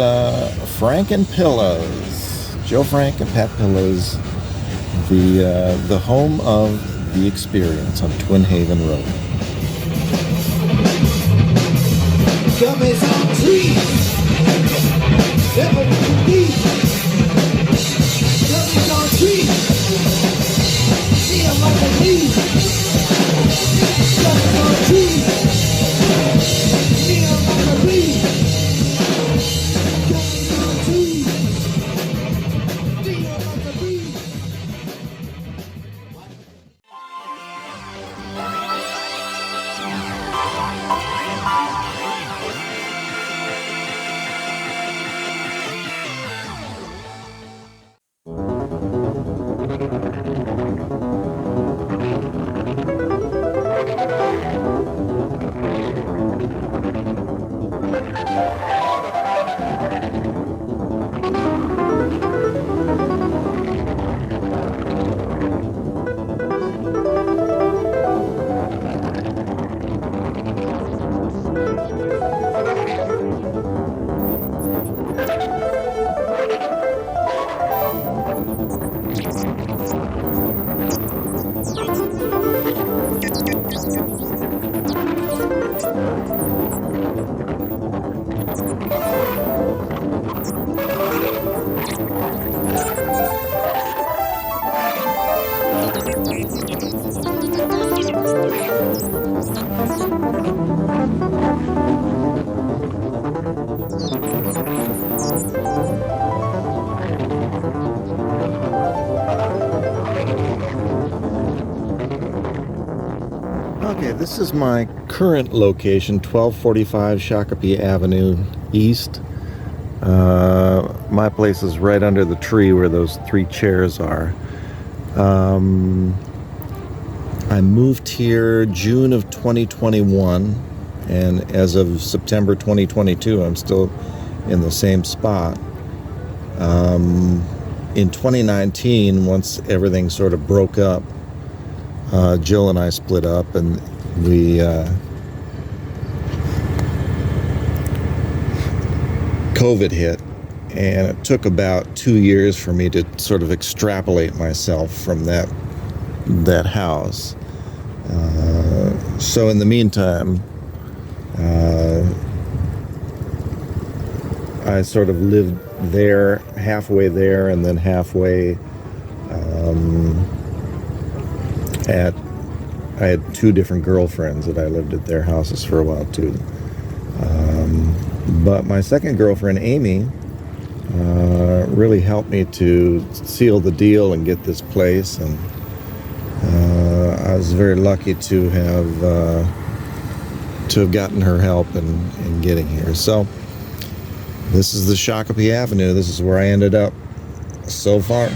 Frank and Pillas, Joe Frank and Pat Pillas, the home of the Experience on Twin Haven Road. Gummies on trees, never believe. Gummies on trees, see 'em like a leaf. Gummies on trees, see 'em like a leaf. Gummies on trees, see 'em like a leaf. Okay, this is my current location, 1245 Shakopee Avenue East. My place is right under the tree where those 3 chairs are. I moved here June of 2021, and as of September 2022, I'm still in the same spot. In 2019, once everything sort of broke up, Jill and I split up, and we COVID hit, and it took about 2 years for me to sort of extrapolate myself from that house. So in the meantime, I sort of lived there, halfway there, and then halfway I had 2 different girlfriends that I lived at their houses for a while too. But my second girlfriend, Amy, really helped me to seal the deal and get this place, and I was very lucky to have gotten her help in getting here. So this is the Shakopee Avenue. This is where I ended up so far.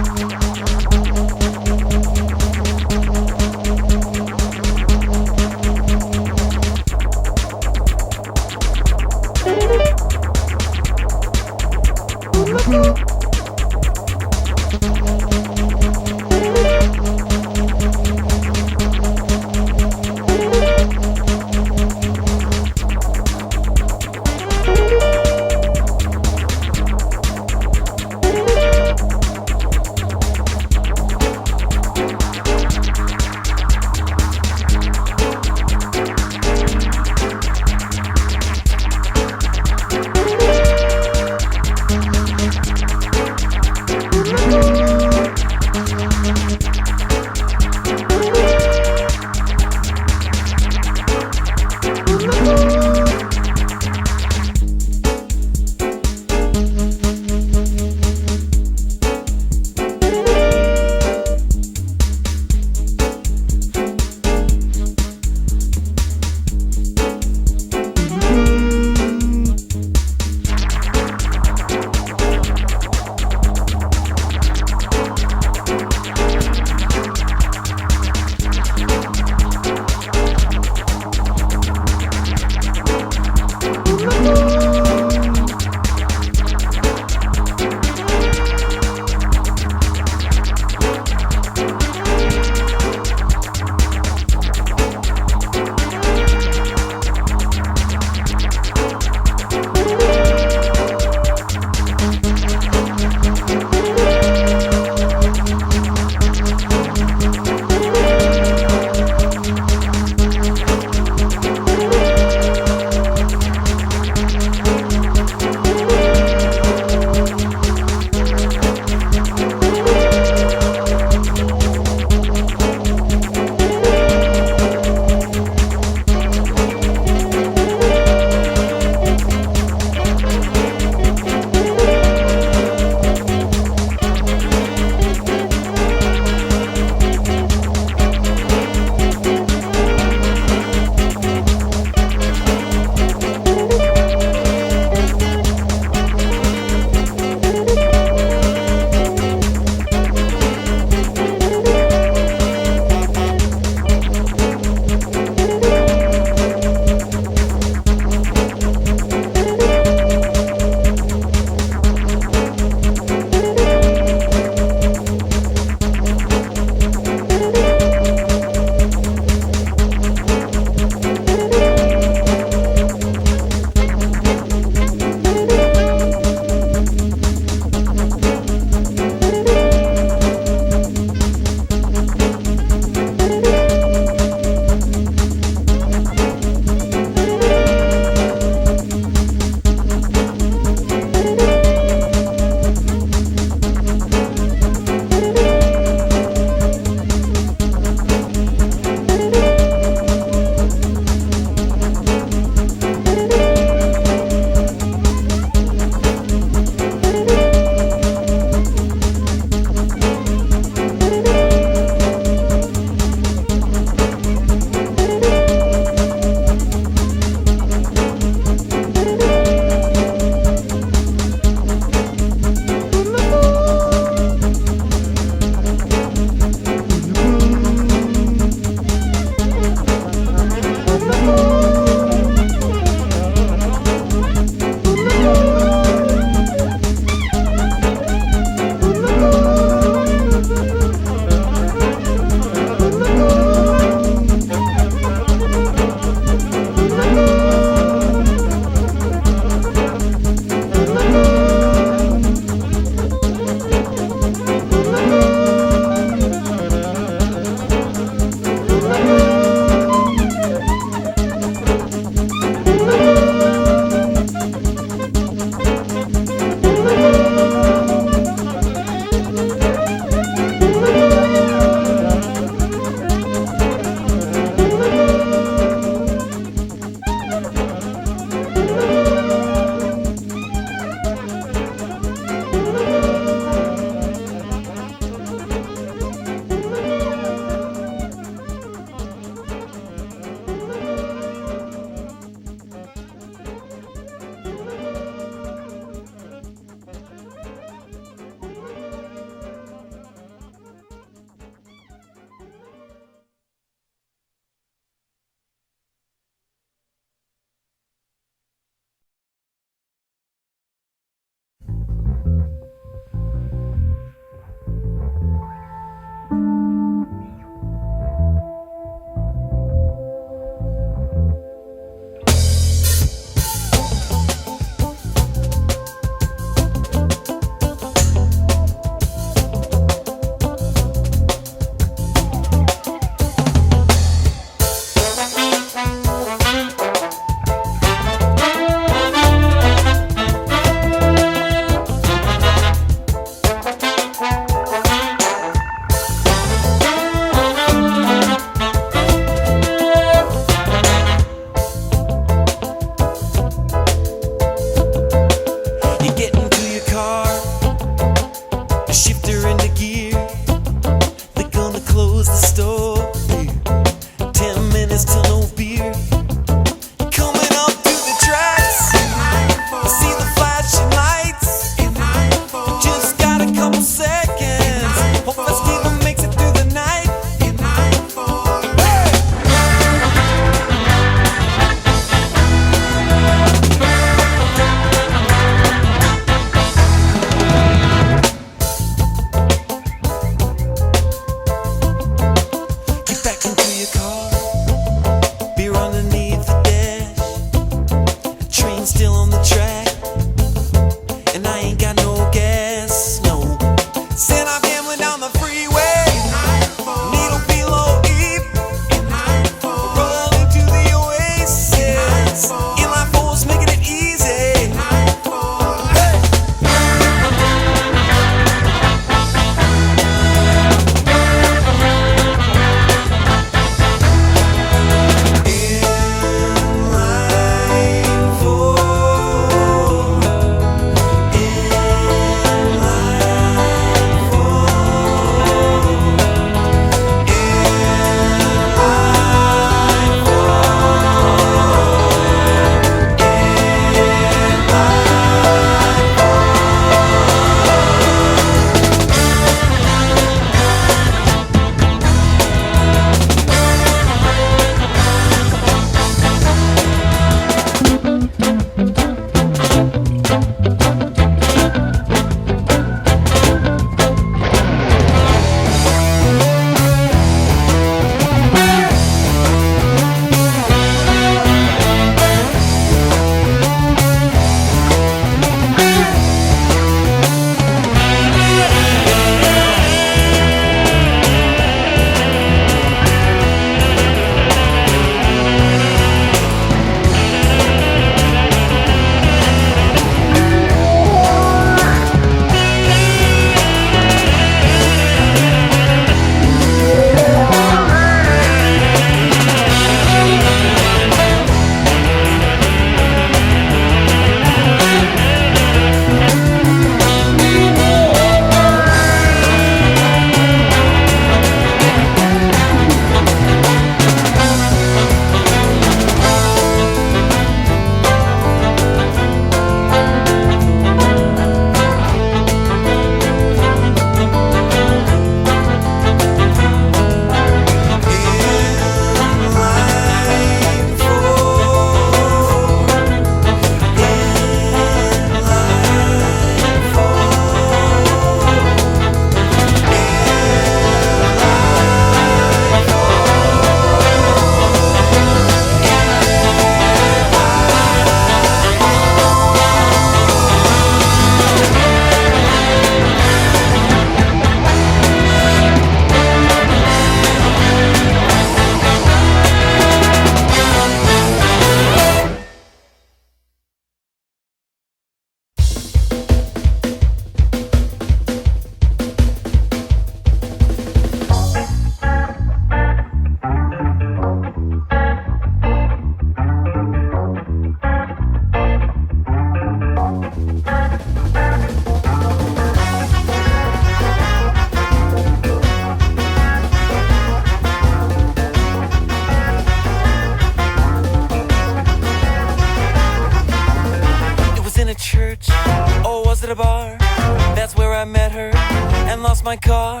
lost my car.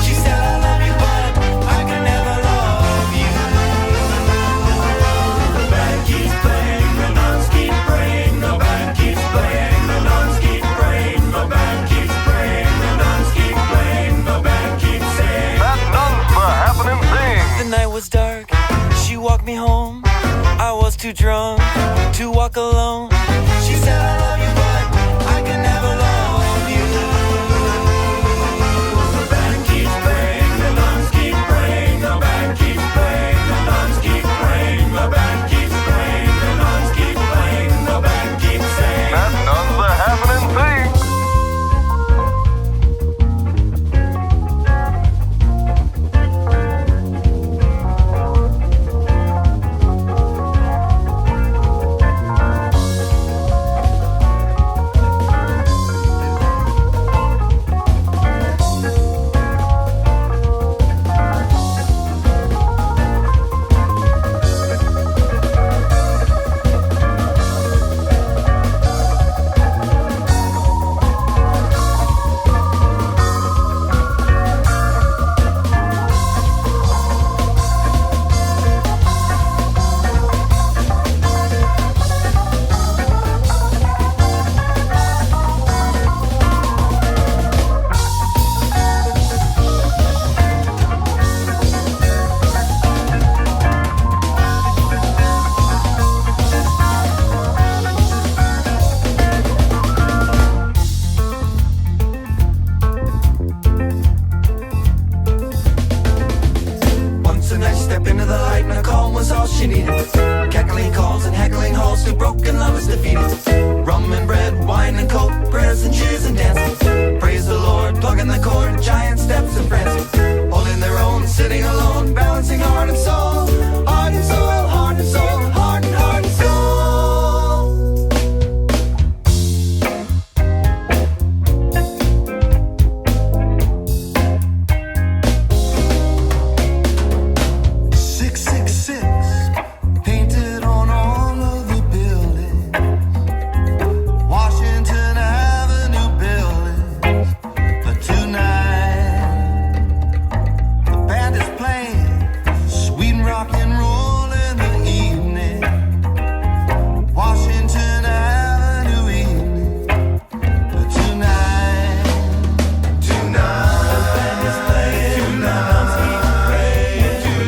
She said I love you, but I can never love you. The band keeps playing, the nuns keep praying. The band keeps playing, the nuns keep praying. The band keeps praying, the nuns keep playing. The band keeps saying that nun's the happening thing. The night was dark, she walked me home. I was too drunk to walk alone. She said I love you, but I can never love you. The band keeps playing, the nuns keep praying. The band keeps playing, the nuns keep praying. The band keeps playing, the nuns keep playing. The band keeps saying that nun's the happening thing. Once a night, step into the light, and a calm was all she needed. Cackling calls and haggling halls, two broken lovers defeated. Rum and bread, wine and coke, prayers and cheers and dancing. Praise the Lord, plugging the chord, giant steps and prancing. Holding their own, sitting alone, balancing heart and soul. Heart and soul, heart and soul, heart and soul. Painted on all of the buildings, Washington Avenue buildings. But tonight, the band is playing sweet rock and roll in the evening. Washington Avenue evening. But tonight, the band is playing. The nuns keep praying. The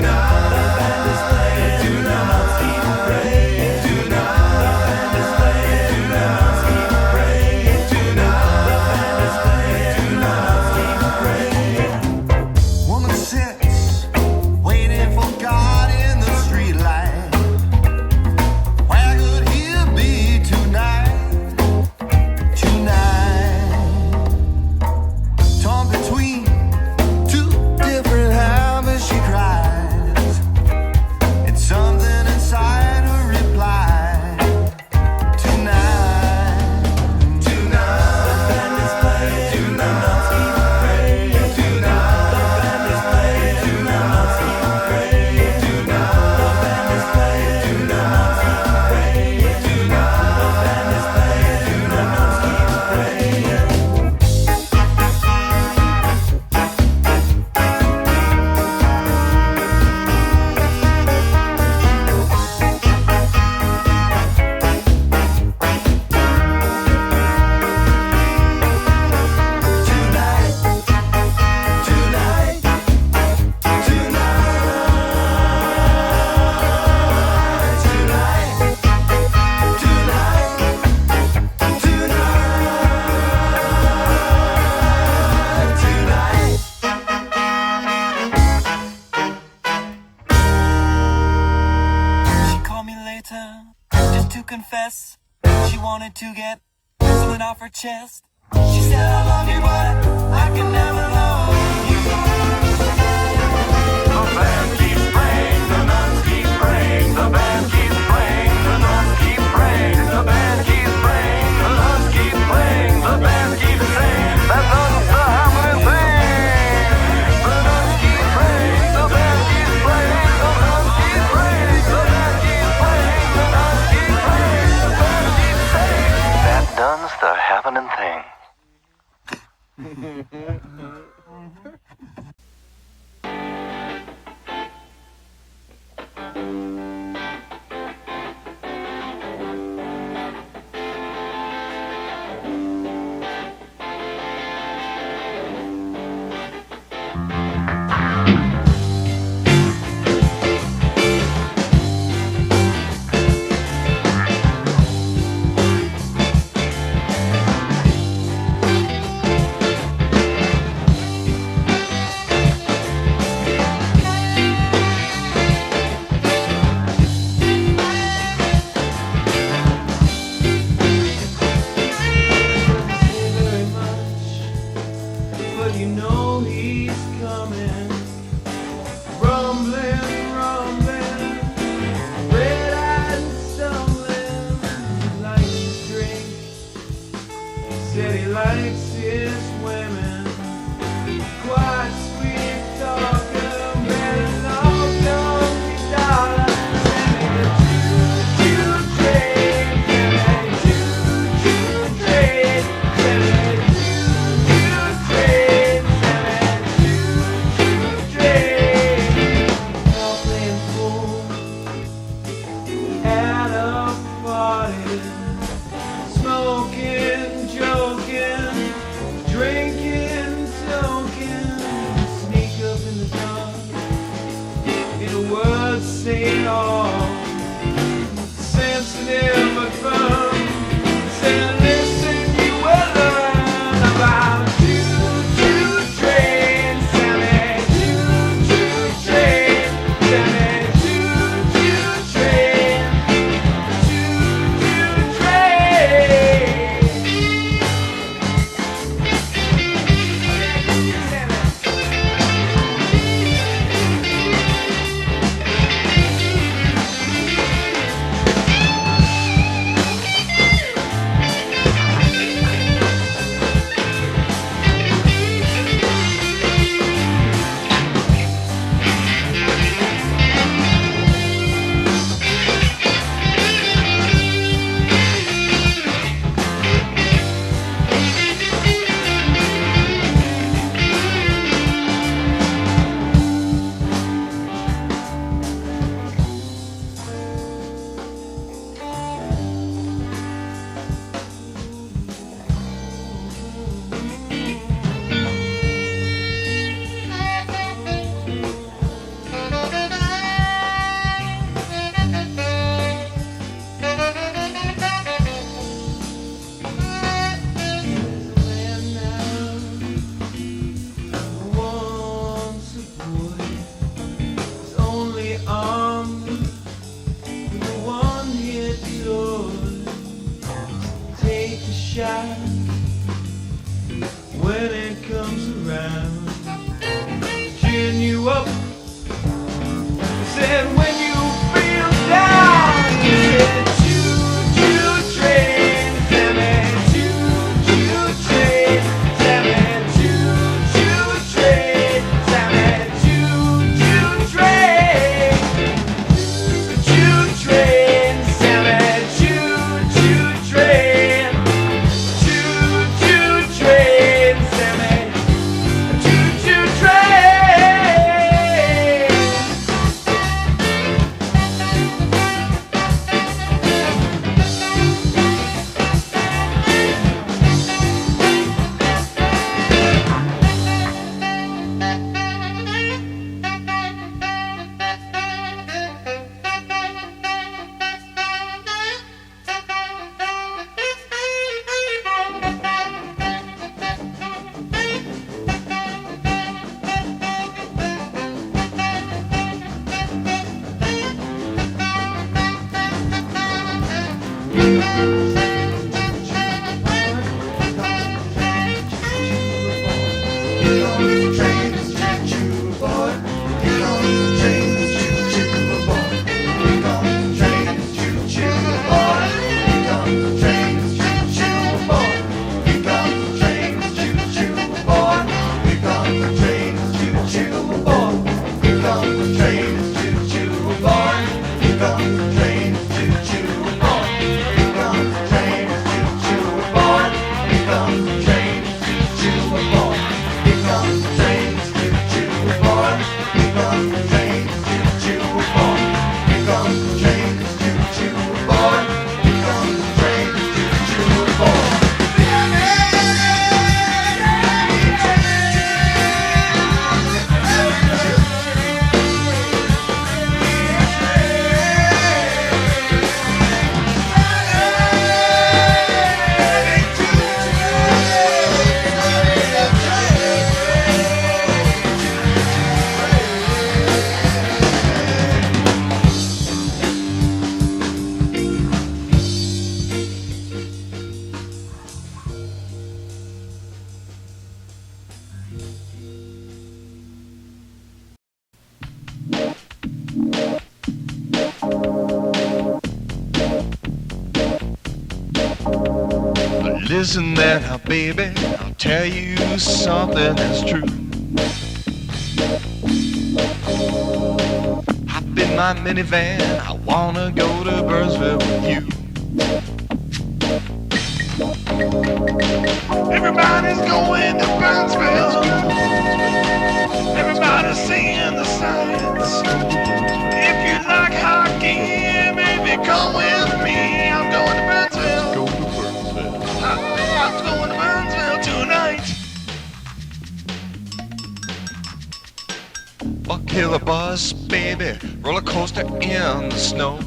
band is playing. The nuns keep praying. The band is playing. The nuns keep praying. The band is playing. The nuns keep praying. Woman sits, waiting for God in the streetlight. Where could he be tonight? Torn between two different habits, she cries. It's something inside her reply. Tonight, the band is playing. The nuns keep praying. The band is playing. The nuns keep praying. The band is playing. The nuns keep praying. The band is playing. The nuns keep praying. She called me later just to confess she wanted to get something off her chest. She said I love you, but I can never love you. The band keeps playing, the nuns keep praying. The band keeps playing, the nuns keep praying. The band keeps playing, the nuns keep playing. The band keeps saying that nun's the happening thing. The nuns keep praying, the band keeps playing. The nuns keep praying, the band keeps playing. The nuns keep praying, the band keeps saying that nun's the happening thing. But you know he's coming, rumbling, rumbling, red-eyed and stumbling. He likes to drink, said he likes his women, quite sweet talker, better love don't be darling. Choo-choo train, choo-choo train, at a party, smoking, joking, drinking, toking, sneak up in the dark, in a word say it all, sensitive but firm, said listen you will learn about choo-choo train, Sammy, choo-choo train, Sammy, choo-choo train. Shot when it comes around, chin you up. Said when you feel down, you said choo-choo train, Sammy, choo-choo train, Sammy, choo-choo train, Sammy, choo-choo train, choo-choo train, Sammy, choo-choo train. Choo-choo train, Sammy, choo-choo train. Choo-choo, boy. Listen then, now, baby, I'll tell you something that's true. Hop in my minivan, I wanna go to Burnsville with you. Everybody's going to Burnsville. Everybody's seeing the signs. If you like hockey, baby, come with me. I'm going to Burnsville. I'm going to Burnsville tonight. Buckhill bus, baby, roller coaster in the snow.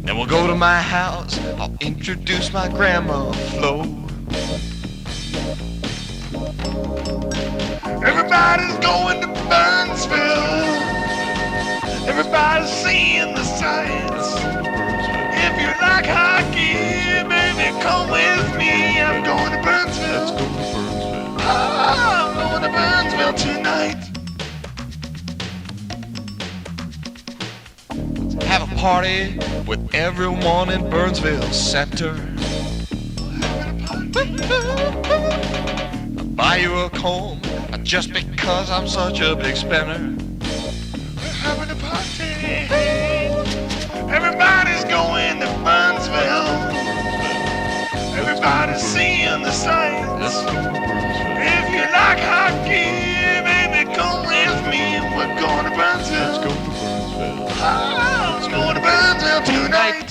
Then we'll go to my house, I'll introduce my grandma, Flo. Everybody's going to Burnsville. Everybody's seeing the sights. If you like hockey, baby, come with me. I'm going to Burnsville. Let's go to Burnsville. I'm going to Burnsville tonight. Have a party with everyone in Burnsville Center. I'll buy you a comb just because I'm such a big spender. We're having a party. Everybody's going to Burnsville. Everybody's seeing the sights. If you like hockey, baby, come with me. We're going to Burnsville. Let's go to Burnsville. I'm going to Burnsville tonight.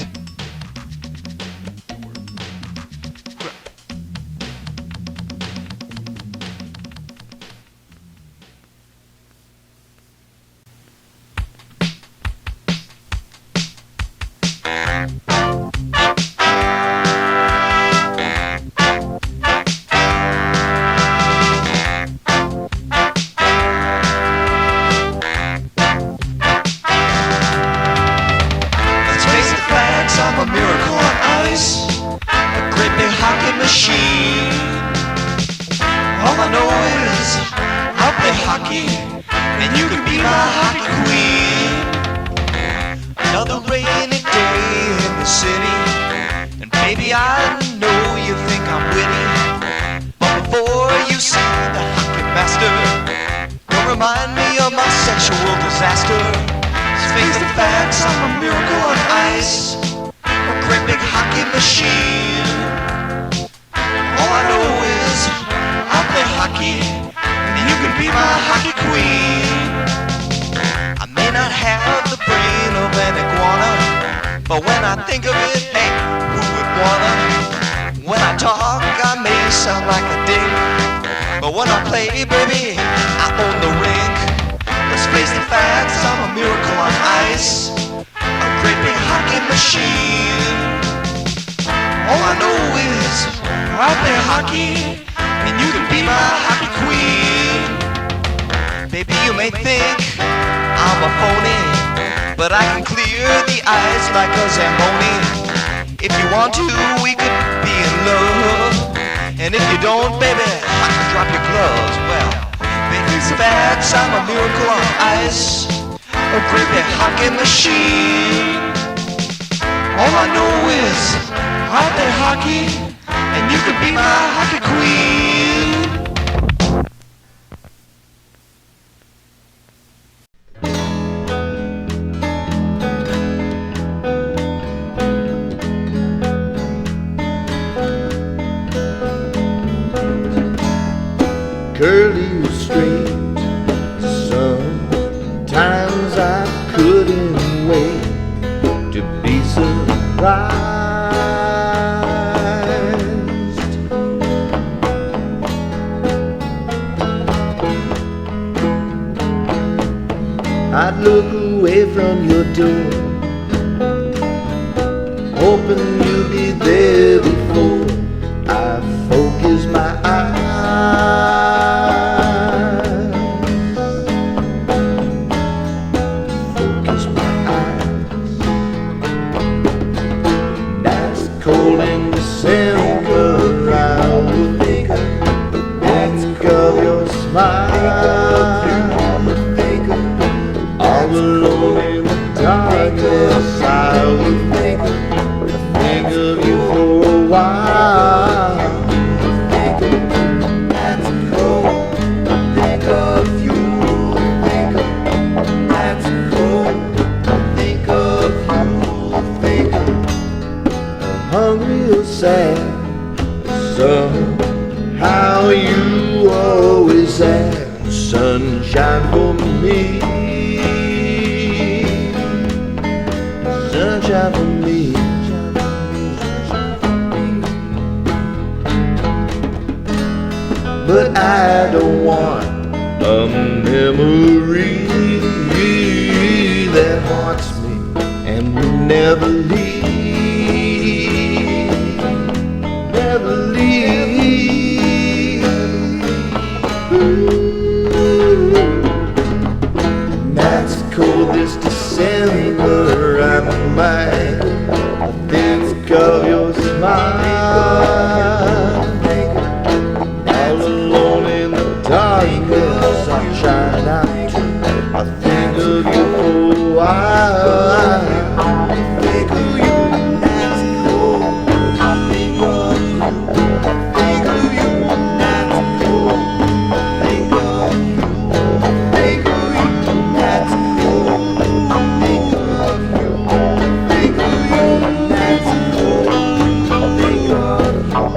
Curly was straight. Sometimes I couldn't wait to be surprised. I'd look away from your door, hoping you'd be there before I focus my eyes. Cold in December, I would think of your smile. All alone in the darkness, I would think how you always had sunshine for me. Sunshine for me. But I don't want a memory that haunts me and will never leave. Never leave. Nights cold this December, I might think of your smile. All alone in the darkness, I try not to. I think of you for a while. Think of you, nights cold. I think of you. Think of you, nights cold. Think of you. Think of you, nights cold. Think of you. Think of you, nights cold. Think of you.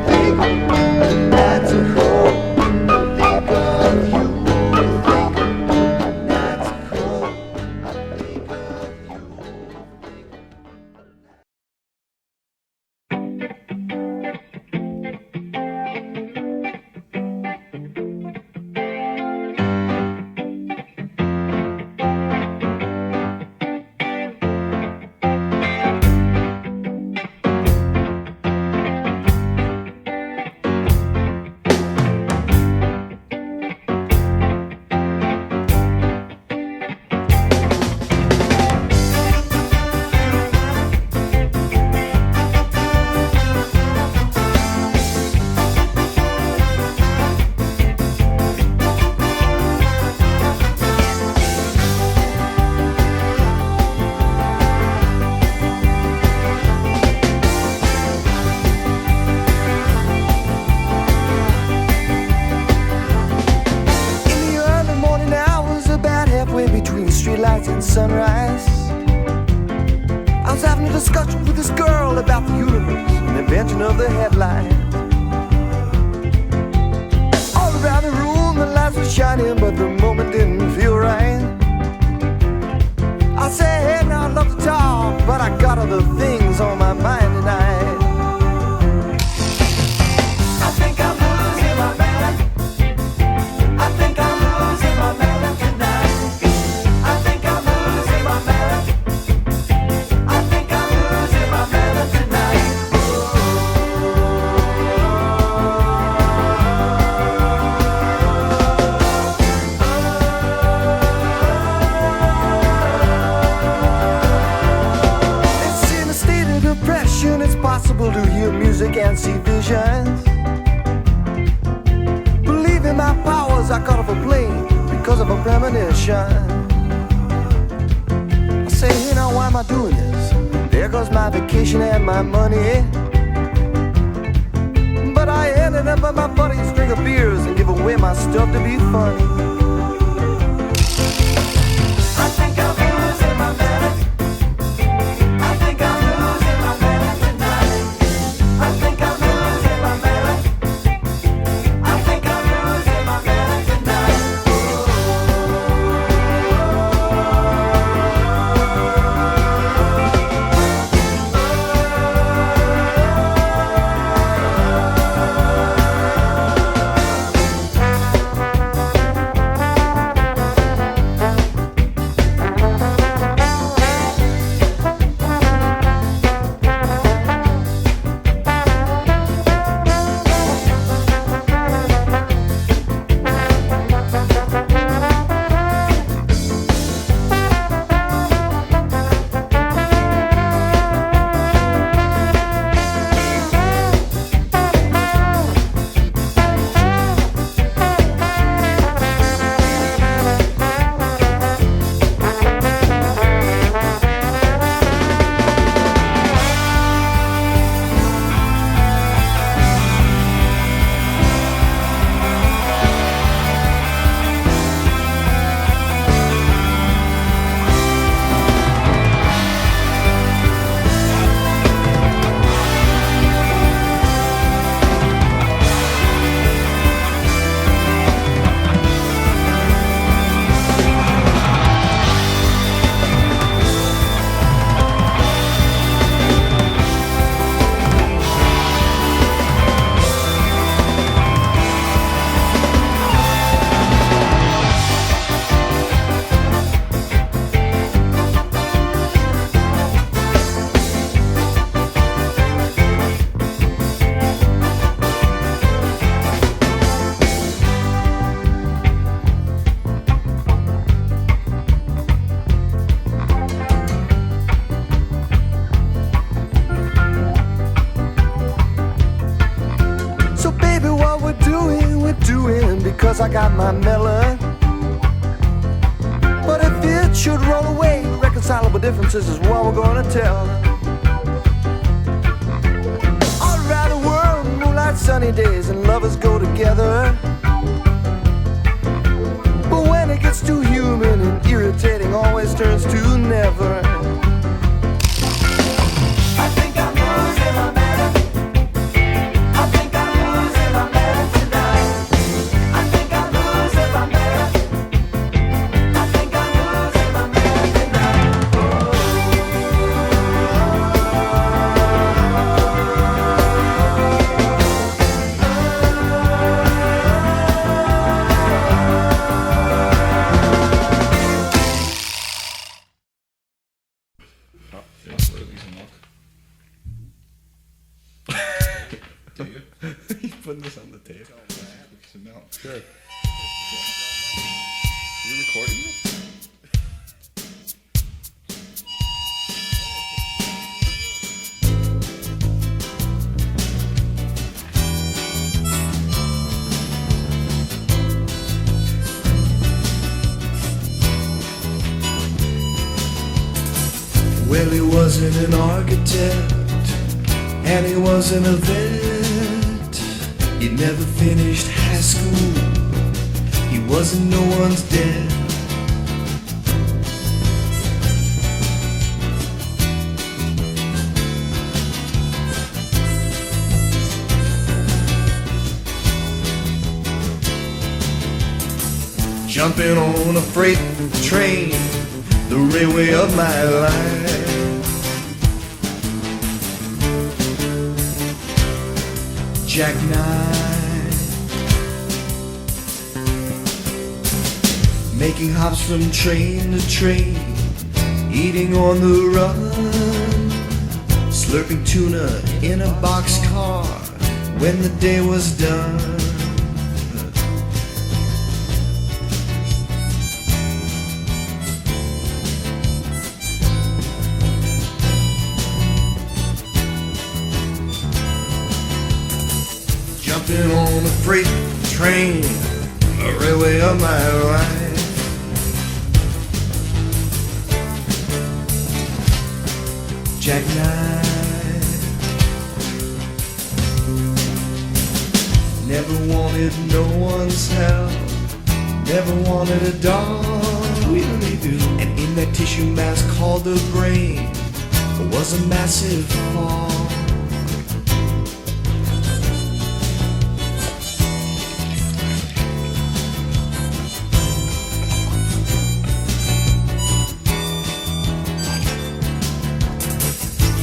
Think of you, nights cold. Think of you. Streetlights and sunrise. I was having a discussion with this girl about the universe and the invention of the headlight. All around the room the lights were shining, but the moment didn't feel right. I said, hey, now I'd love to talk, but I got other things on my mind tonight. I think I'm losing my man. I think I'm losing my man tonight. It's possible to hear music and see visions. Believe in my powers, I got off a plane because of a premonition. I say, hey, now why am I doing this? There goes my vacation and my money. But I ended up at my buddy's drink of beers and give away my stuff to be funny. I think I'm losing my man. Baby, what we're doing because I got my melon. But if it should roll away, irreconcilable differences is what we're gonna tell. All around the world, moonlight, sunny days, and lovers go together. But when it gets too human and irritating, always turns to never. I think I'm losing my melon. I think I'm losing my melon tonight. I think I'm losing my melon. I think I'm losing my melon tonight. Do you? You putting this on the tape? No. Sure. You recording it? Well, he wasn't an architect, and he wasn't a vet. He never finished high school. He wasn't no one's dad. Jumping on a freight train, the railway of my life. Jackknife, making hops from train to train, eating on the run, slurping tuna in a boxcar when the day was done. Jumping on a freight train, a railway of my life. Jackknife, never wanted no one's help, never wanted a dog. We really do. And in that tissue mass called the brain was a massive flaw.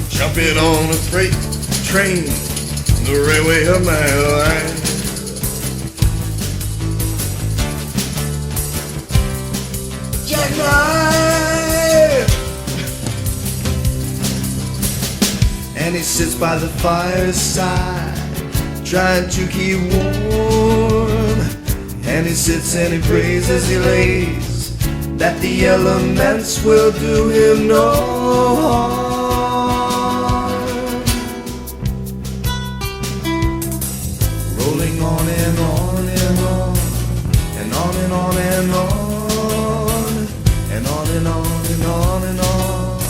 Jumping on a freight train, the railway of my life. Jackknife, and he sits by the fireside, trying to keep warm. And he sits and he prays as he lays that the elements will do him no harm. Rolling on and on and on, and on and on and on, and on and on and on and on,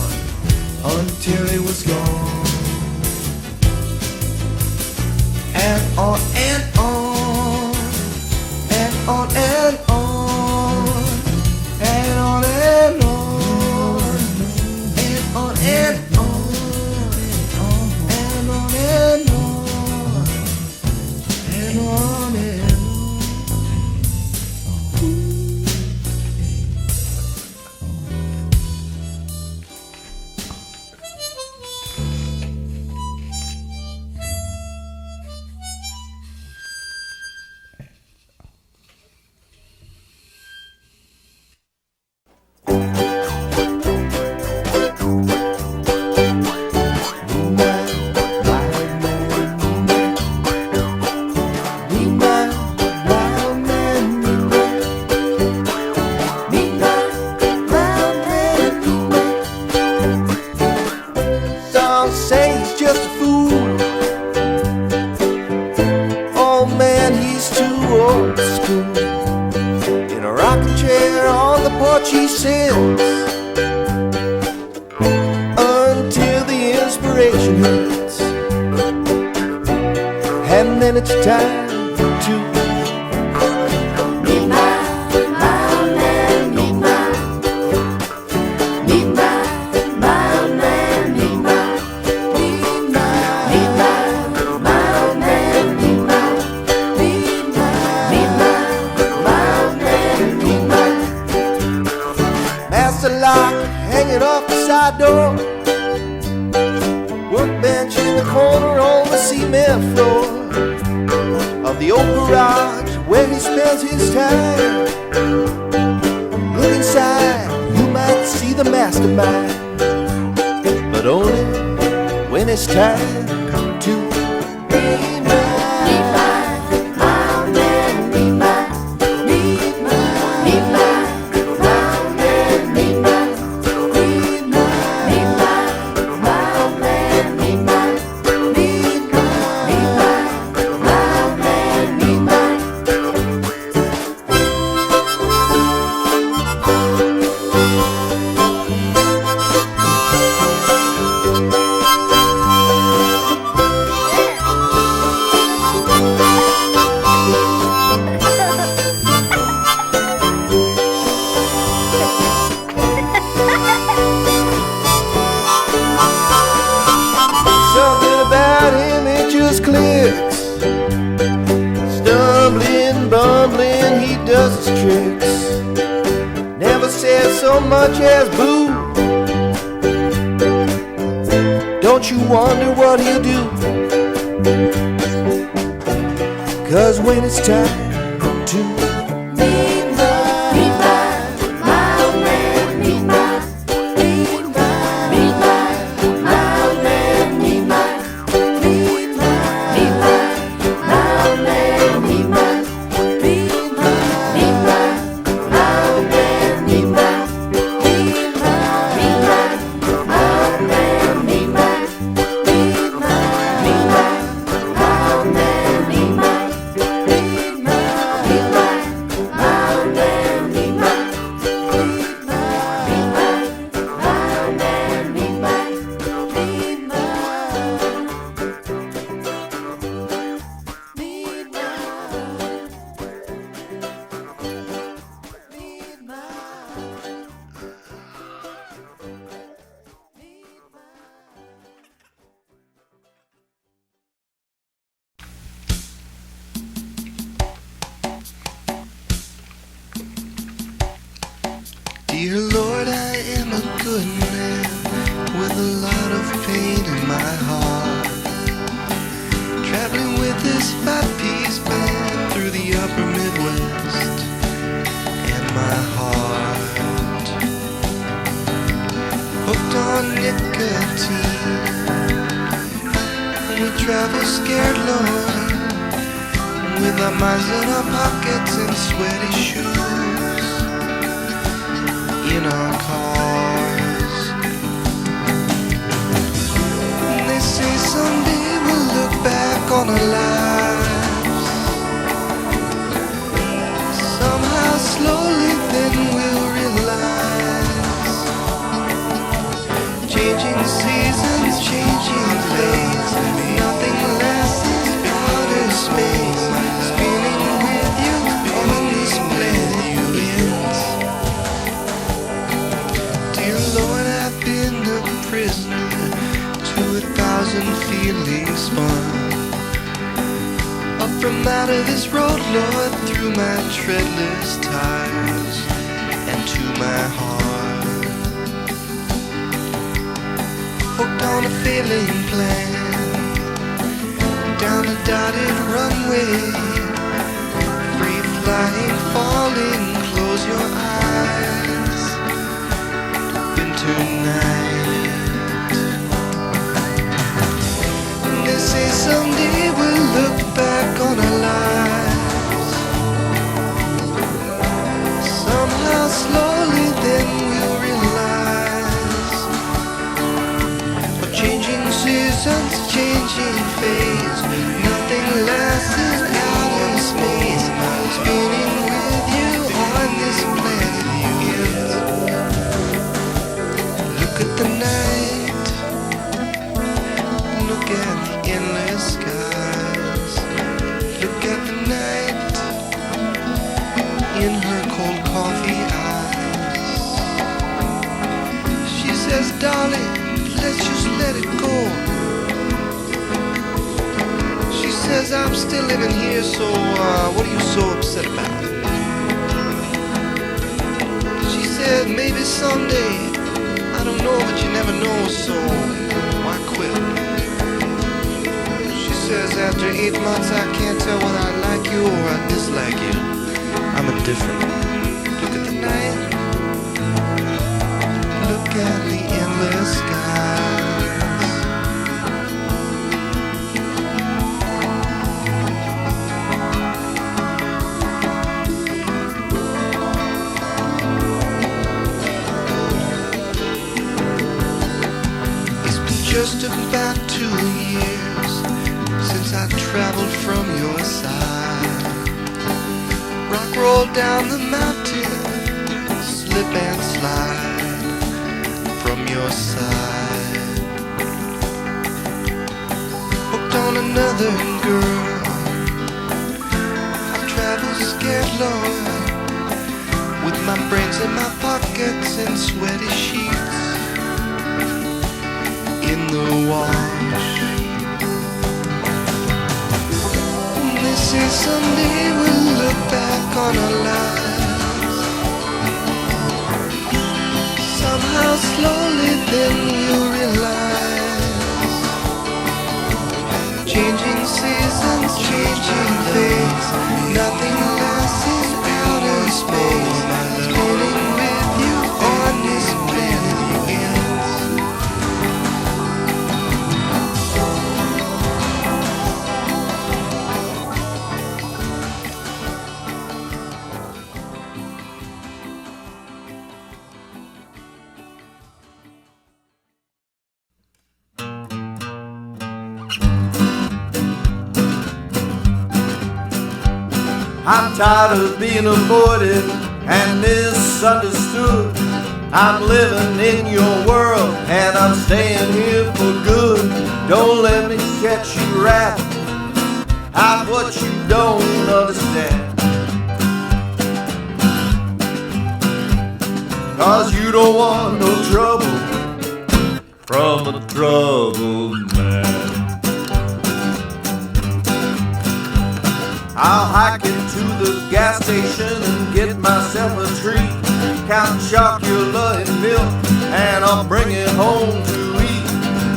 until it was gone. And on and on, and on and on, and on and on, and on and on, and on and on. And on and and he's too old school. In a rocking chair on the porch he sits until the inspiration hits, and then it's time to meet my old man, meet my old man, meet my old man, meet my old man, meet my master lock hanging off the side door, workbench in the corner on the cement floor of the old garage where he spends his time. Look inside, you might see the mastermind, but only when it's time to be mine. Something about him, it just clicks. Stumbling, bumbling, he does his tricks. Never says so much as boo. Don't you wonder what he'll do? 'Cause when it's time to meet my old man, meet my old man, meet my old man, meet my Dear Lord, I am a good man with a lot of pain in my heart. Traveling with this 5-piece band through the upper Midwest and my heart. Hooked on nicotine. We travel scared, Lord, with our minds in our pockets and sweaty shoes in our cars. They say someday we'll look back on our lives. Somehow slowly then we'll realize changing seasons, changing days, nothing lasts outer space. Spinning with you on this planet ends. Dear Lord, I've been a prisoner to 1,000 feelings spun. Up from out of this road, Lord, through my treadless tires and to my heart. Hooked on a failing plan, down a dotted runway, free flying, falling, close your eyes. Winter night. They say someday we'll look back on our lives. Somehow slowly then we'll realize we're changing seasons, changing phase. Nothing lasts out in says, darling, let's just let it go. She says, I'm still living here, so what are you so upset about? She said, maybe someday, I don't know, but you never know, so why quit? She says, after 8 months, I can't tell whether I like you or I dislike you. I'm indifferent. Look at the night. Look at the endless skies. It's been just about 2 years since I traveled from your side. Rock roll down the mountain, slip and slide from your side. Hooked on another girl. I've traveled scared, Lord, with my brains in my pockets and sweaty sheets in the wash. They say someday we'll look back on our lives. Somehow slowly then we'll realize changing seasons, changing fates, nothing lasts in outer space. Spinning with you on this planet ends. I'm tired of being avoided and misunderstood. I'm living in your world and I'm staying here for good. Don't let me catch you rapping out what you don't understand. 'Cause you don't want no trouble from a troubled man. I'll hike into the gas station and get myself a treat. Count chocolate and milk and I'll bring it home to eat.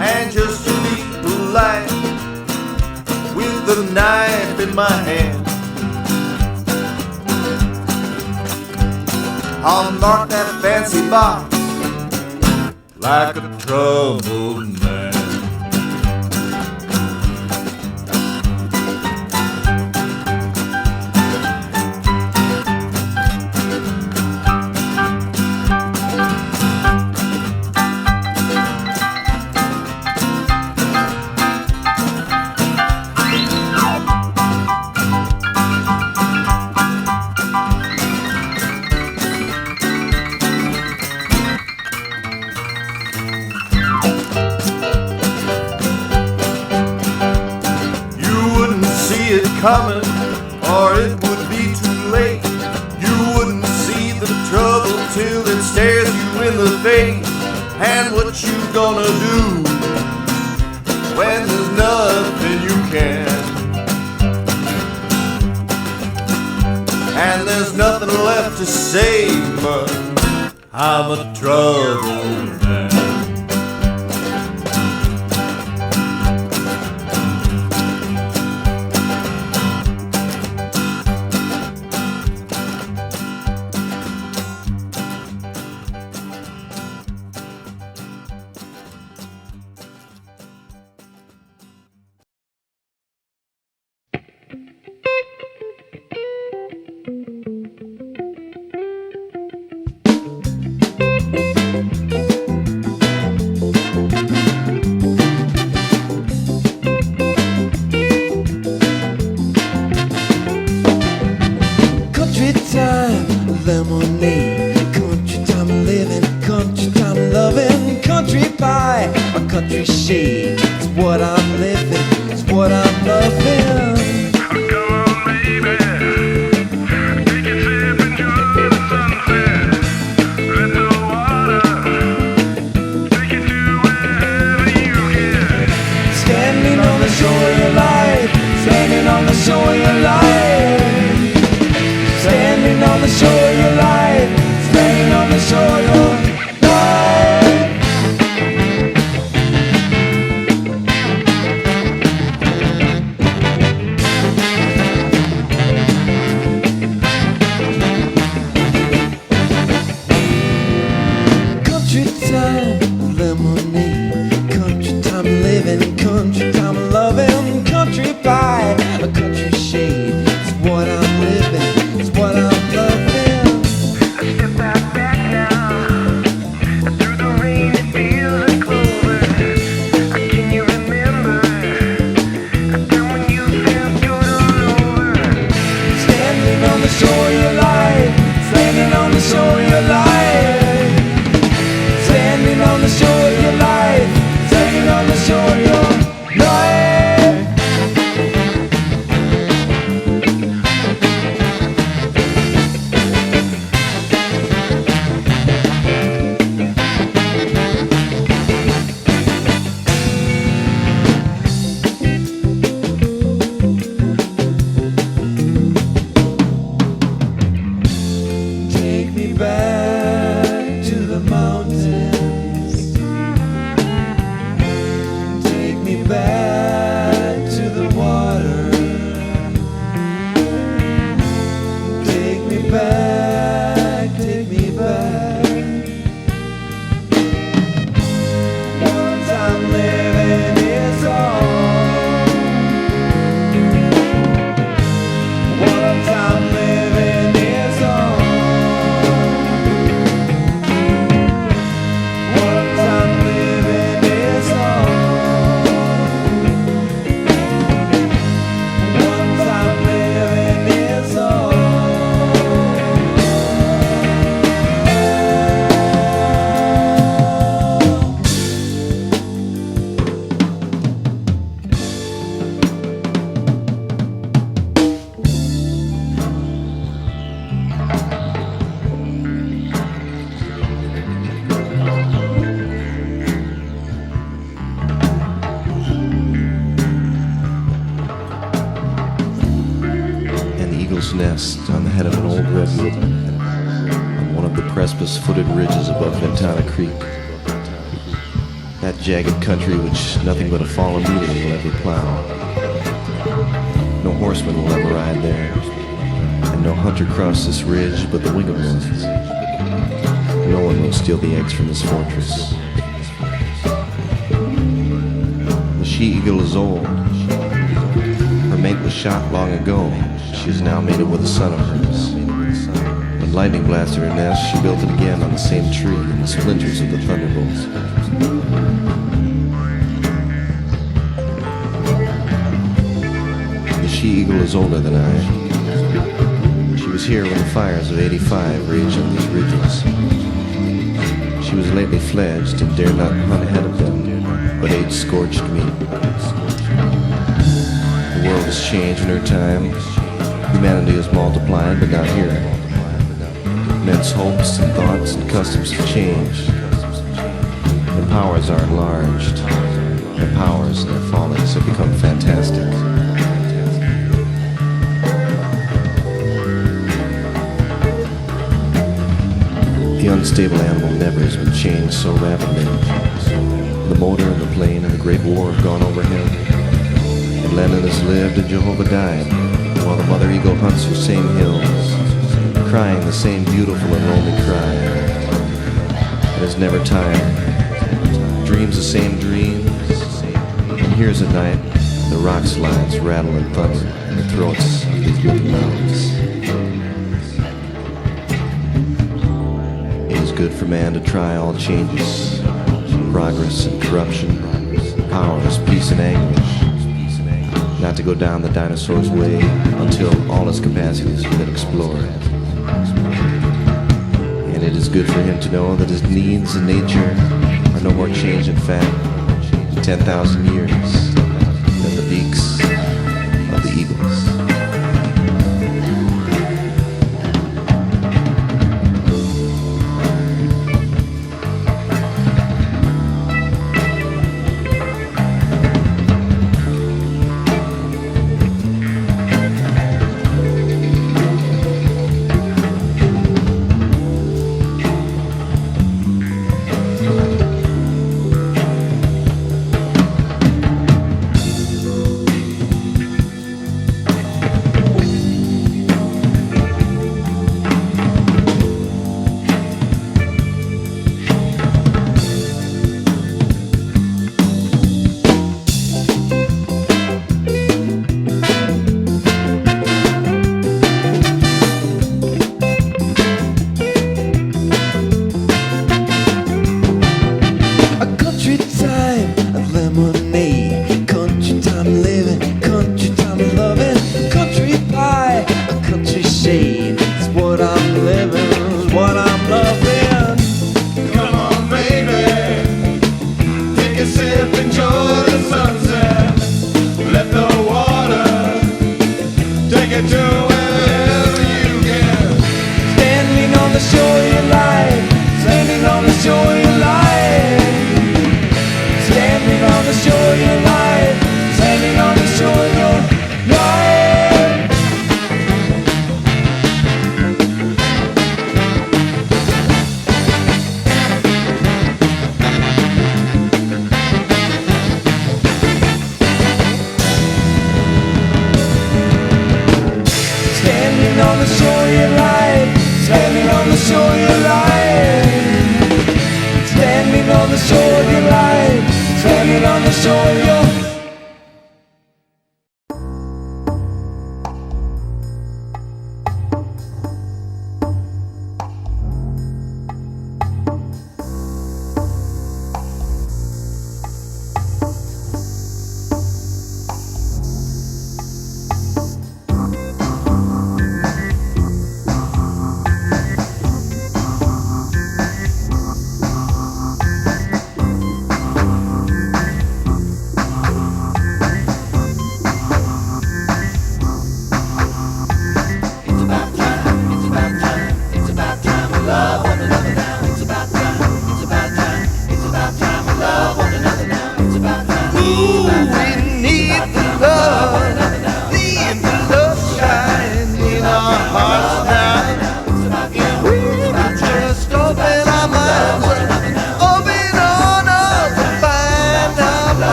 And just to be polite, with the knife in my hand, I'll mark that fancy box like a troubled man. Coming, or it would be too late. You wouldn't see the trouble till it stares you in the face. And what you gonna do when there's nothing you can? And there's nothing left to say, but I'm a troubled man. lemonade. Country time living, country time loving, country pie, a country shade. It's what I'm living, it's what I'm loving. eagle's nest on the head of an old redwood on one of the precipice-footed ridges above Ventana Creek. That jagged country which nothing but a fallen leader will ever plow. No horseman will ever ride there, and no hunter cross this ridge but the winged ones. No one will steal the eggs from this fortress. The she-eagle is old. Her mate was shot long ago. She is now mated with a son of hers. When lightning blasted her nest, she built it again on the same tree in the splinters of the thunderbolts. The she-eagle is older than I. She was here when the fires of '85 raged on these ridges. She was lately fledged and dared not hunt ahead of them, but ate scorched meat. The world has changed in her time. Humanity has multiplied, but not here. Men's hopes and thoughts and customs have changed. Their powers are enlarged. Their powers and their fallings have become fantastic. The unstable animal never has been changed so rapidly. The motor and the plane and the Great War have gone overhead. And Lenin has lived and Jehovah died, while the mother eagle hunts her same hills, crying the same beautiful and lonely cry. It is never tired, dreams the same dreams, and hears at night the rock slides rattle and thunder in the throats of these little mountains. It is good for man to try all changes, progress and corruption, powers, peace and anguish, not to go down the dinosaur's way until all his capacities have been explored. And it is good for him to know that his needs in nature are no more changed in fact in 10,000 years than the beaks of the eagles.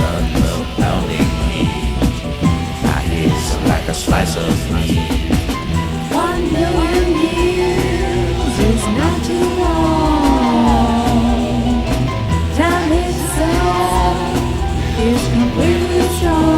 sun, the pounding heat. I hiss like a slice of meat. 1 million years is not too long. Time itself is completely strong.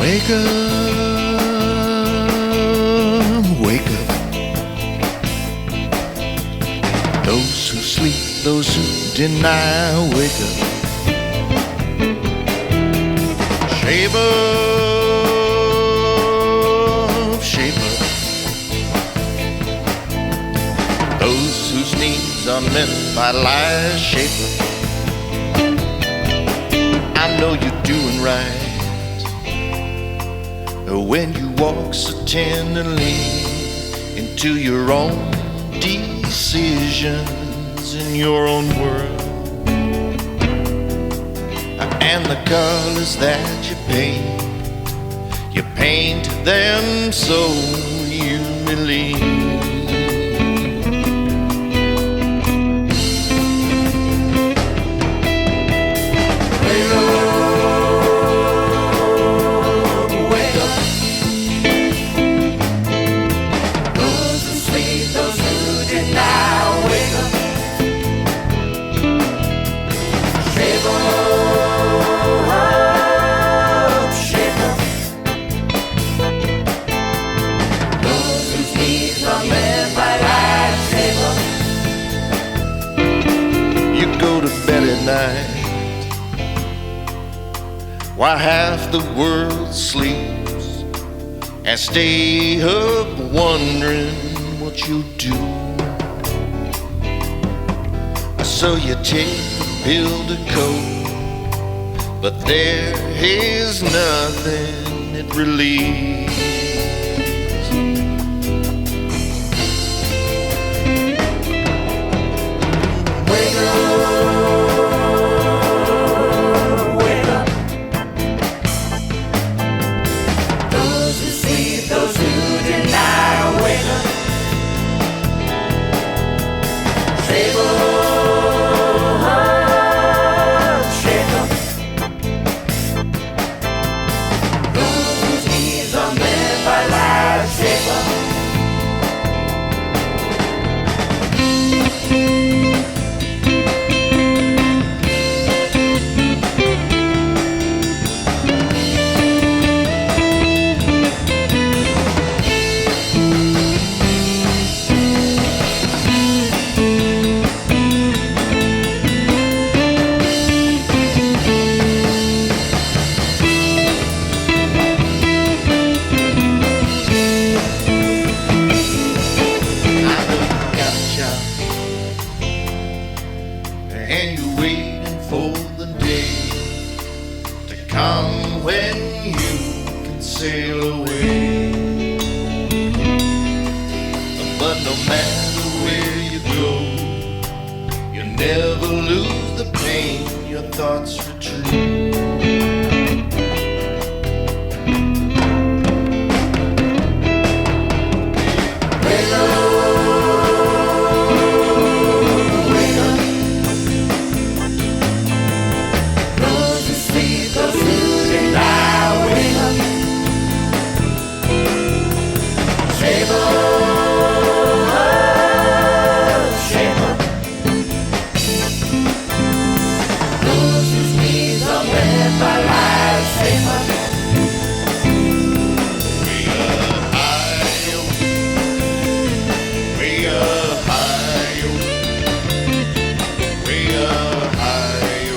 Wake up, wake up. Those who sleep, those who deny, wake up. Shape up, shape up. Those whose needs are met by lies, shape up. I know you're doing right when you walk so tenderly into your own decisions in your own world, and the colors that you paint them so you believe. Those whose needs are met while half the world sleeps, and stay up wondering what you'll do. So you take the pill to cope, but there is nothing it relieves. Wake up. Those who sleep, those who deny, wake up. Shake up. Those whose knees are meant by life, shake up. And you're waiting for the day to come when you can sail away. But no matter where you go, you never lose the pain, your thoughts retreat. Those who sleep, those who deny, wake up. Shake up. Those whose knees are bent by life, shake up. Way up high, way up high, way up high,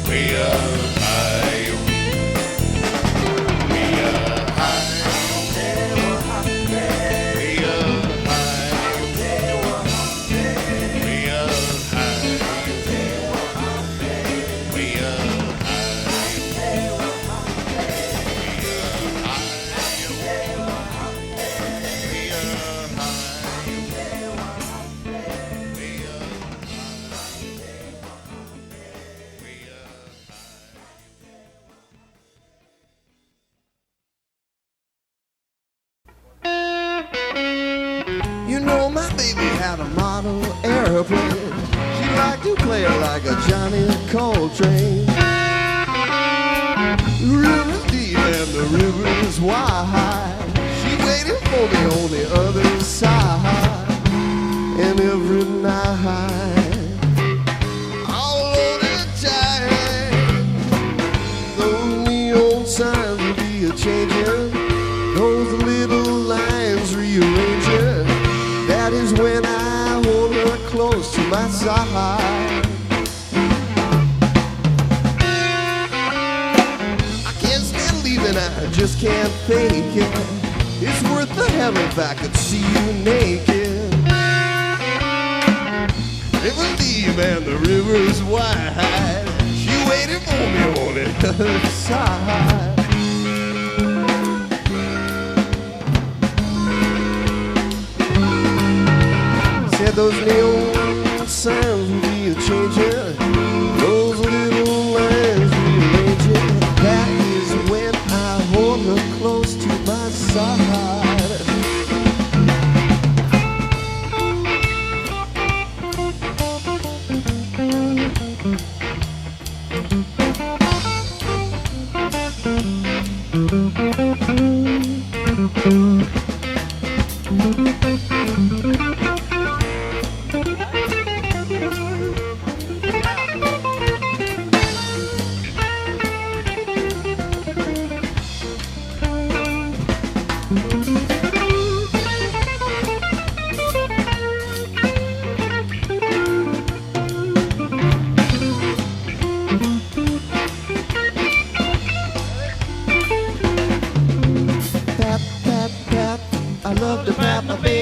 way up high, way up You know my baby had a model airplane. She liked to play it like a Johnny Coltrane. The river's deep and the river's wide. She waited for me on the other side. And every night, all loaded tight, those neon signs will be a-changing. Those little lines rearranging. That is when I hold her close to my side. I can't stand leaving, I just can't fake it. It's worth the hell if I could see you naked. River's deep and the river's wide. She waited for me on the other side. Said those neon signs will be a-changing. Those little lines rearranging. That is when I hold her close to my side.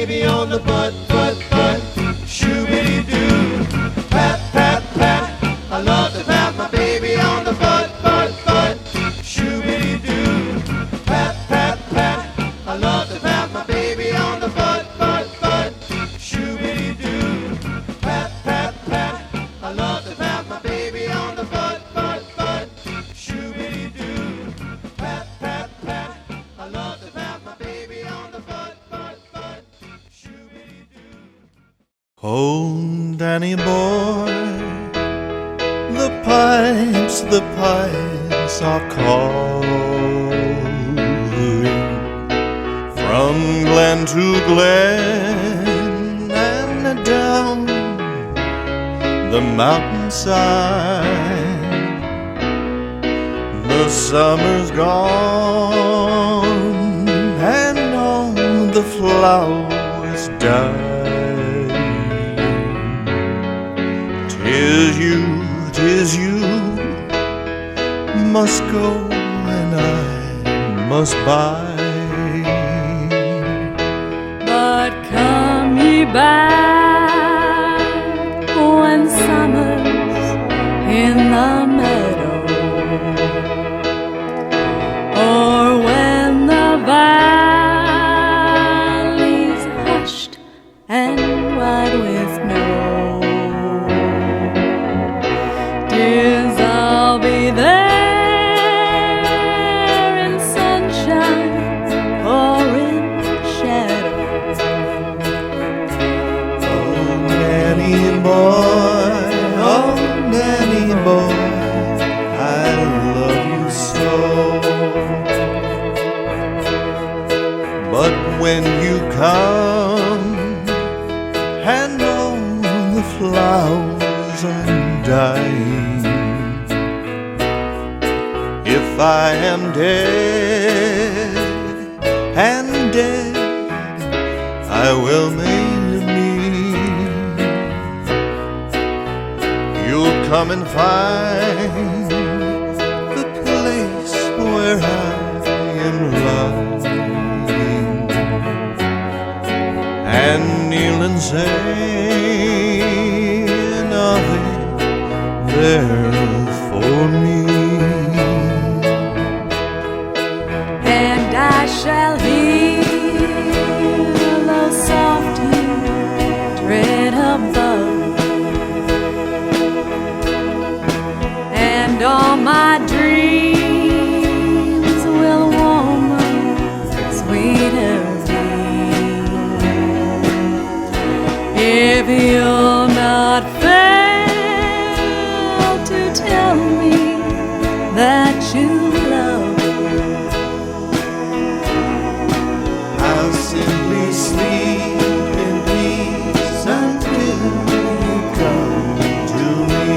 baby on the butt, butt, butt. Shoo-bitty-doo, pat, pat, pat. I love to pat my baby on the butt, butt, butt. Shoo-bitty-doo, pat, pat, pat. I love to pat my baby on the butt, butt, butt. Shoo-bitty-doo, pat, pat, pat. I love to pat my baby on the butt, butt, butt. Shoo-bitty-doo, pat, pat, pat. I love to pat my baby on the butt, butt, butt. Oh, Danny boy, the pipes are calling from glen to glen and down the mountainside. The summer's gone and all the flowers die. 'Tis you must go and I must buy. But come ye back when summer's in the meadow, or when the valley's hushed and wide with snow. 'Tis I'll be there in sunshine or in shadow. Nanny boy, oh nanny boy, I love you so. But when you come and all the flowers are dying, if I am dead and dead I will maybe, you'll come and find the place where I am lying, and kneel and say nothing there for me. And I shall hear the soft tread above, and all my dreams will warmer, sweeter be. If you'll not fail to tell me that you love me, I'll simply sleep in peace until you come to me.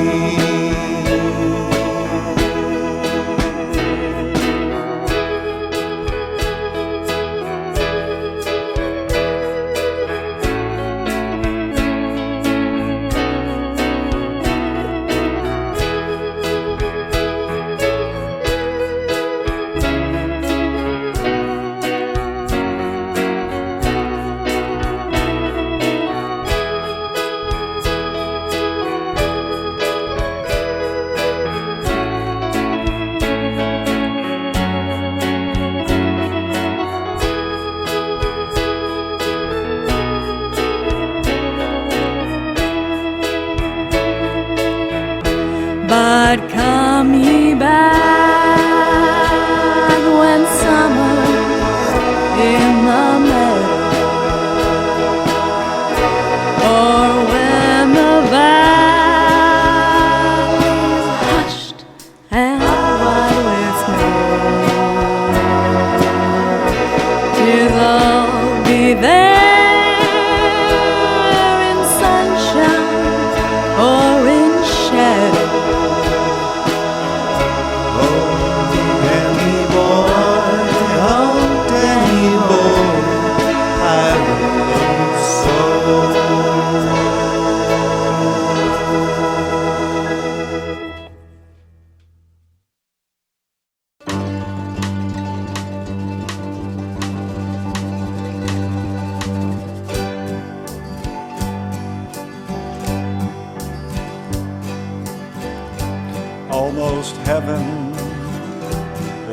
heaven.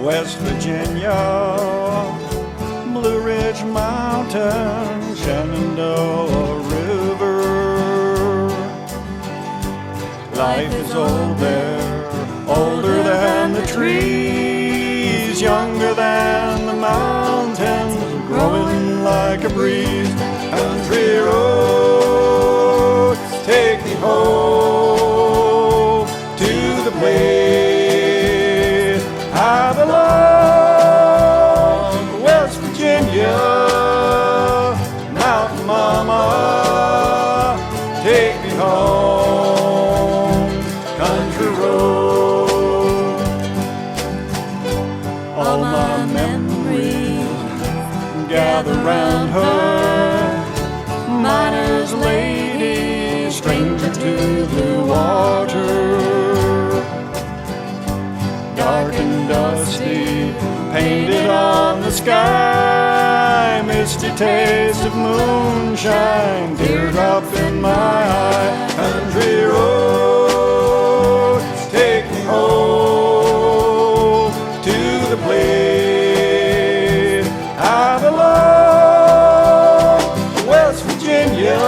West Virginia, Blue Ridge Mountain, Shenandoah River. Life is old there, older than the trees, younger than the mountains, growing like a breeze. Country roads take me home to the place I belong. West Virginia, Mountain Mama, take me home. Country road, all my memories gather round her. Miner's lady, stranger to blue water, dark and dusty, painted on the sky, misty taste of moonshine, teardrop in my eye. Country road, take me home to the place I belong. West Virginia,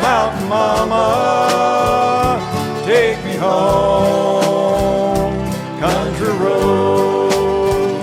Mountain Mama, take me home. Country road.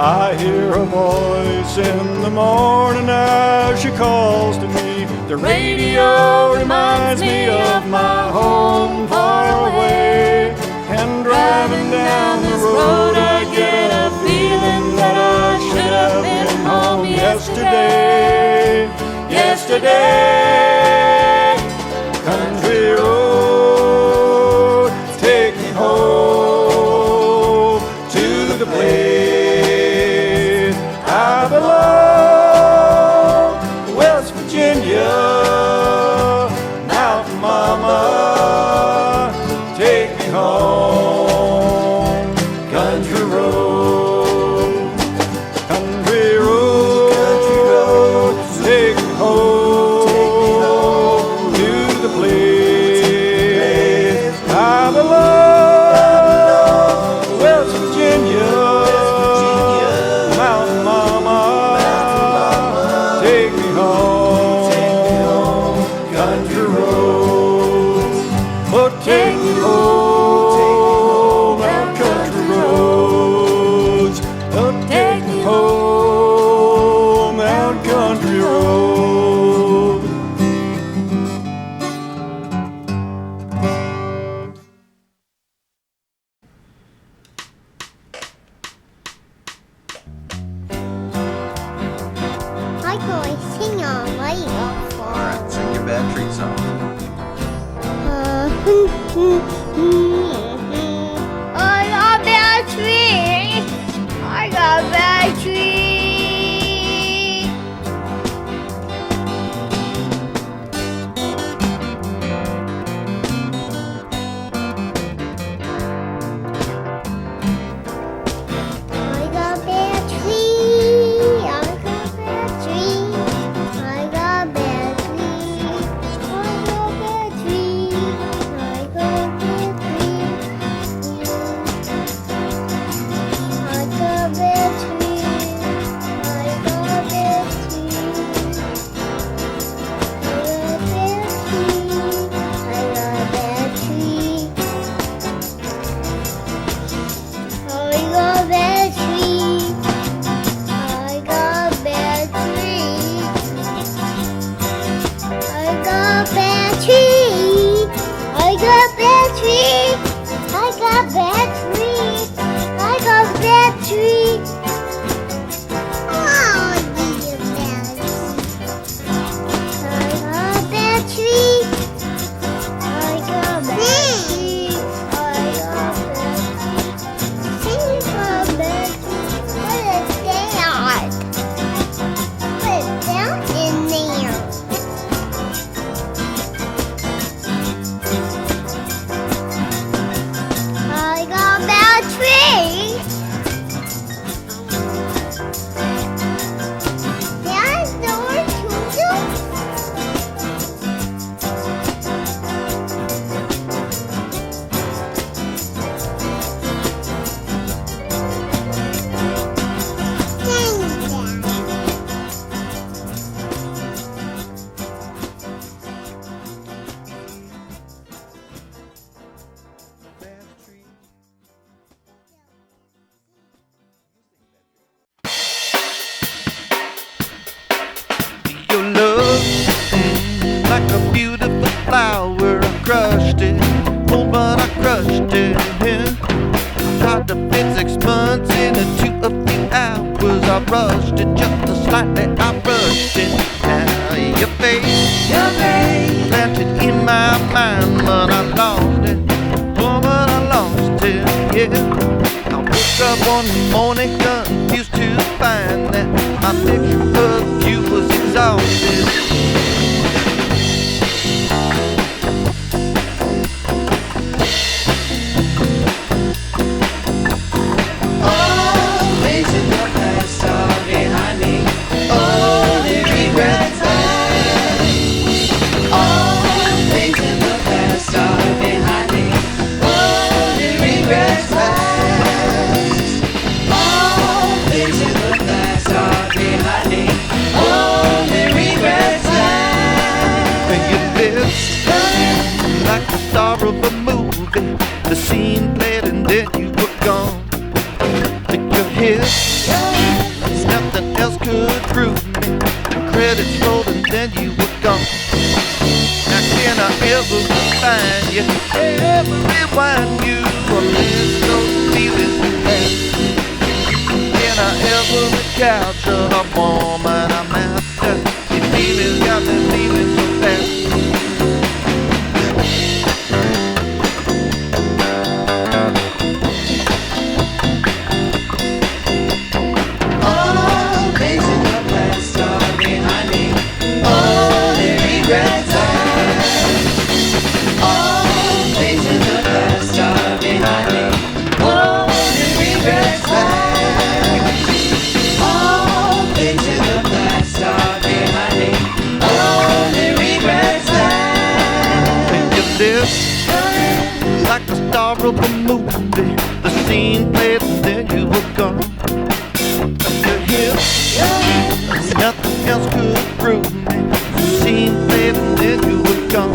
I hear a voice in the morning as she calls to me. The radio reminds me of my home far away. And driving down the road I get a feeling that I should have been home yesterday. Yesterday. Country road, take me home to the place I belong. West Virginia, Mountain Mama, take me home. Country road, country road, take me home to the place I belong. West Virginia, Mountain Mama, take me home. Country road, oh take me home. Our country roads, oh take me home. Our country road. Michael, I sing on radio. Alright, sing your bad treat song. I got bad tree. I got bad tree. I got bad tree. I got bad tree. I got bad tree. I got I rushed it just a slightly. I brushed it. Now your face planted in my mind, but I lost it. Oh, but I lost it, yeah. I woke up one morning confused to find that my picture of you was exhausted. Star of a movie, the scene played and then you were gone. Took your hit, nothing else could prove me. The credits rolled and then you were gone. Now can I ever find you, ever rewind you, or miss those feelings we had? Can I ever recapture the moment I'm after? These feelings got me feeling so fast. Like the star of a movie, the scene played and then you were gone. You're here, nothing else could prove me. The scene played and then you were gone.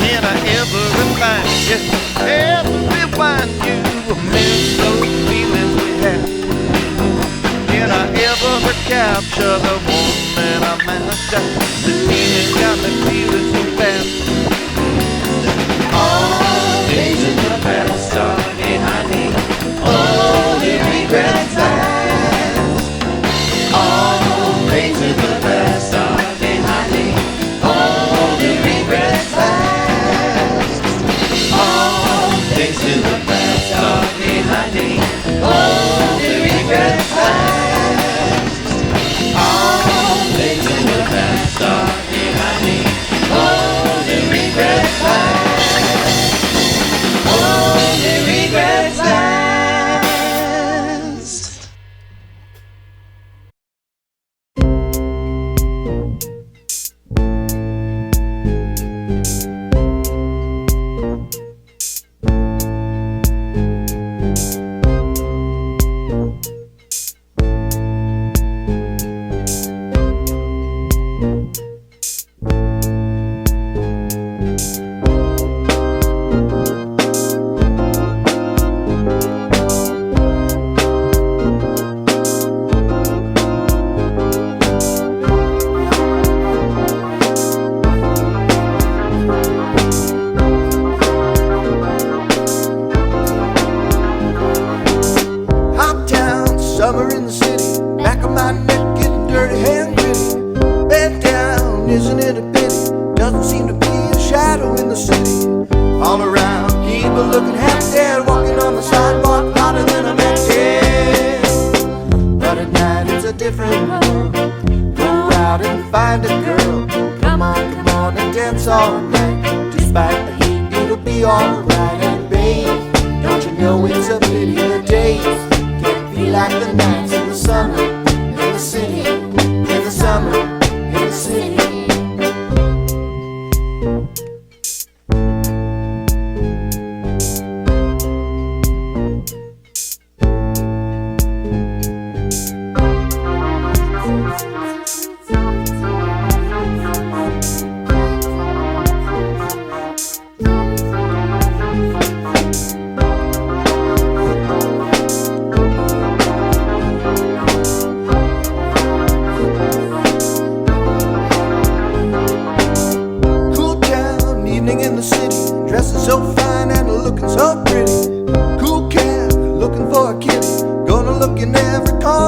Can I ever remind you, ever rewind you, or miss those feelings we had? Can I ever recapture the woman I'm after? The feeling got me feeling so bad. All things in the past are behind me. Only regrets last. All things in the past are behind me. Only regrets last. All things in the past are behind me. Only regrets last. All things in the past are behind me. Only regrets last. Regrets last. Summer in the city, back of my neck getting dirty and gritty. Bed down, isn't it a pity? Doesn't seem to be a shadow in the city. All around, people looking half dead, walking on the sidewalk, hotter than a match head. But at night it's a different world. Go out and find a girl. Come on and dance all night. Despite the heat, it'll be alright. And babe, don't you know it's a pity the days be like the nights in the summer, in the city, in the summer, in the city.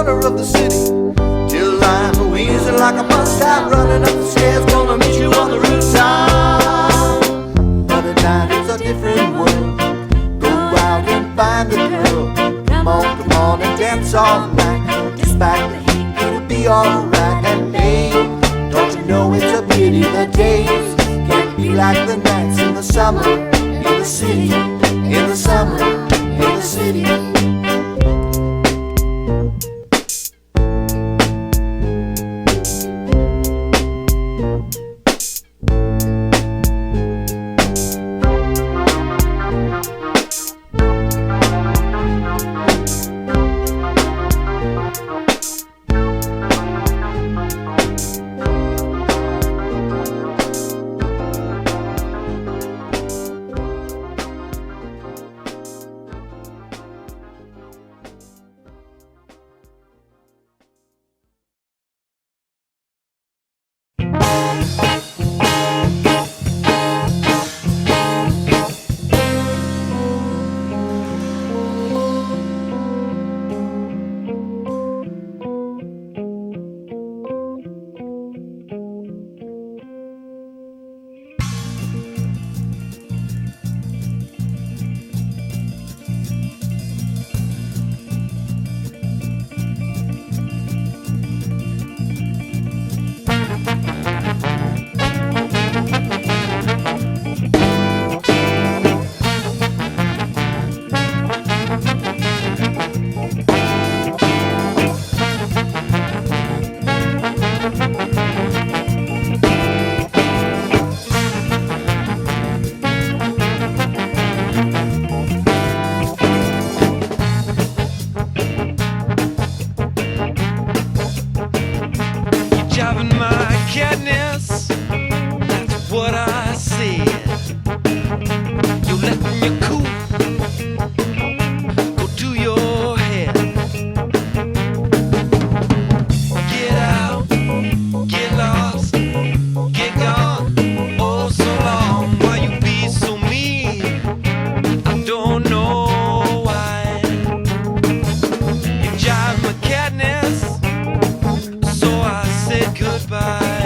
corner of the city. Till I'm wheezing like a must-have, running up the stairs, gonna meet you on the rooftop. But at night it's a different world. Go out and find the girl. Come on and dance all night. Despite the heat, it'll be alright. And hey, don't you know it's a pity the days can't be like the nights in the summer, in the city, in the summer, in the city. Driving my cadness, that's what I said. You letting your cool go to your head. Get out, get lost, get gone. Oh, so long, why you be so mean? I don't know why. You drive my cadness, so I said goodbye.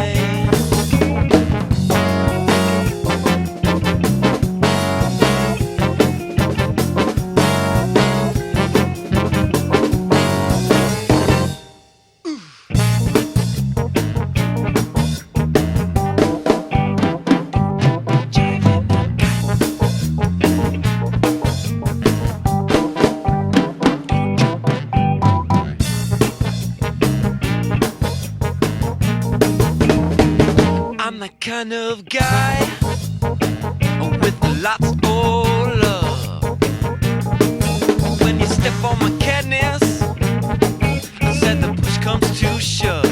I'm the kind of guy with lots of love. When you step on my cadness, I said the push comes to shove.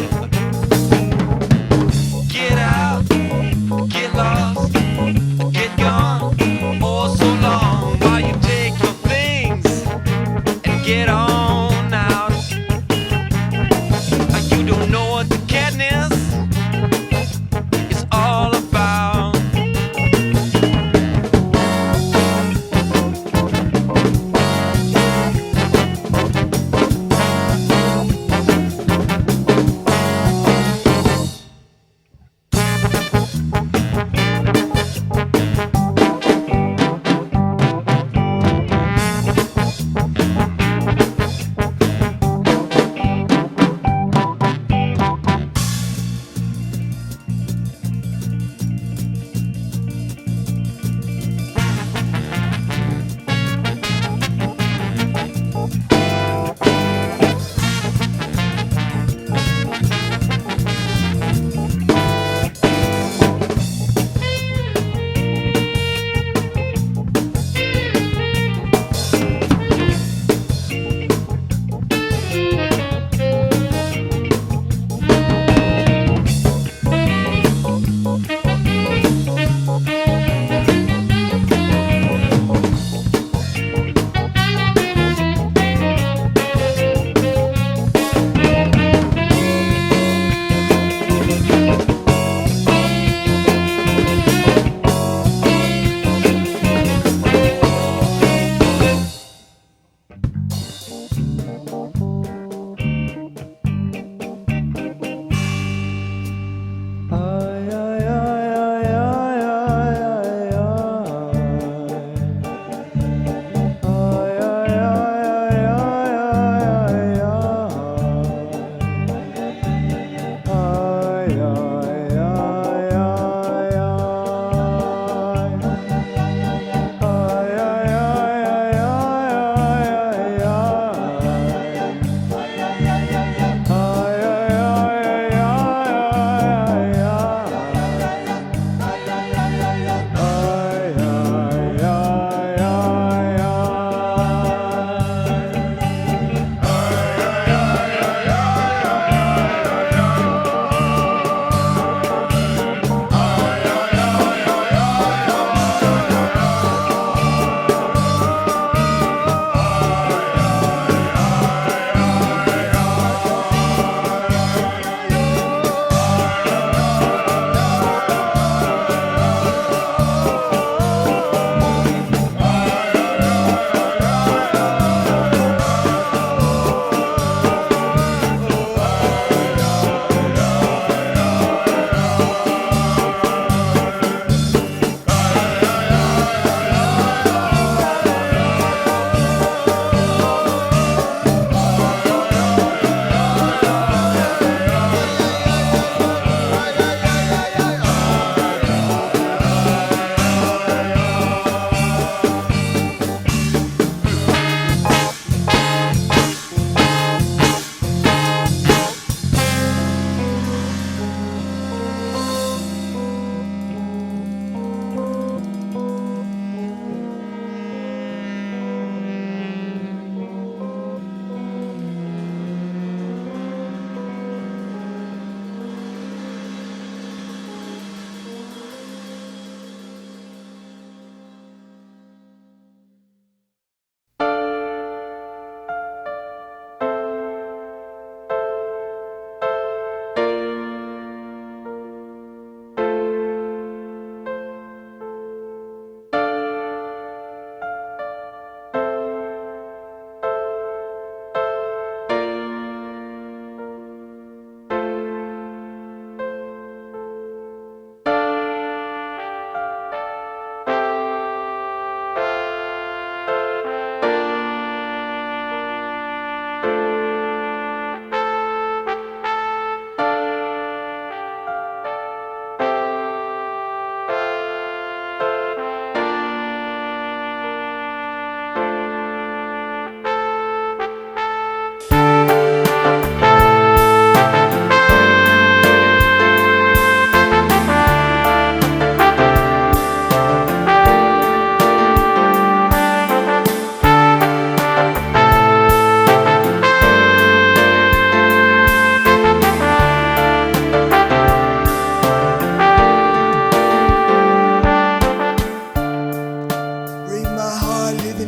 Get out, get lost, get gone. Oh, so long while you take your things and get on out. You don't know what the cadness all about.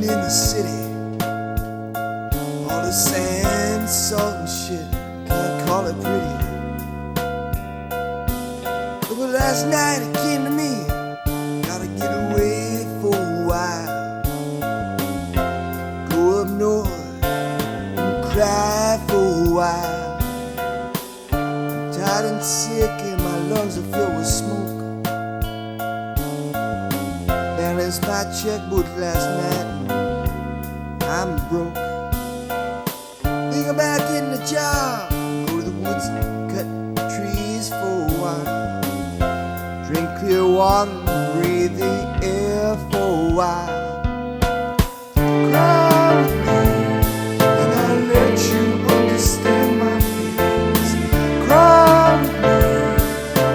living in the city. All the sand, salt, and shit. Can't call it pretty. But last night it came to me. Gotta get away for a while. Go up north and cry for a while. I'm tired and sick and my lungs are filled with smoke. Balanced my checkbook last night and I'm broke. Think about getting a job. Go to the woods and cut trees for a while. Drink clear water and breathe the air for a while. Cry with me and I'll let you understand my feelings. Cry with me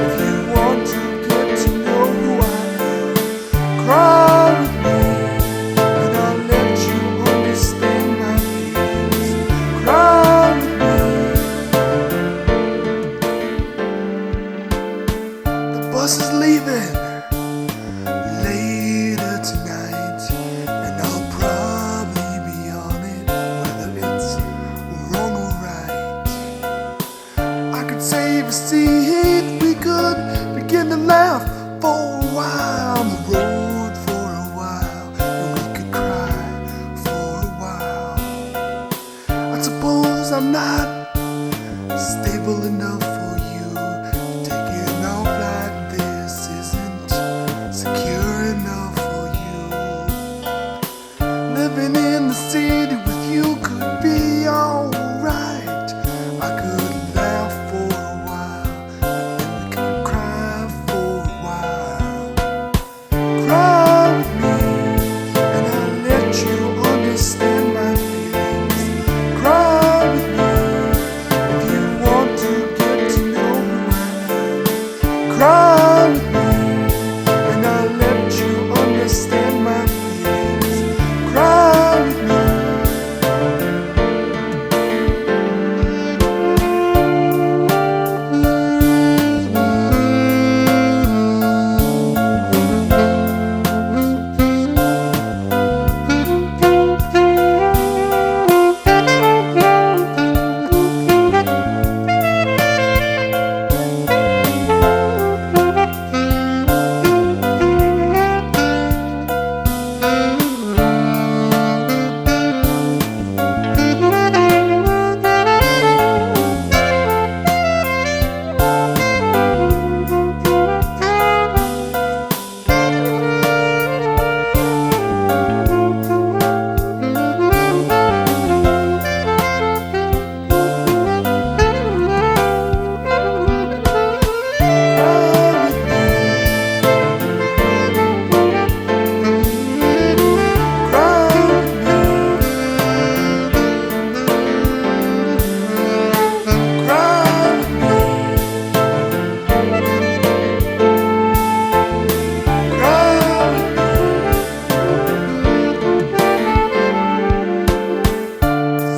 if you want to get to know who I am. Cry with me and I'll let you understand my feelings. Cry with me. The bus is leaving later tonight, and I'll probably be on it, whether it's wrong or right. I could save a seat, we could begin to laugh for a while on the road for a while, and we could cry for a while. I suppose I'm not stable enough for you. Taking off like this isn't secure enough for you. Living in the city with you could be alright. I could laugh for a while, and then we could cry for a while. Cry with me, and I'll let you understand my feelings. Cry with me if you want to get to know who I am. Cry with me, and I'll let you understand my feelings. Cry with me.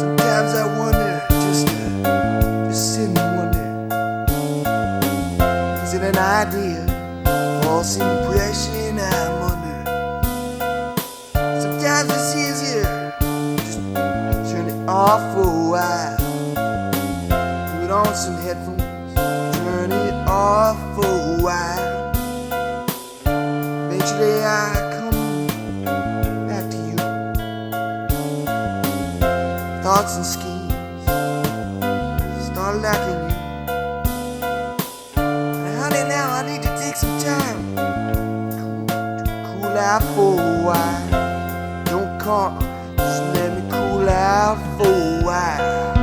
Sometimes I wonder, just sit and wonder. Is it an idea, false impression? I'm under. Sometimes it's easier, just turn it off for a while. Put on some headphones, turn it off for a while. Eventually I come back to you. Thoughts and schemes start lacking you. And honey, now I need to take some time to cool out for a while. Don't call, just let me cool out for a while.